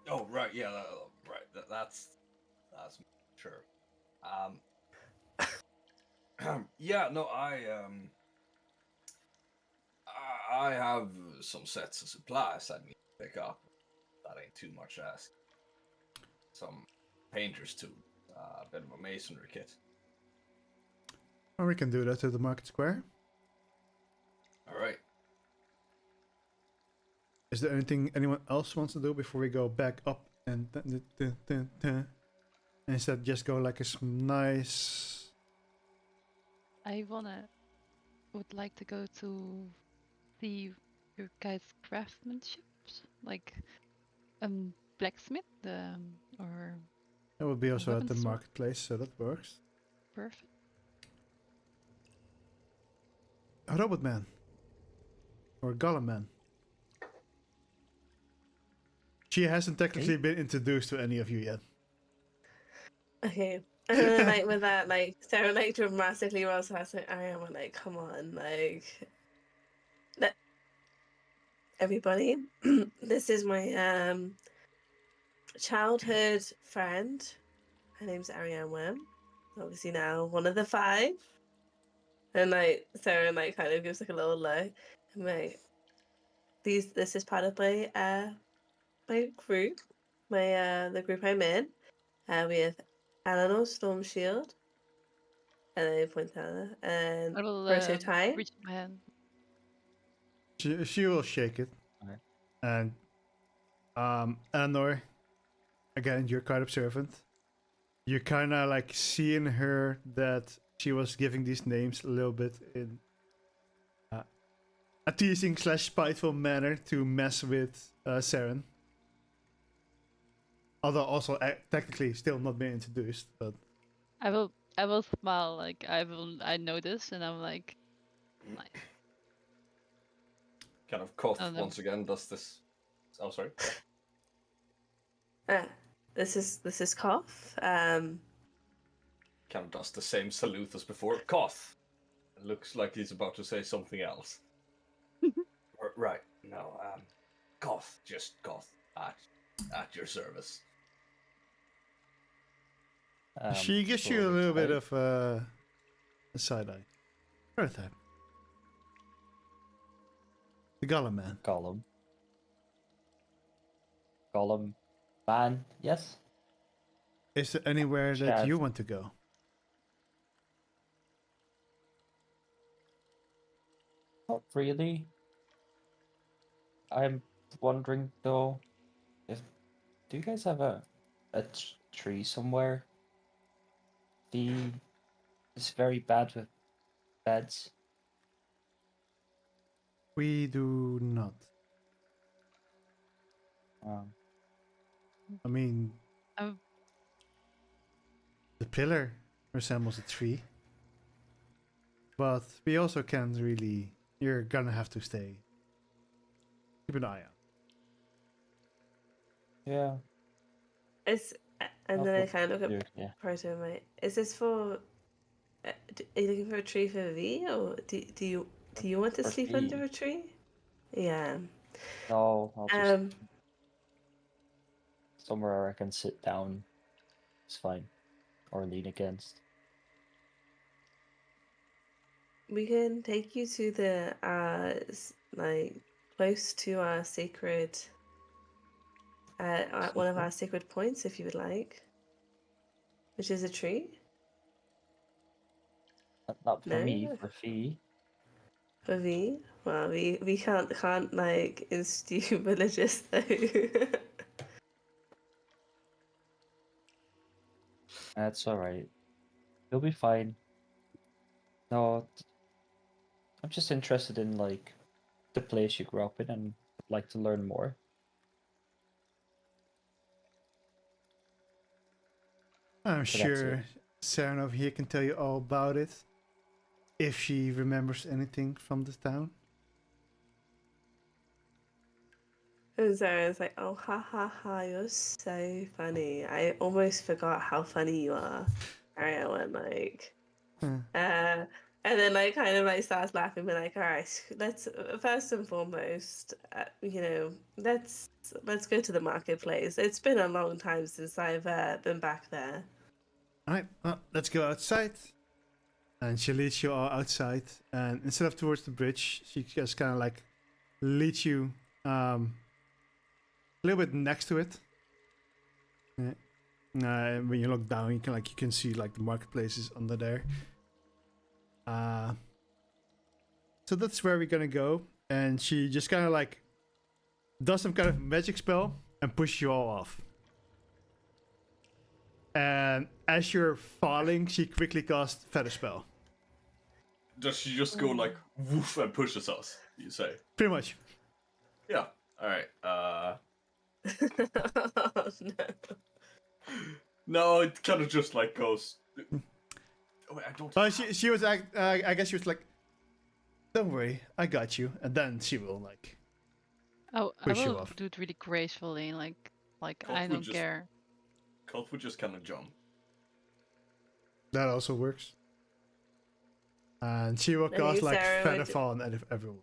Oh right, yeah, right. That's sure. Yeah, no, I have some sets of supplies I need to pick up. That ain't too much to ask. Some painter's tools, a bit of a masonry kit. Or we can do that at the market square. All right. Is there anything anyone else wants to do before we go back up and instead just go like a nice? I would like to go to see your guys' craftsmanships, like blacksmith, or That would be also at the weapons store. marketplace, so that works. Perfect. A robot man. Or a golem man. She hasn't technically been introduced to any of you yet. Okay. And then, like, with that, like, Sarah, like, dramatically rolls her eyes, like, I am like, come on, like, everybody, this is my childhood friend. Her name's Ariane Wim. Obviously now one of the 5. And, like, Sarah, like, kind of gives, like, a little look. And, like, this is part of my group, the group I'm in. We have Eleanor Stormshield, and then point at her, and I will Prototype. reach my hand. She will shake it. Okay. And Eleanor, again, you're quite observant. You kind of like see in her that she was giving these names a little bit in a teasing / spiteful manner to mess with Saren. Although also technically still not being introduced, but I will smile, like I know this, and I'm like, nice. Kind of Koth Oh, no. once again does this. Oh, sorry. This is Koth. Kind of does the same salute as before. Koth. Looks like he's about to say something else. Right. No. Koth. Just Koth. At your service. she gives you a little bit of a side eye. Prototype. The Golem man. Gollum. Man, yes. Is there anywhere that Chad. you want to go? Not really. I'm wondering though, if do you guys have a tree somewhere? The is very bad with beds. We do not. Um, I mean, Oh, the pillar resembles a tree, but we also can't really. You're gonna have to stay. Keep an eye out. yeah. It's and I'll then I look kind of look through, at yeah. Proto and like, is this for? Are you looking for a tree for V, or do you want to For sleep V. under a tree? Yeah. No, I'll just Um. somewhere I can sit down. It's fine, or lean against. We can take you to the like close to our sacred at one of our sacred points if you would like, which is a tree. Not for No, me, for V. for V. Well, we can't like institute religious though. That's all right. You'll be fine. No, I'm just interested in like the place you grew up in and would like to learn more. I'm So that's it. sure Sarah over here can tell you all about it if she remembers anything from the town. And Sarah was like, "Oh, ha ha ha! You're so funny. I almost forgot how funny you are." I went like, Huh. and then like kind of like starts laughing, but like, all right, let's first and foremost, let's go to the marketplace. It's been a long time since I've been back there. All right, well, let's go outside. And she leads you all outside. And instead of towards the bridge, she just kind of like leads you a little bit next to it. Yeah. When you look down, you can see like the marketplace is under there. So that's where we're gonna go. And she just kind of like does some kind of magic spell and pushes you all off. And as you're falling, she quickly casts Feather Spell. Does she just go like woof and pushes us? You say? Pretty much. Yeah. All right. Oh, no. No, it kind of just like goes. Oh, wait, I don't. She was I guess she was like, "Don't worry, I got you," and then she will like oh, I push you will off. do it really gracefully, like Colt I would don't just- care. Colt would just kind of jump. That also works. And she will I cast think like Sarah Feather would- Fall on everyone.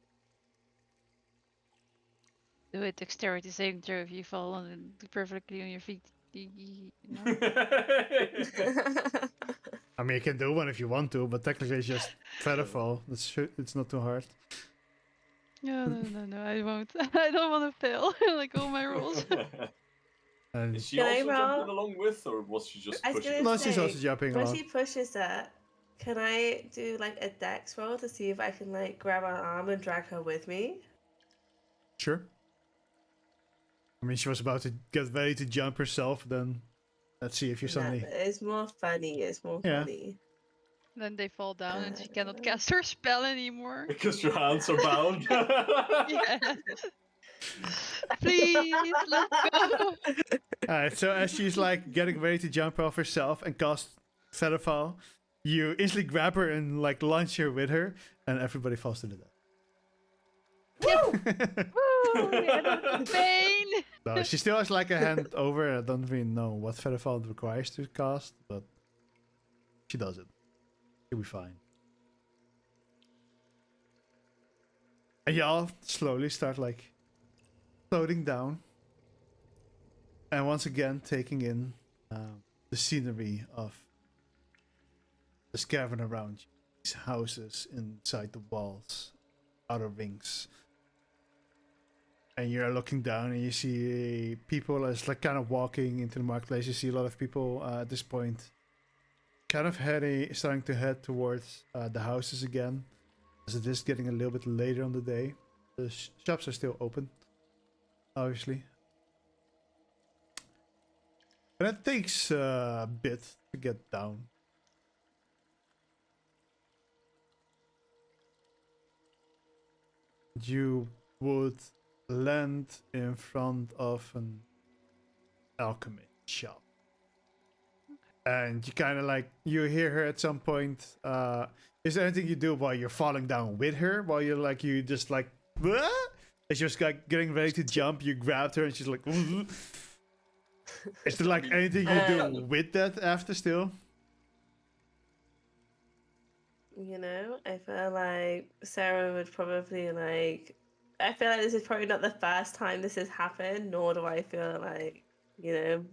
Do it dexterity saving throw if you fall on perfectly on your feet. No? I mean, you can do one if you want to, but technically it's just Feather Fall. It's not too hard. No, I won't. I don't want to fail like all my rolls. And Is she Can I also roll? jumping along with, or was she just I was pushing? gonna no, she's say, also jumping when along. she pushes her, can I do like a dex roll to see if I can like grab her arm and drag her with me? Sure. I mean, she was about to get ready to jump herself. Then let's see if you No, suddenly. but it's more funny. It's more Yeah. funny. Then they fall down and she cannot cast her spell anymore. Because your hands are bound. Yes. Please, let's go. Alright, so as she's like getting ready to jump off herself and cast Featherfall, you instantly grab her and like launch her with her, and everybody falls to the death. Woo! I don't feel pain. No, she still has like a hand over. I don't really know what Featherfall requires to cast, but she does it. She'll be fine. And y'all slowly start like floating down, and once again taking in the scenery of the cavern around you. These houses inside the walls, outer wings. and you're looking down and you see people as like kind of walking into the marketplace. You see a lot of people at this point kind of starting to head towards the houses again, as it is getting a little bit later on the day. The shops are still open, obviously. And it takes a bit to get down. You would land in front of an alchemy shop. And you kind of like, you hear her at some point. Is there anything you do while you're falling down with her? While you're like, you just like, "What?" And she's like getting ready to jump, you grabbed her and she's like, is there like anything you do with that after still? You know, I feel like Sarah would probably like. I feel like this is probably not the first time this has happened, nor do I feel like, you know,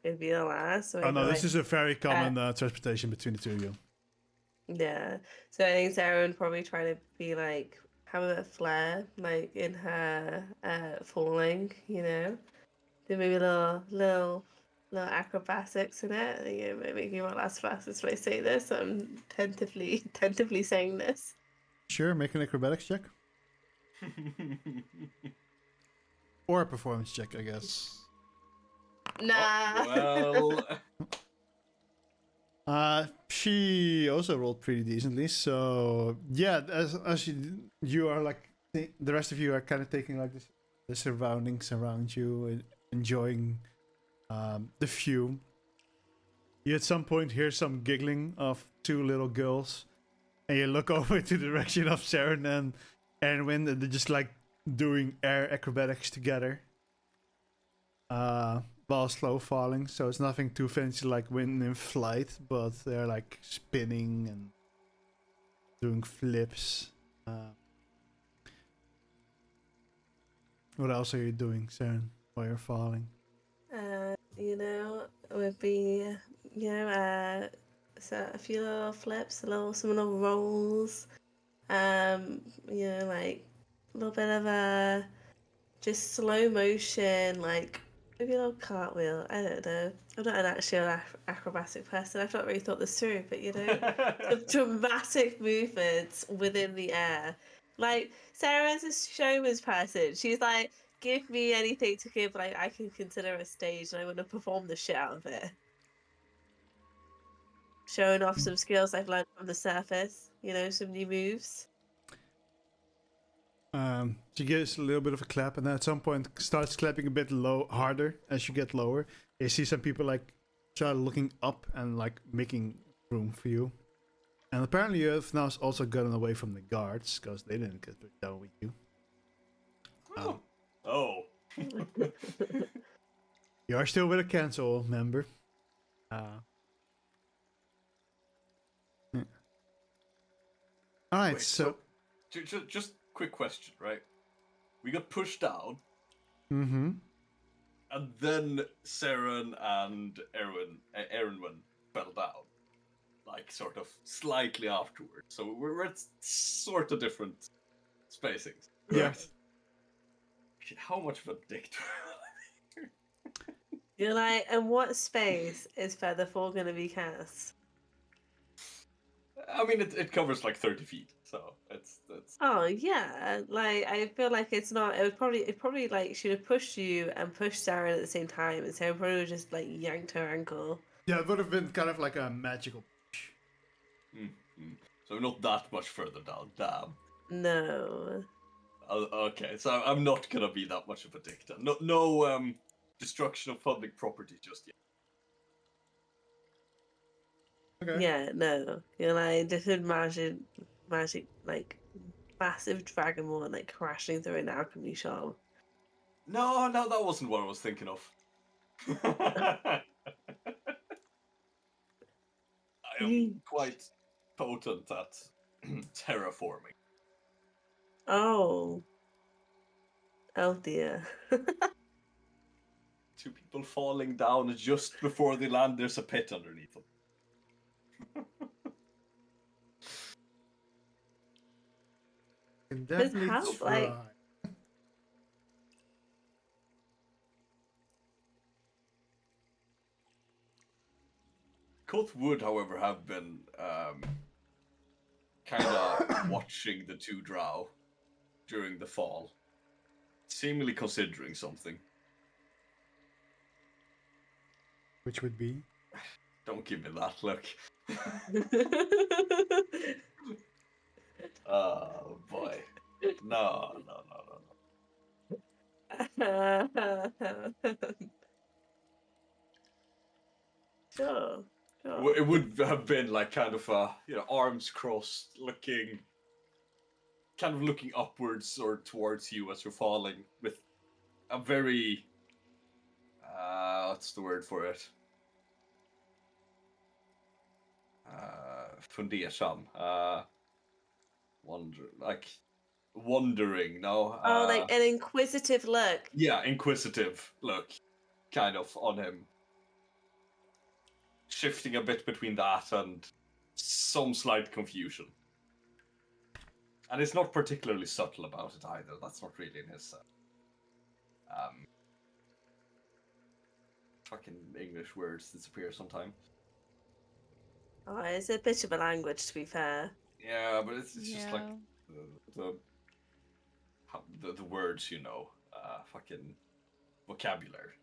it'd be the last. So I Oh no, feel this like, is a very common transportation between the two of you. yeah. So I think Sarah would probably try to be like, have a bit of flair, like in her falling, you know, do maybe little acrobatics in it. You know, maybe you won't last fastest when I say this. So I'm tentatively saying this. Sure, make an acrobatics check. Or a performance check, I guess. Nah. Oh, well, She also rolled pretty decently, so yeah, as you are like, the rest of you are kind of taking like this, the surroundings around you and enjoying the view. You at some point hear some giggling of two little girls, and you look over to the direction of Saren and Erwin, and they're just like doing air acrobatics together. While slow falling, so it's nothing too fancy like when in flight, but they're like spinning and doing flips. What else are you doing, Saren, while you're falling? You know, it would be, you know, so a few little flips, some little rolls, you know, like a little bit of a just slow motion, like maybe a little cartwheel. I don't know. I'm not an actual acrobatic person. I've not really thought this through, but you know, some dramatic movements within the air. Like Sarah's a showman's person. She's like, give me anything to give, like I can consider a stage, and I want to perform the shit out of it. Showing off some skills I've learned from the surface. You know, some new moves. She gives a little bit of a clap, and then at some point starts clapping a bit harder as you get lower. You see some people like start looking up and like making room for you. And apparently you have now also gotten away from the guards because they didn't get down with you. oh. You are still with a cancel member. Yeah. All right, Wait, so just quick question, right? We got pushed down, mm-hmm. and then Saren and Erwin fell down, like sort of slightly afterwards. So we're at sort of different spacings. Yeah. Right? How much of a dick do You're like, and what space is Featherfall going to be cast? I mean, it covers like 30 feet, so it's. Oh yeah, like I feel like it's not. It probably like should have pushed you and pushed Sarah at the same time, and Sarah probably would just like yanked her ankle. Yeah, it would have been kind of like a magical push. So we're not that much further down. Damn. No. Okay, so I'm not gonna be that much of a dick then. No, destruction of public property just yet. Okay. Yeah, no. You're like just imagine, like massive dragonborn like crashing through an alchemy shop. No, that wasn't what I was thinking of. I am quite potent at terraforming. Oh. Oh dear. Two people falling down just before they land, there's a pit underneath them. Can definitely help, try. like- Koth would, however, have been kind of watching the two drow during the fall, seemingly considering something. Which would be? Don't give me that look. Oh boy. No. Sure. It would have been like kind of arms crossed, looking upwards or towards you as you're falling, with a very what's the word for it? Fundersam. Wondering, no? Oh, like an inquisitive look. Yeah, inquisitive look, kind of, on him. Shifting a bit between that and some slight confusion. And it's not particularly subtle about it either. That's not really in his fucking English words disappear sometimes. Oh, it's a bit of a language, to be fair. Yeah, but it's just like Yeah. the words, fucking vocabulary.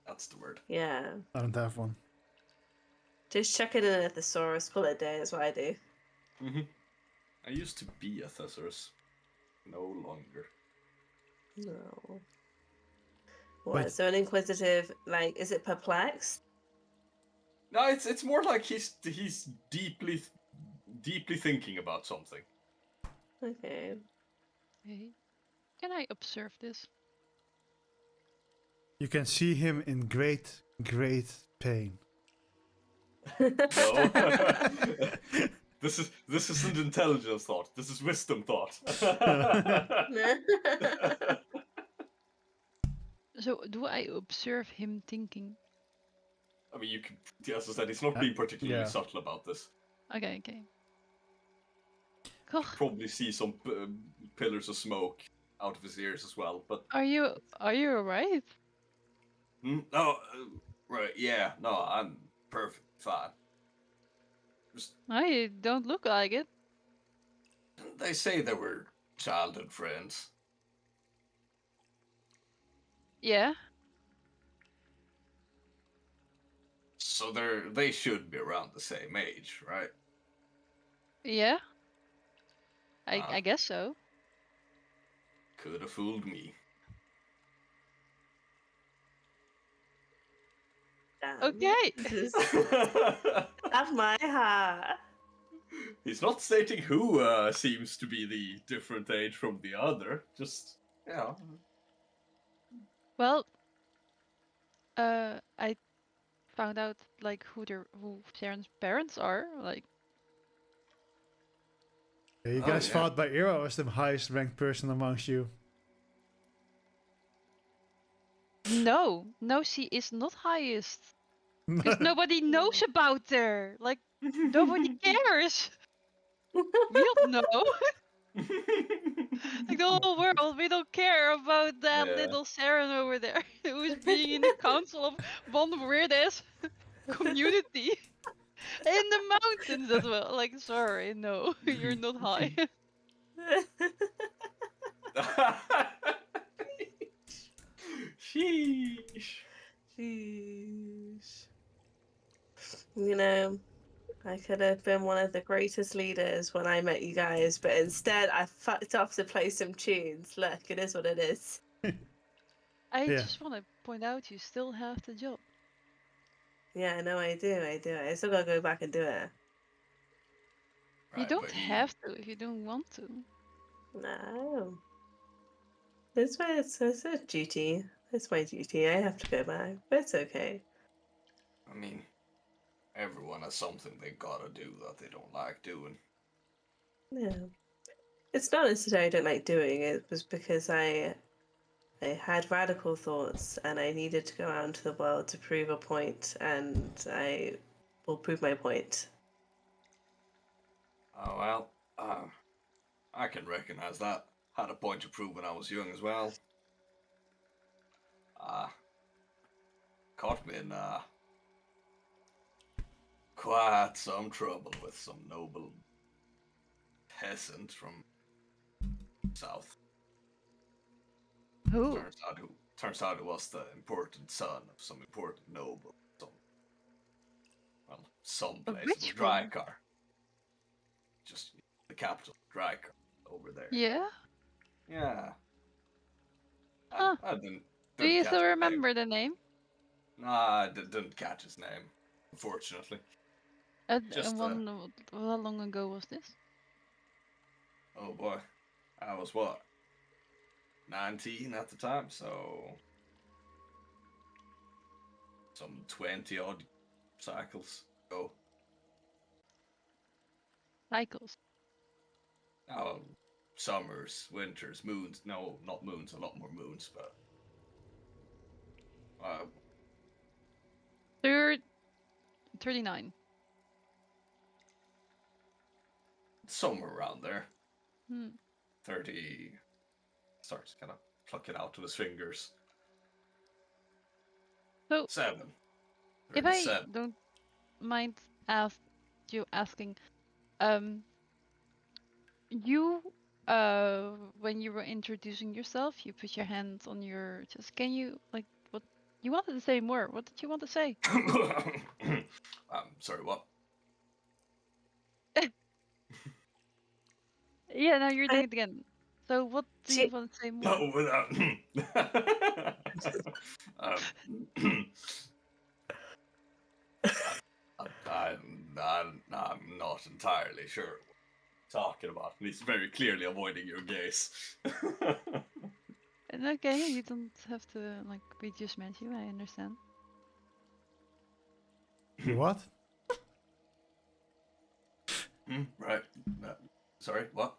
That's the word. Yeah. I don't have one. Just chuck it in a thesaurus, call it a day, that's what I do. Mm-hmm. I used to be a thesaurus. No longer. No. What? But- So an inquisitive, like, is it perplexed? No, it's more like he's deeply thinking about something. Okay. Okay. Can I observe this? You can see him in great, great pain. No. This isn't intelligence thought. This is wisdom thought. So, do I observe him thinking? I mean, you can. As I said, he's not being particularly yeah. subtle about this. Okay. Cool. Probably see some pillars of smoke out of his ears as well. But Are you alright? no, right? Yeah, no, I'm perfect, fine. Just I don't look like it. they say they were childhood friends. Yeah. So they should be around the same age, right? Yeah. I Ah. guess so. Could have fooled me. Damn. Okay. Just have my heart. He's not stating who seems to be the different age from the other. Just Well, I found out like who Sharon's parents are. Like, Yeah, you Oh, guys yeah. fought by Ira as the highest ranked person amongst you. no, she is not highest. Because nobody knows about her. Like, nobody cares. We don't know. Like the whole world, we don't care about that Yeah. little Sharon over there who's being in the council of one weird ass community in the mountains as well. Like, sorry, no, you're not high. Sheesh. Sheesh. You know, I could have been one of the greatest leaders when I met you guys, but instead I fucked off to play some tunes. Look, it is what it is. I Yeah. just want to point out you still have the job. Yeah, no, I do. I still gotta go back and do it. You Right, don't but have to if you don't want to. No. It's a duty. It's my duty. I have to go back, but it's okay. I mean, everyone has something they gotta do that they don't like doing. Yeah. It's not necessarily I don't like doing it. It was because I had radical thoughts and I needed to go out into the world to prove a point, and I will prove my point. Oh well, I can recognize that. Had a point to prove when I was young as well. Caught me in quite some trouble with some noble peasant from south. Who? Turns out he was the important son of some important noble. Some A place in rich the one? Drykar. Just the capital, Drykar, over there. Yeah. Yeah. Huh. I didn't Do you catch still his name. remember the name? Nah, I didn't catch his name, unfortunately. Just, How long ago was this? Oh boy. I was what? 19 at the time, so some 20 odd cycles ago. Cycles. Oh, summers, winters, moons. No, not moons, a lot more moons, but So you're 39. somewhere around there. Hmm. 30. Starts kind of plucking out of his fingers. So 7. if I 37. don't mind you asking, you when you were introducing yourself, you put your hand on your chest. Can you what you wanted to say more? What did you want to say? Sorry, what? Yeah, now you're doing it again. So what do you want to say more? No, without. I'm not entirely sure what you're talking about. He's very clearly avoiding your gaze. And okay, you don't have to be judgmental. I understand. You what? Right. Sorry, what?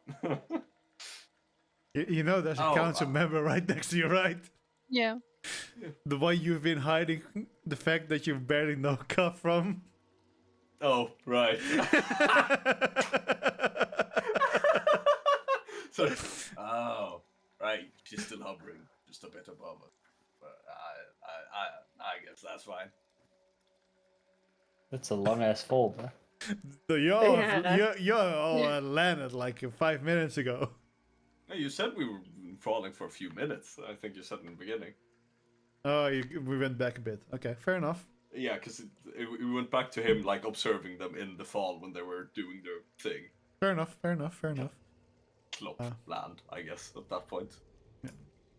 You know there's a Oh, council member right next to you, right? Yeah. The one you've been hiding the fact that you barely know Cuff from. Oh, right. So, oh, right. She's still hovering just a bit above us, but I guess that's fine. That's a long ass fall, bro. So Yeah. you all landed like 5 minutes ago. No, you said we were falling for a few minutes. I think you said in the beginning. Oh, we went back a bit. Okay, fair enough. Yeah, because we went back to him like observing them in the fall when they were doing their thing. Fair enough. Clop land, I guess, at that point. At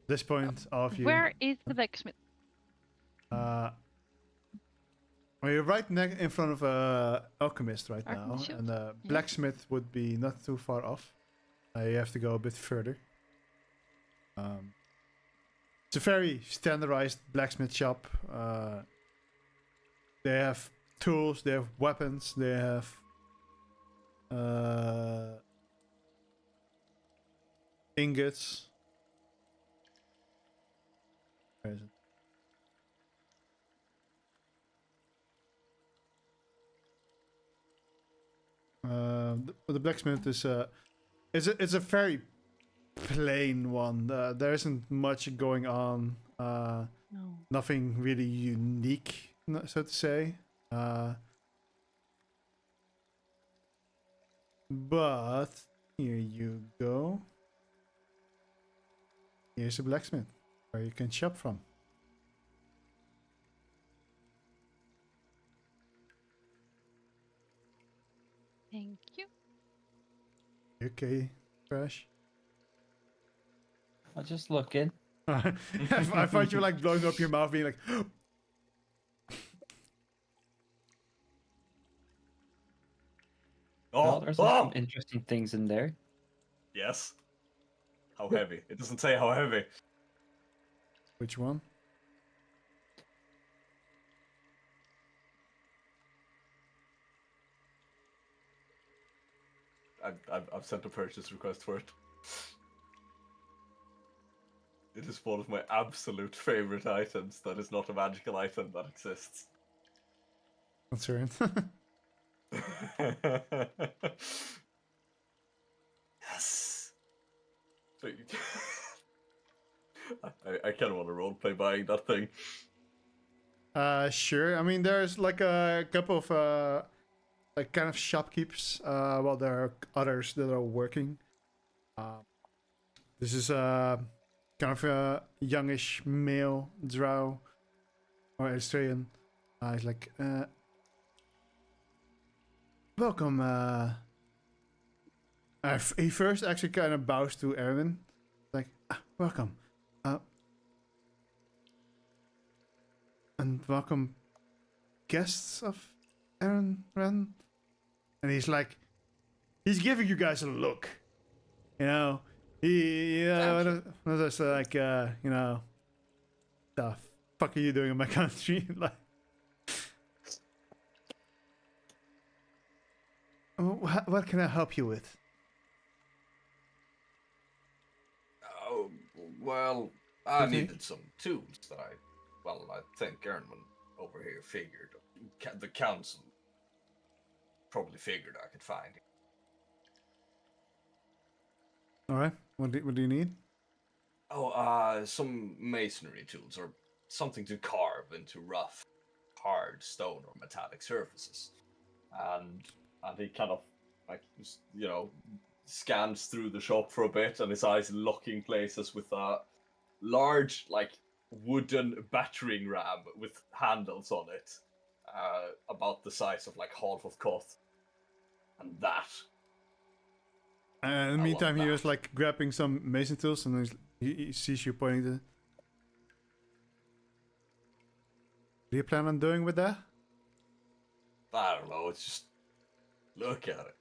this point, all of you. Where is the blacksmith? Well, you're right in front of a alchemist right now, Alchemist and shield. blacksmith would be not too far off. You have to go a bit further. It's a very standardized blacksmith shop. They have tools, they have weapons, they have ingots. Where is it? The blacksmith is it's a very plain one. There isn't much going on. No. Nothing really unique, so to say. But here you go. Here's a blacksmith where you can shop from. Thank you. Okay, Crash. I'll just look in. I thought you were like blowing up your mouth, being like, Oh, there's some interesting things in there. Yes. How heavy? It doesn't say how heavy. which one? I've sent a purchase request for it. It is one of my absolute favorite items that is not a magical item that exists. Concerned. Yes. So I kind of want to roleplay buying that thing. Sure. I mean, there's like a couple of like kind of shopkeepers, while there are others that are working. This is kind of a youngish male drow or Australian. He's like, welcome. He first actually kind of bows to Erwin, like, welcome, and welcome, guests of Aaron Ren. And he's like, he's giving you guys a look, you know. Thank One of those like, the fuck are you doing in my country? Like, what can I help you with? Oh, well, I Okay. needed some tools that I think Ernman over here figured. The council probably figured I could find it. All right, what do you need? Oh, some masonry tools or something to carve into rough, hard stone or metallic surfaces. And he kind of like scans through the shop for a bit, and his eyes locking places with a large like wooden battering ram with handles on it, about the size of like half of Koth. And that. And in the I want meantime, he that. was like grabbing some mason tools, and he sees you pointing to. Do you plan on doing with that? I don't know, it's just look at it.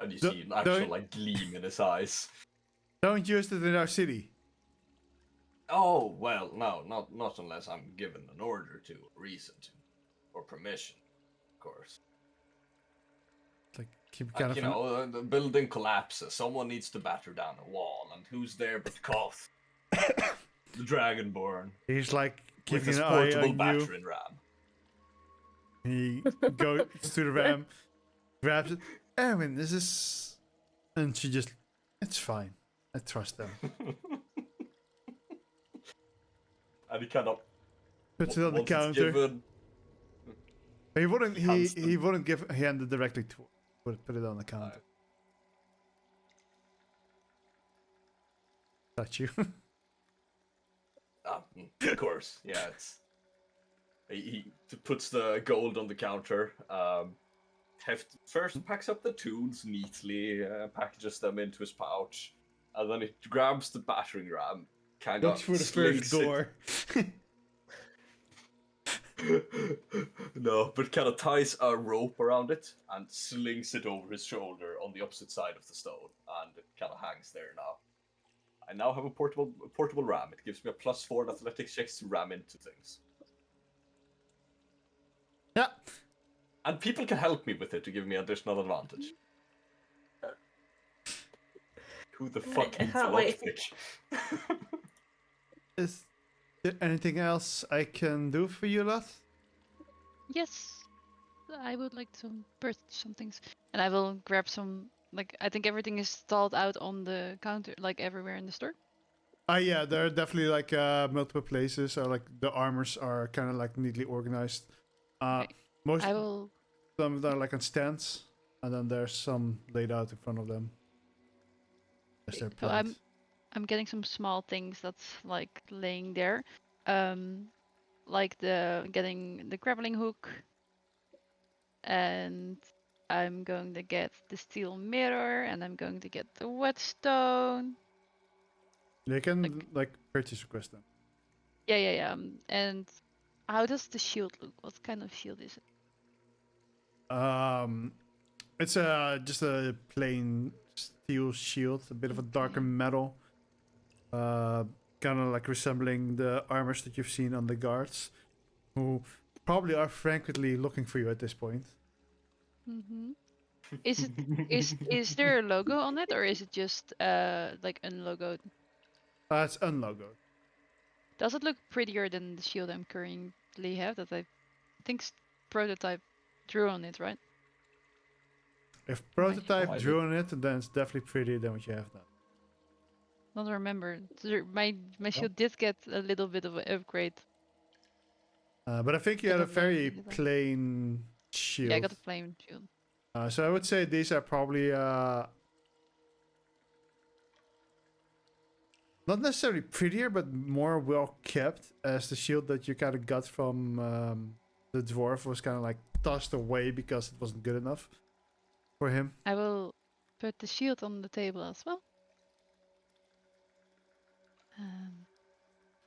And you see an actual don't- like gleam in his eyes. Don't use it in our city. Oh well, no, not unless I'm given an order to, or reason to, or permission, of course. Like keep kind Like, of. the building collapses, someone needs to batter down a wall, and who's there but Koth, the Dragonborn, He's like with keeping his an eye portable on you. battering ram. He goes to the ram, grabs it. Erwin, this is. And she just. It's fine. I trust them. And he kind of Puts it on the once it's counter. given, He wouldn't. hands He them. wouldn't hand it directly to. Put it on the counter. Touch you. Of course, yeah. It's he puts the gold on the counter. First packs up the tools neatly, packages them into his pouch, and then he grabs the battering ram. Kind Looks of for the first door. No, but kind of ties a rope around it and slings it over his shoulder on the opposite side of the stone, and it kind of hangs there now. I now have a portable ram. It gives me a +4 in athletics checks to ram into things. Yeah. And people can help me with it to give me additional advantage. Who the fuck I needs a can't wait. lockpick? Is there anything else I can do for you, lad? Yes, I would like to purchase some things, and I will grab some. Like, I think everything is stalled out on the counter, like everywhere in the store. Yeah, there are definitely like multiple places. Or like the armors are kind of like neatly organized. Okay. Most I will. some of them are like on stands, and then there's some laid out in front of them. As they're So planned. I'm getting some small things that's like laying there, like getting the grappling hook, and I'm going to get the steel mirror, and I'm going to get the whetstone. They can like purchase request them. Yeah. And how does the shield look? What kind of shield is it? It's just a plain steel shield, a bit of a darker Okay. metal. Kind of like resembling the armors that you've seen on the guards, who probably are frankly looking for you at this point. Mm-hmm. Is there a logo on it, or is it just like unlogoed? It's unlogoed. Does it look prettier than the shield I'm currently have that I think prototype drew on it, right? If no prototype idea. drew on it, then it's definitely prettier than what you have now. Don't remember. My shield did get a little bit of an upgrade. But I think you I had a don't know if very you did that. plain shield. Yeah, I got a flame shield. So I would say these are probably not necessarily prettier, but more well kept, as the shield that you kind of got from the dwarf was kind of like tossed away because it wasn't good enough for him. I will put the shield on the table as well.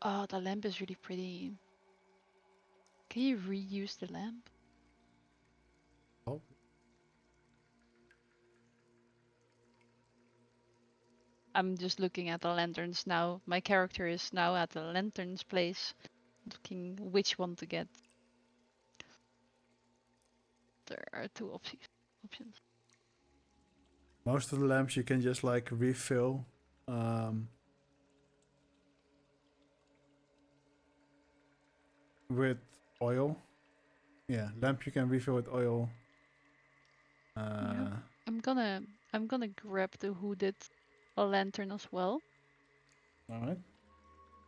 Oh, the lamp is really pretty. Can you reuse the lamp? Oh, I'm just looking at the lanterns now. My character is now at the lanterns place, looking which one to get. There are two options. most of the lamps you can just like refill. With oil. Yeah, lamp you can refill with oil. Yeah. I'm gonna grab the hooded lantern as well. Alright.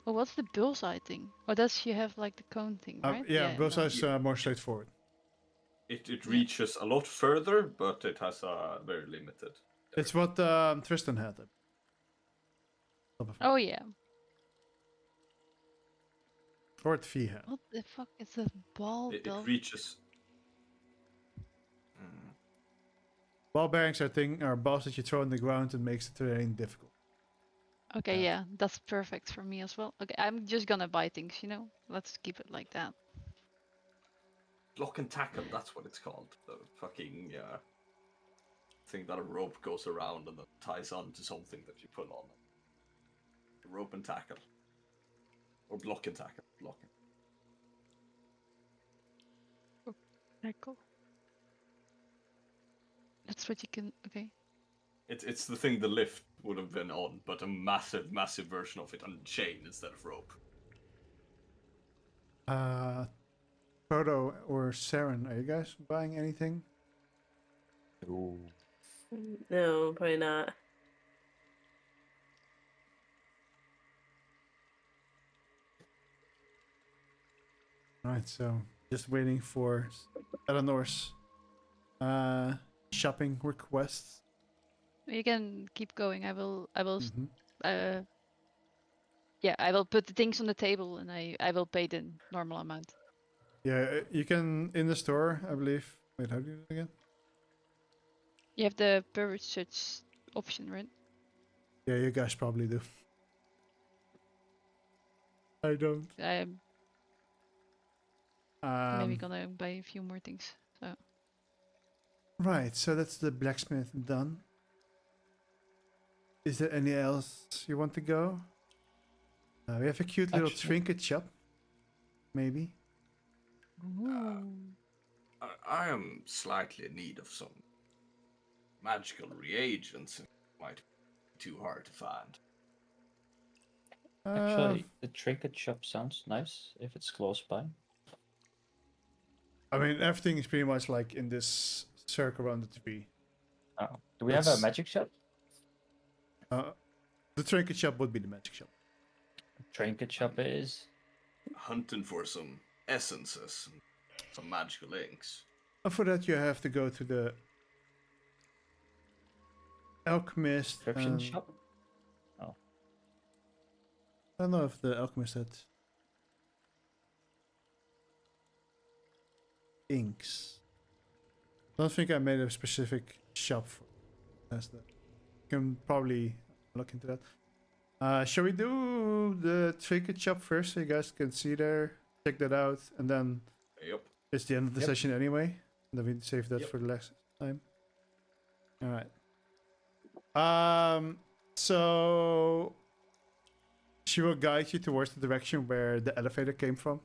Oh, what's the bullseye thing? Oh, does she have like the cone thing, right? Yeah, both no. sides more straightforward. It Yeah. reaches a lot further, but it has a very limited. It's what Tristan had. Oh yeah. Or what Fee had. What the fuck is a ball It bell? reaches. Ball bearings are balls that you throw on the ground and makes the terrain difficult. Okay, Yeah. yeah, that's perfect for me as well. Okay, I'm just gonna buy things, you know? Let's keep it like that. Block and tackle, that's what it's called. The fucking thing that a rope goes around and then ties onto something that you pull on. Rope and tackle. Or block and tackle. Blocking. Tackle. That's what you can. Okay. It's the thing the lift would have been on, but a massive, massive version of it on chain instead of rope. Proto or Saren, are you guys buying anything? Ooh. No, probably not. Alright, so just waiting for Eleanor's shopping requests. You can keep going. I will. Mhm. Yeah, I will put the things on the table and I will pay the normal amount. Yeah, you can in the store, I believe. Wait, how do you do it again? You have the purchase option, right? Yeah, you guys probably do. I don't. I'm maybe Um, gonna buy a few more things. So right, so that's the blacksmith done. Is there any else you want to go? We have a cute little Actually- trinket shop. Maybe. I am slightly in need of some magical reagents. It might be too hard to find. Actually, the trinket shop sounds nice if it's close by. I mean, everything is pretty much like in this circle around the tree. Oh. Do we have a Let's- magic shop? The trinket shop would be the magic shop. Trinket shop is. Hunting for some essences, and some magical inks. And for that, you have to go to the alchemist. Subscription shop? I don't know if the alchemist had inks. I don't think I made a specific shop for that's that. Can probably look into that. Shall we do the trinket shop first so you guys can see there, check that out, and then Yep. it's the end of the Yep. session anyway. And then we save that Yep. for the last time. Alright. So she will guide you towards the direction where the elevator came from.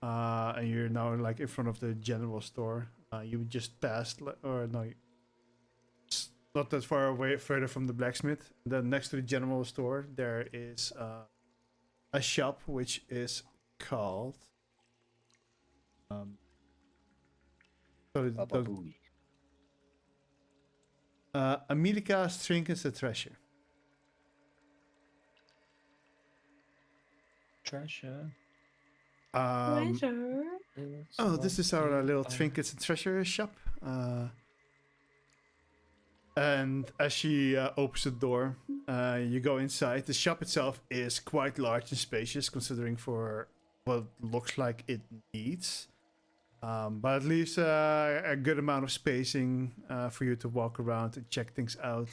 And you're now like in front of the general store. You just passed, or no, it's not that far away, further from the blacksmith. Then next to the general store, there is a shop which is called. Sorry, Baba don't- Booey. Amelica's Trinkets and Treasure. Treasure. Treasure. Oh, this is our little trinkets and treasure shop. And as she opens the door, you go inside. The shop itself is quite large and spacious, considering for what looks like it needs. But it leaves a good amount of spacing for you to walk around and check things out.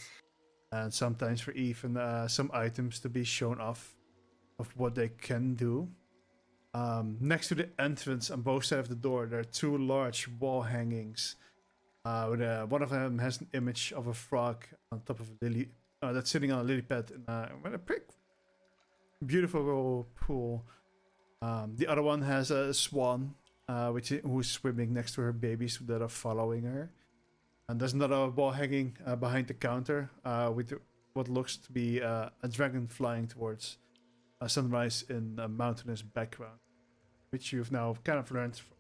And sometimes for even some items to be shown off of what they can do. Next to the entrance on both sides of the door, there are two large wall hangings. One of them has an image of a frog on top of a lily that's sitting on a lily pad in a pretty beautiful pool. The other one has a swan, who's swimming next to her babies that are following her. And there's another wall hanging behind the counter with what looks to be a dragon flying towards a sunrise in a mountainous background, which you've now kind of learned from,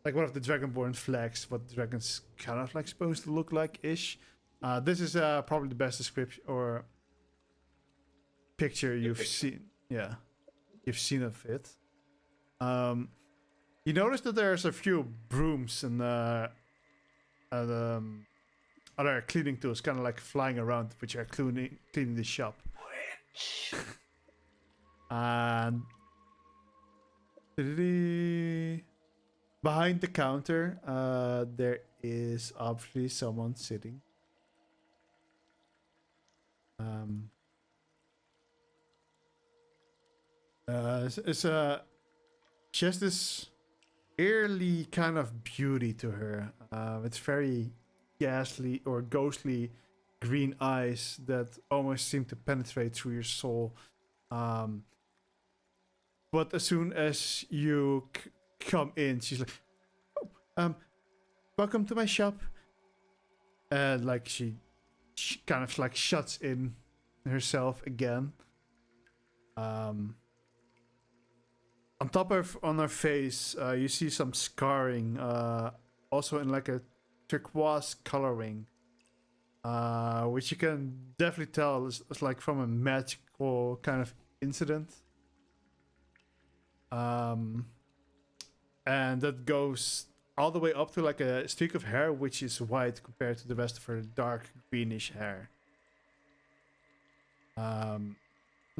like one of the Dragonborn flags, what dragons kind of like supposed to look like ish. This is probably the best description or picture you've seen. Yeah, you've seen of it. You notice that there's a few brooms and other cleaning tools, kind of like flying around, which are cleaning the shop. And behind the counter, there is obviously someone sitting. She has this eerily kind of beauty to her. It's very ghastly or ghostly green eyes that almost seem to penetrate through your soul. But as soon as you come in, she's like, "Oh, welcome to my shop." And like she kind of like shuts in herself again. On her face, you see some scarring, also in like a turquoise coloring, which you can definitely tell is like from a magical kind of incident. And that goes all the way up to like a streak of hair, which is white compared to the rest of her dark greenish hair. And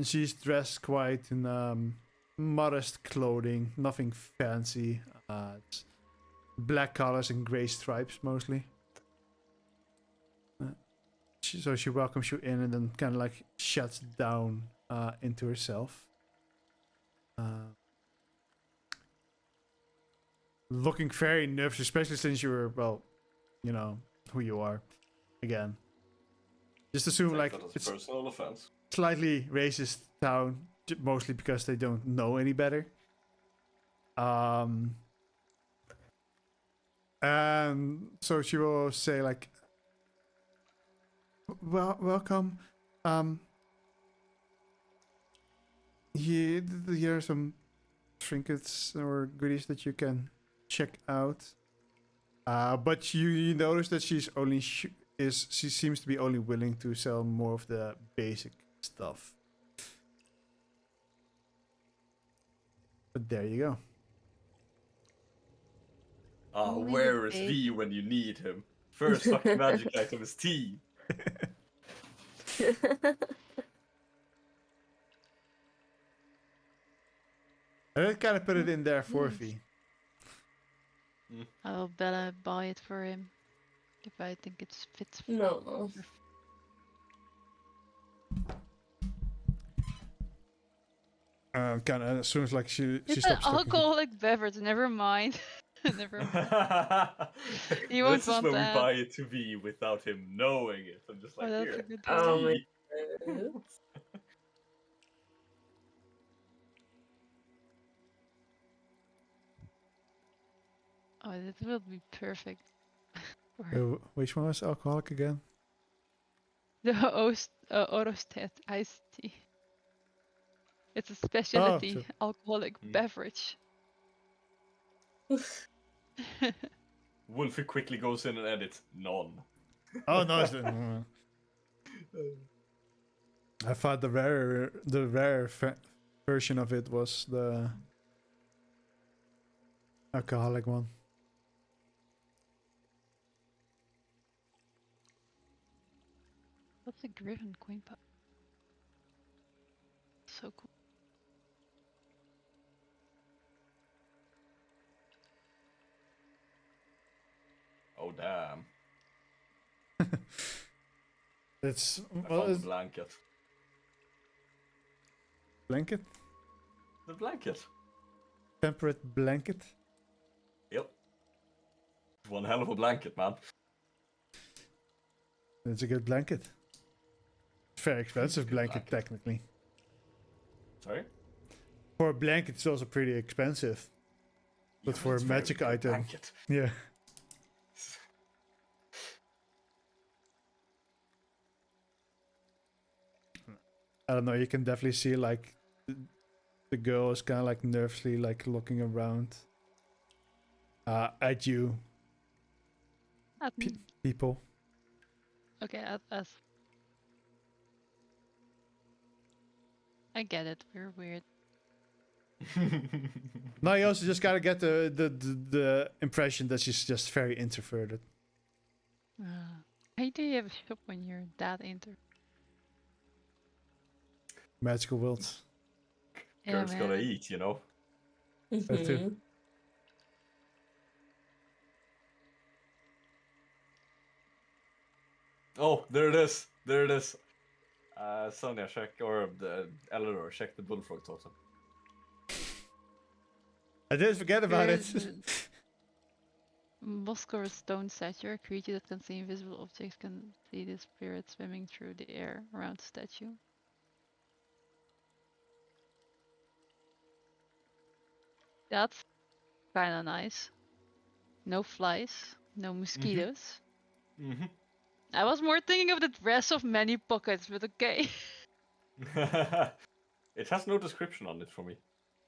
she's dressed quite in modest clothing, nothing fancy. It's black colors and gray stripes mostly. So she welcomes you in and then kind of like shuts down into herself. Looking very nervous, especially since you're, well, you know who you are. Again, just assume like it's a personal offense. Slightly racist town, mostly because they don't know any better. And so she will say like, "Well, welcome. Here are some trinkets or goodies that you can check out." But you notice that she's only she seems to be only willing to sell more of the basic stuff. But there you go. Where is V when you need him? First fucking magic item is tea. I kind of put it in there for Yes. V. I'll better buy it for him if I think it's fit. No. Kind of as soon as like she It's an stops talking. alcoholic beverage. Never mind. Never mind. You won't This is want when that. we buy it to V without him knowing it. I'm just like, Oh, that's here. a good Oh point. my V. god. Oh, that will be perfect. for her. Which one was alcoholic again? The Orostet iced tea. It's a specialty sure. alcoholic Mm. beverage. Wolfie quickly goes in and edits none. Oh no, it's I thought the rare version of it was the alcoholic one. What's a Griffin coin pop? So cool. Oh damn! It's I well, found it's the blanket. blanket, The blanket. temperate blanket. Yep. One hell of a blanket, man. It's a good blanket. Very expensive Good blanket, blanket. technically. Sorry. For a blanket, it's also pretty expensive. But for a it's very magic good item, blanket. yeah. I don't know. You can definitely see like the girl is kind of like nervously like looking around at you At me. people. Okay, at us. I get it. We're weird. No, you also just gotta get the impression that she's just very introverted. Why do you have a shop when you're that into? Magical worlds. Yeah, Girls gotta man. eat, you know. That too. Mhm. Oh, there it is. There it is. Sonia, check, or the Eleanor, check the bullfrog totem. I didn't forget about it. There's a Moscow stone statue. A creature that can see invisible objects can see the spirit swimming through the air around the statue. That's kind of nice. No flies, no mosquitoes. Mm-hmm. I was more thinking of the dress of many pockets, but okay. It has no description on it for me.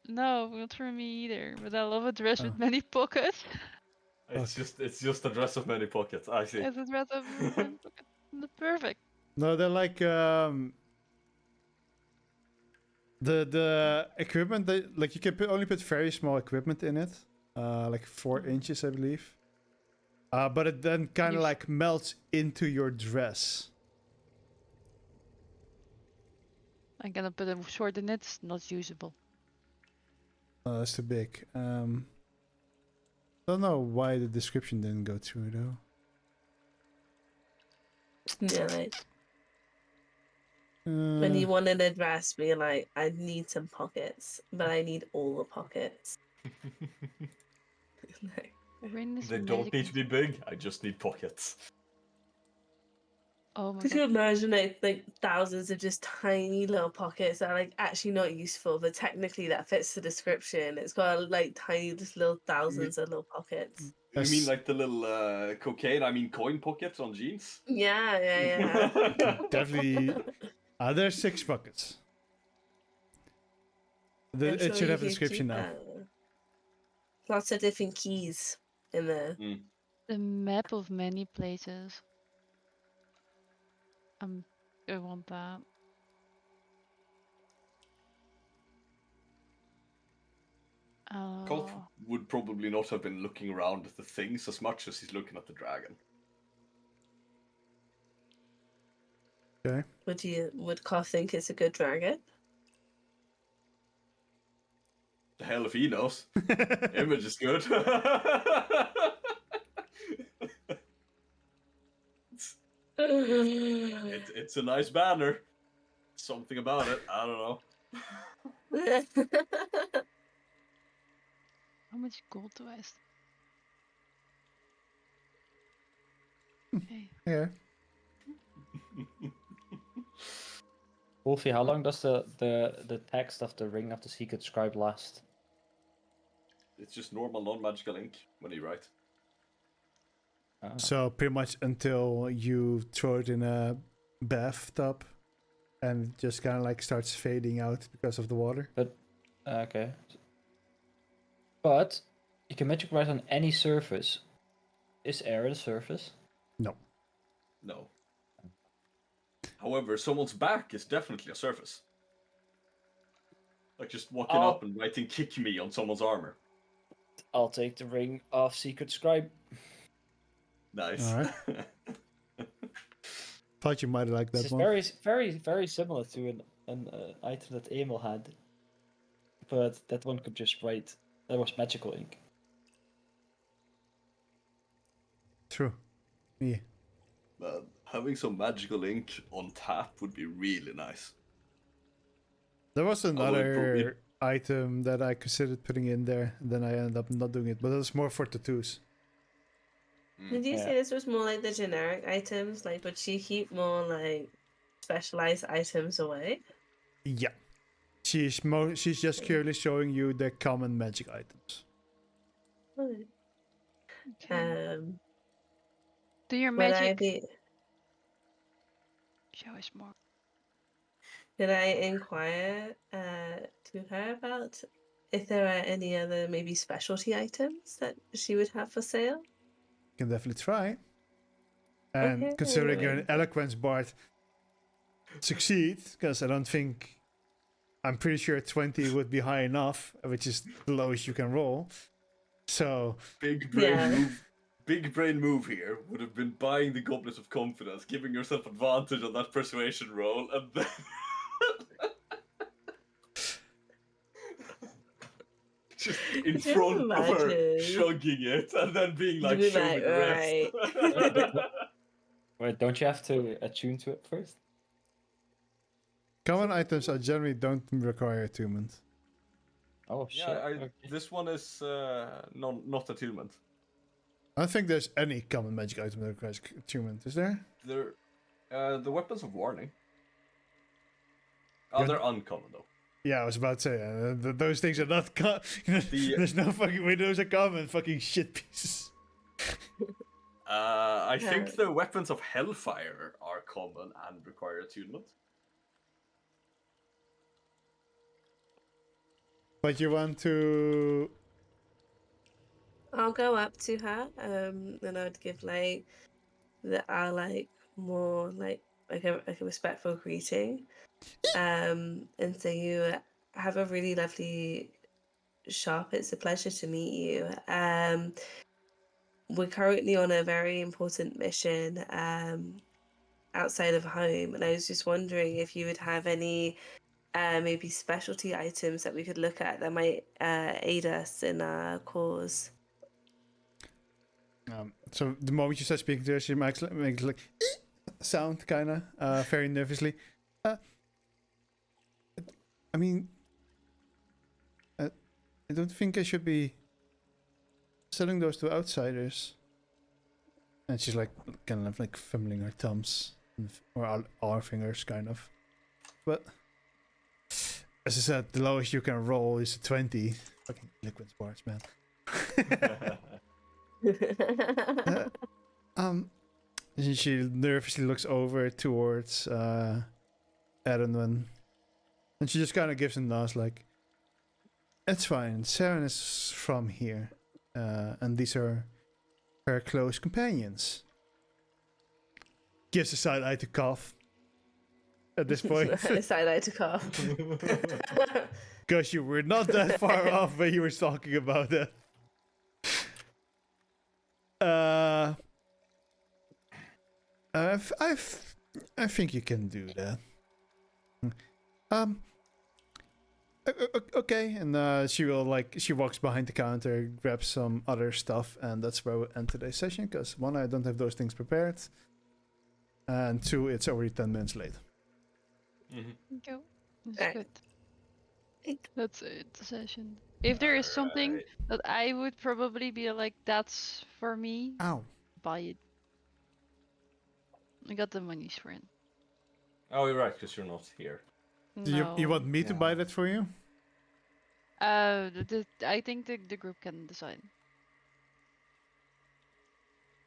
No, not for me either. But I love a dress Oh. with many pockets. It's just a dress of many pockets. I see. It's a dress of many pockets. Perfect. No, they're like the equipment that like you can only put very small equipment in it, like 4 inches, I believe. But it then kind of You've- like melts into your dress. I'm gonna put a sword in it. It's not usable. Oh, that's too big. Don't know why the description didn't go through though. Yeah, like when you want an address, be like, I need some pockets, but I need all the pockets. Like, When is They don't magic need to be big. I just need pockets. Oh my could you god. imagine like thousands of just tiny little pockets that are like actually not useful, but technically that fits the description. It's got like tiny, just little thousands of little pockets. You mean Yes. like the little cocaine? I mean coin pockets on jeans? Yeah, yeah, yeah. Definitely. There's 6 buckets. I'm It sure should you have a could description keep now. lots of different keys in there. The map of many places. I want that. Colt Oh, would probably not have been looking around at the things as much as he's looking at the dragon. Okay. Would Carl think it's a good dragon? The hell if he knows. Image is good. It's a nice banner. Something about it. I don't know. how much gold do I still? Okay. Yeah. Wolfie, how long does the text of the Ring of the Secret Scribe last? It's just normal non-magical ink when you write. So pretty much until you throw it in a bathtub and it just kind of like starts fading out because of the water. Okay. But you can magic write on any surface. Is air a surface? No. No. However, someone's back is definitely a surface. Like just walking Oh. up and writing "kick me" on someone's armor. I'll take the ring of Secret Scribe. Nice. Alright. Thought you might like This that is one. very similar to an item that Emil had, but that one could just write. That was magical ink. True. Yeah. Man, having some magical ink on tap would be really nice. There was Although it probably- another item that I considered putting in there, then I ended up not doing it, but it was more for tattoos. Did you Yeah. say this was more like the generic items? Like, would she keep more like specialized items away? Yeah. She's just purely showing you the common magic items. Okay. Do your Would I magic be? show us more? Could I inquire to her about if there are any other maybe specialty items that she would have for sale? Can definitely try. And Okay, considering you're an anyway. eloquence bard, succeed, because I'm pretty sure 20 would be high enough, which is the lowest you can roll. So, Big brain Yeah. move. Big brain move here would have been buying the Goblet of Confidence, giving yourself advantage on that persuasion roll, and then just in Could you front of her, imagine? chugging it, and then being like, Be "Show me like, the rest." Wait, don't you have to attune to it first? common items are generally don't require attunement. Oh shit! Yeah, Okay. this one is not attunement. I don't think there's any common magic item that requires attunement, is there? They're the weapons of warning. Oh, Good. they're uncommon though. Yeah, I was about to say, those things are not there's no fucking way those are common fucking shit pieces. I think Yeah. the weapons of hellfire are common and require attunement. But you want to... I'll go up to her, and I'd give like more like a respectful greeting, and say you have a really lovely shop. It's a pleasure to meet you. We're currently on a very important mission, outside of home, and I was just wondering if you would have any maybe specialty items that we could look at that might aid us in our cause. So the moment you start speaking to her, she makes like sound, kind of, very nervously. I mean, I don't think I should be selling those to outsiders. And she's like, kind of like fumbling her thumbs, or our fingers, kind of. But as I said, the lowest you can roll is a 20. Fucking liquid bars, man. She nervously looks over towards Erenwen, and she just kind of gives a nod, like, "It's fine. Saren is from here, and these are her close companions." Gives a side eye to cough. At this point, Side eye to cough. because you were not that far off when you were talking about that. I think you can do that. Okay, and she walks behind the counter, grabs some other stuff, and that's where we'll end today's session. Because one, I don't have those things prepared, and two, it's already 10 minutes late. Go. That's Alright. good. That's it, the session. If there is something Alright. that I would probably be like, that's for me, Ow. buy it. I got the monies for it. Oh, you're right, because you're not here. Do you want me to buy that for you? I think the group can decide.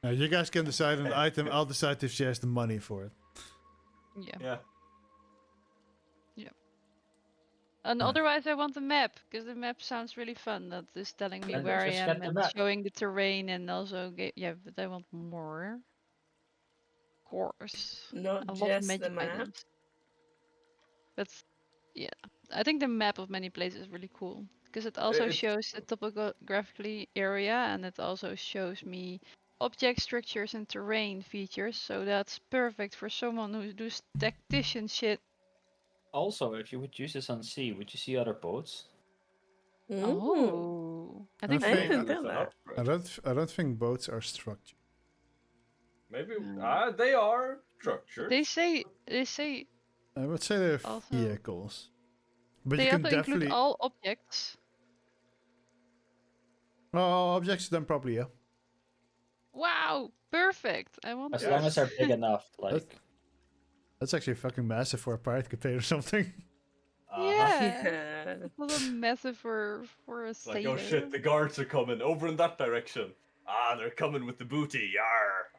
You guys can decide on the item. I'll decide if she has the money for it. Yeah. Yeah. And Yeah. otherwise, I want the map because the map sounds really fun. That is telling me Then where I just am get the and map. showing the terrain and also yeah. But I want more. Of course, Not I love just the magic map. items. But yeah, I think the map of many places is really cool. because it also It- shows the topographically area, and it also shows me object structures and terrain features. So that's perfect for someone who does tactician shit. Also, if you would use this on sea, would you see other boats? Mm. Oh, I think I think- haven't Maybe done with an that. upgrade. I don't think boats are structured. Maybe Mm. they are structured. they say I would say they're Also- vehicles, but they you have can to include definitely all objects. objects done properly. Yeah, Wow, perfect! I want As this. long as they're big enough, That's- like. that's actually fucking massive for a pirate campaign or something. Yeah, Yeah. it's a little massive for a It's like, sailor. oh shit, the guards are coming over in that direction. Ah, they're coming with the booty. Yar.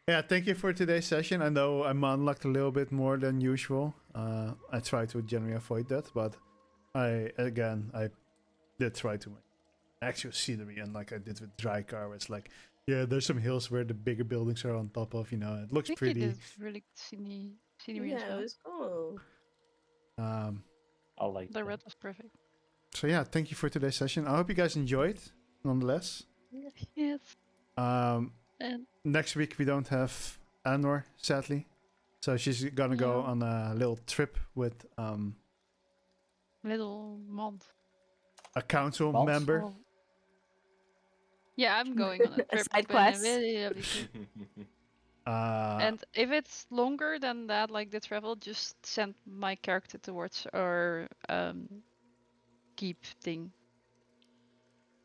Yeah, thank you for today's session. I know I'm unlocked a little bit more than usual. I try to generally avoid that, but I did try to make actual scenery, and like I did with Drycar, where it's like, yeah, there's some hills where the bigger buildings are on top of. It looks I think pretty. you did really good scenery as Yeah, it well. was cool. I like The that. red was perfect. So yeah, thank you for today's session. I hope you guys enjoyed, nonetheless. Yes, Um, and Next week we don't have Anor, sadly, so she's gonna go Yeah. on a little trip with little month. a council Month? member. Oh. Yeah, I'm going on a A trip. side It's been a quest. really lovely trip. And if it's longer than that, like the travel, just send my character towards our keep thing.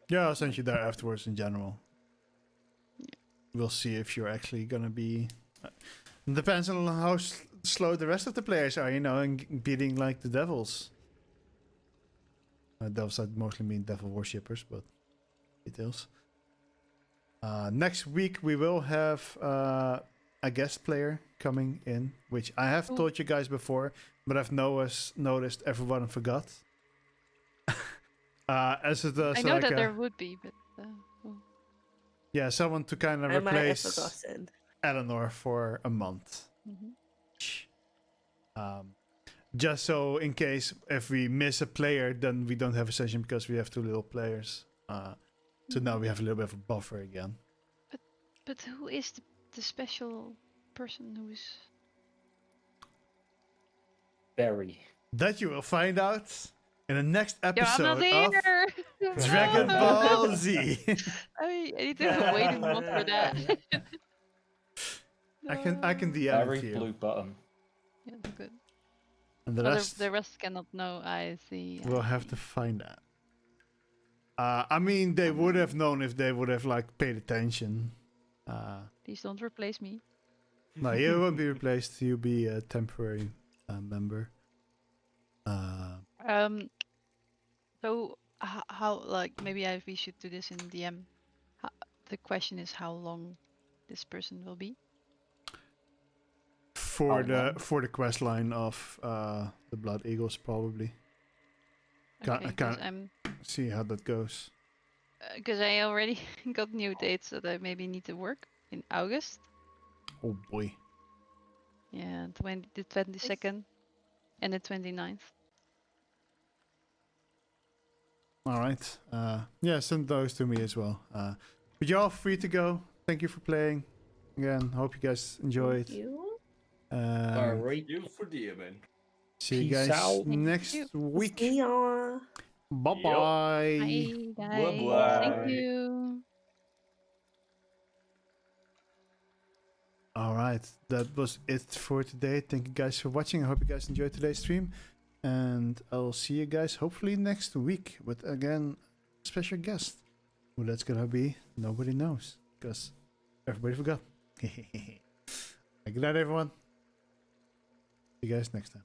Yeah, I'll send you there afterwards in general. We'll see if you're actually gonna be. Depends on how slow the rest of the players are, and beating like the devils. Devils, I mostly mean devil worshippers, but details. Next week we will have a guest player coming in, which I have Ooh. told you guys before, but I've noticed everyone forgot. As it does I know like that there would be, but yeah, someone to kind of I might have replace forgotten. Eleanor for a month. mhm. Just so in case if we miss a player, then we don't have a session because we have two little players. So now we have a little bit of a buffer again. But who is the special person who's? Very. That you will find out in the next Yeah, I'm episode not of here. Dragon No. Ball Z. I need to wait a month for that. I can DM Very it to you. blue button. Yeah, that's good. And the Oh, rest the rest cannot know. I see. we'll have to find out. I mean, they would have known if they would have like paid attention. Please don't replace me. No, you won't be replaced. You'll be a temporary member. So how like maybe we should do this in DM. The question is how long this person will be. For How the long? for the quest line of the Blood Eagles, probably. Okay, I because can't see how that goes. I already got new dates that I maybe need to work in August. Oh boy. Yeah, the 22nd and the 29th. All right. Yeah, send those to me as well. But you're all free to go. Thank you for playing. Again, hope you guys enjoyed. Thank you. Alright. You for DMing. See you Peace guys out. Thank next you. week. See ya. Bye-bye. Bye guys. Thank Bye-bye. you. All right, that was it for today. Thank you guys for watching. I hope you guys enjoyed today's stream, and I'll see you guys hopefully next week with again a special guest. Who that's gonna be, nobody knows because everybody forgot. Good night, everyone. See you guys next time.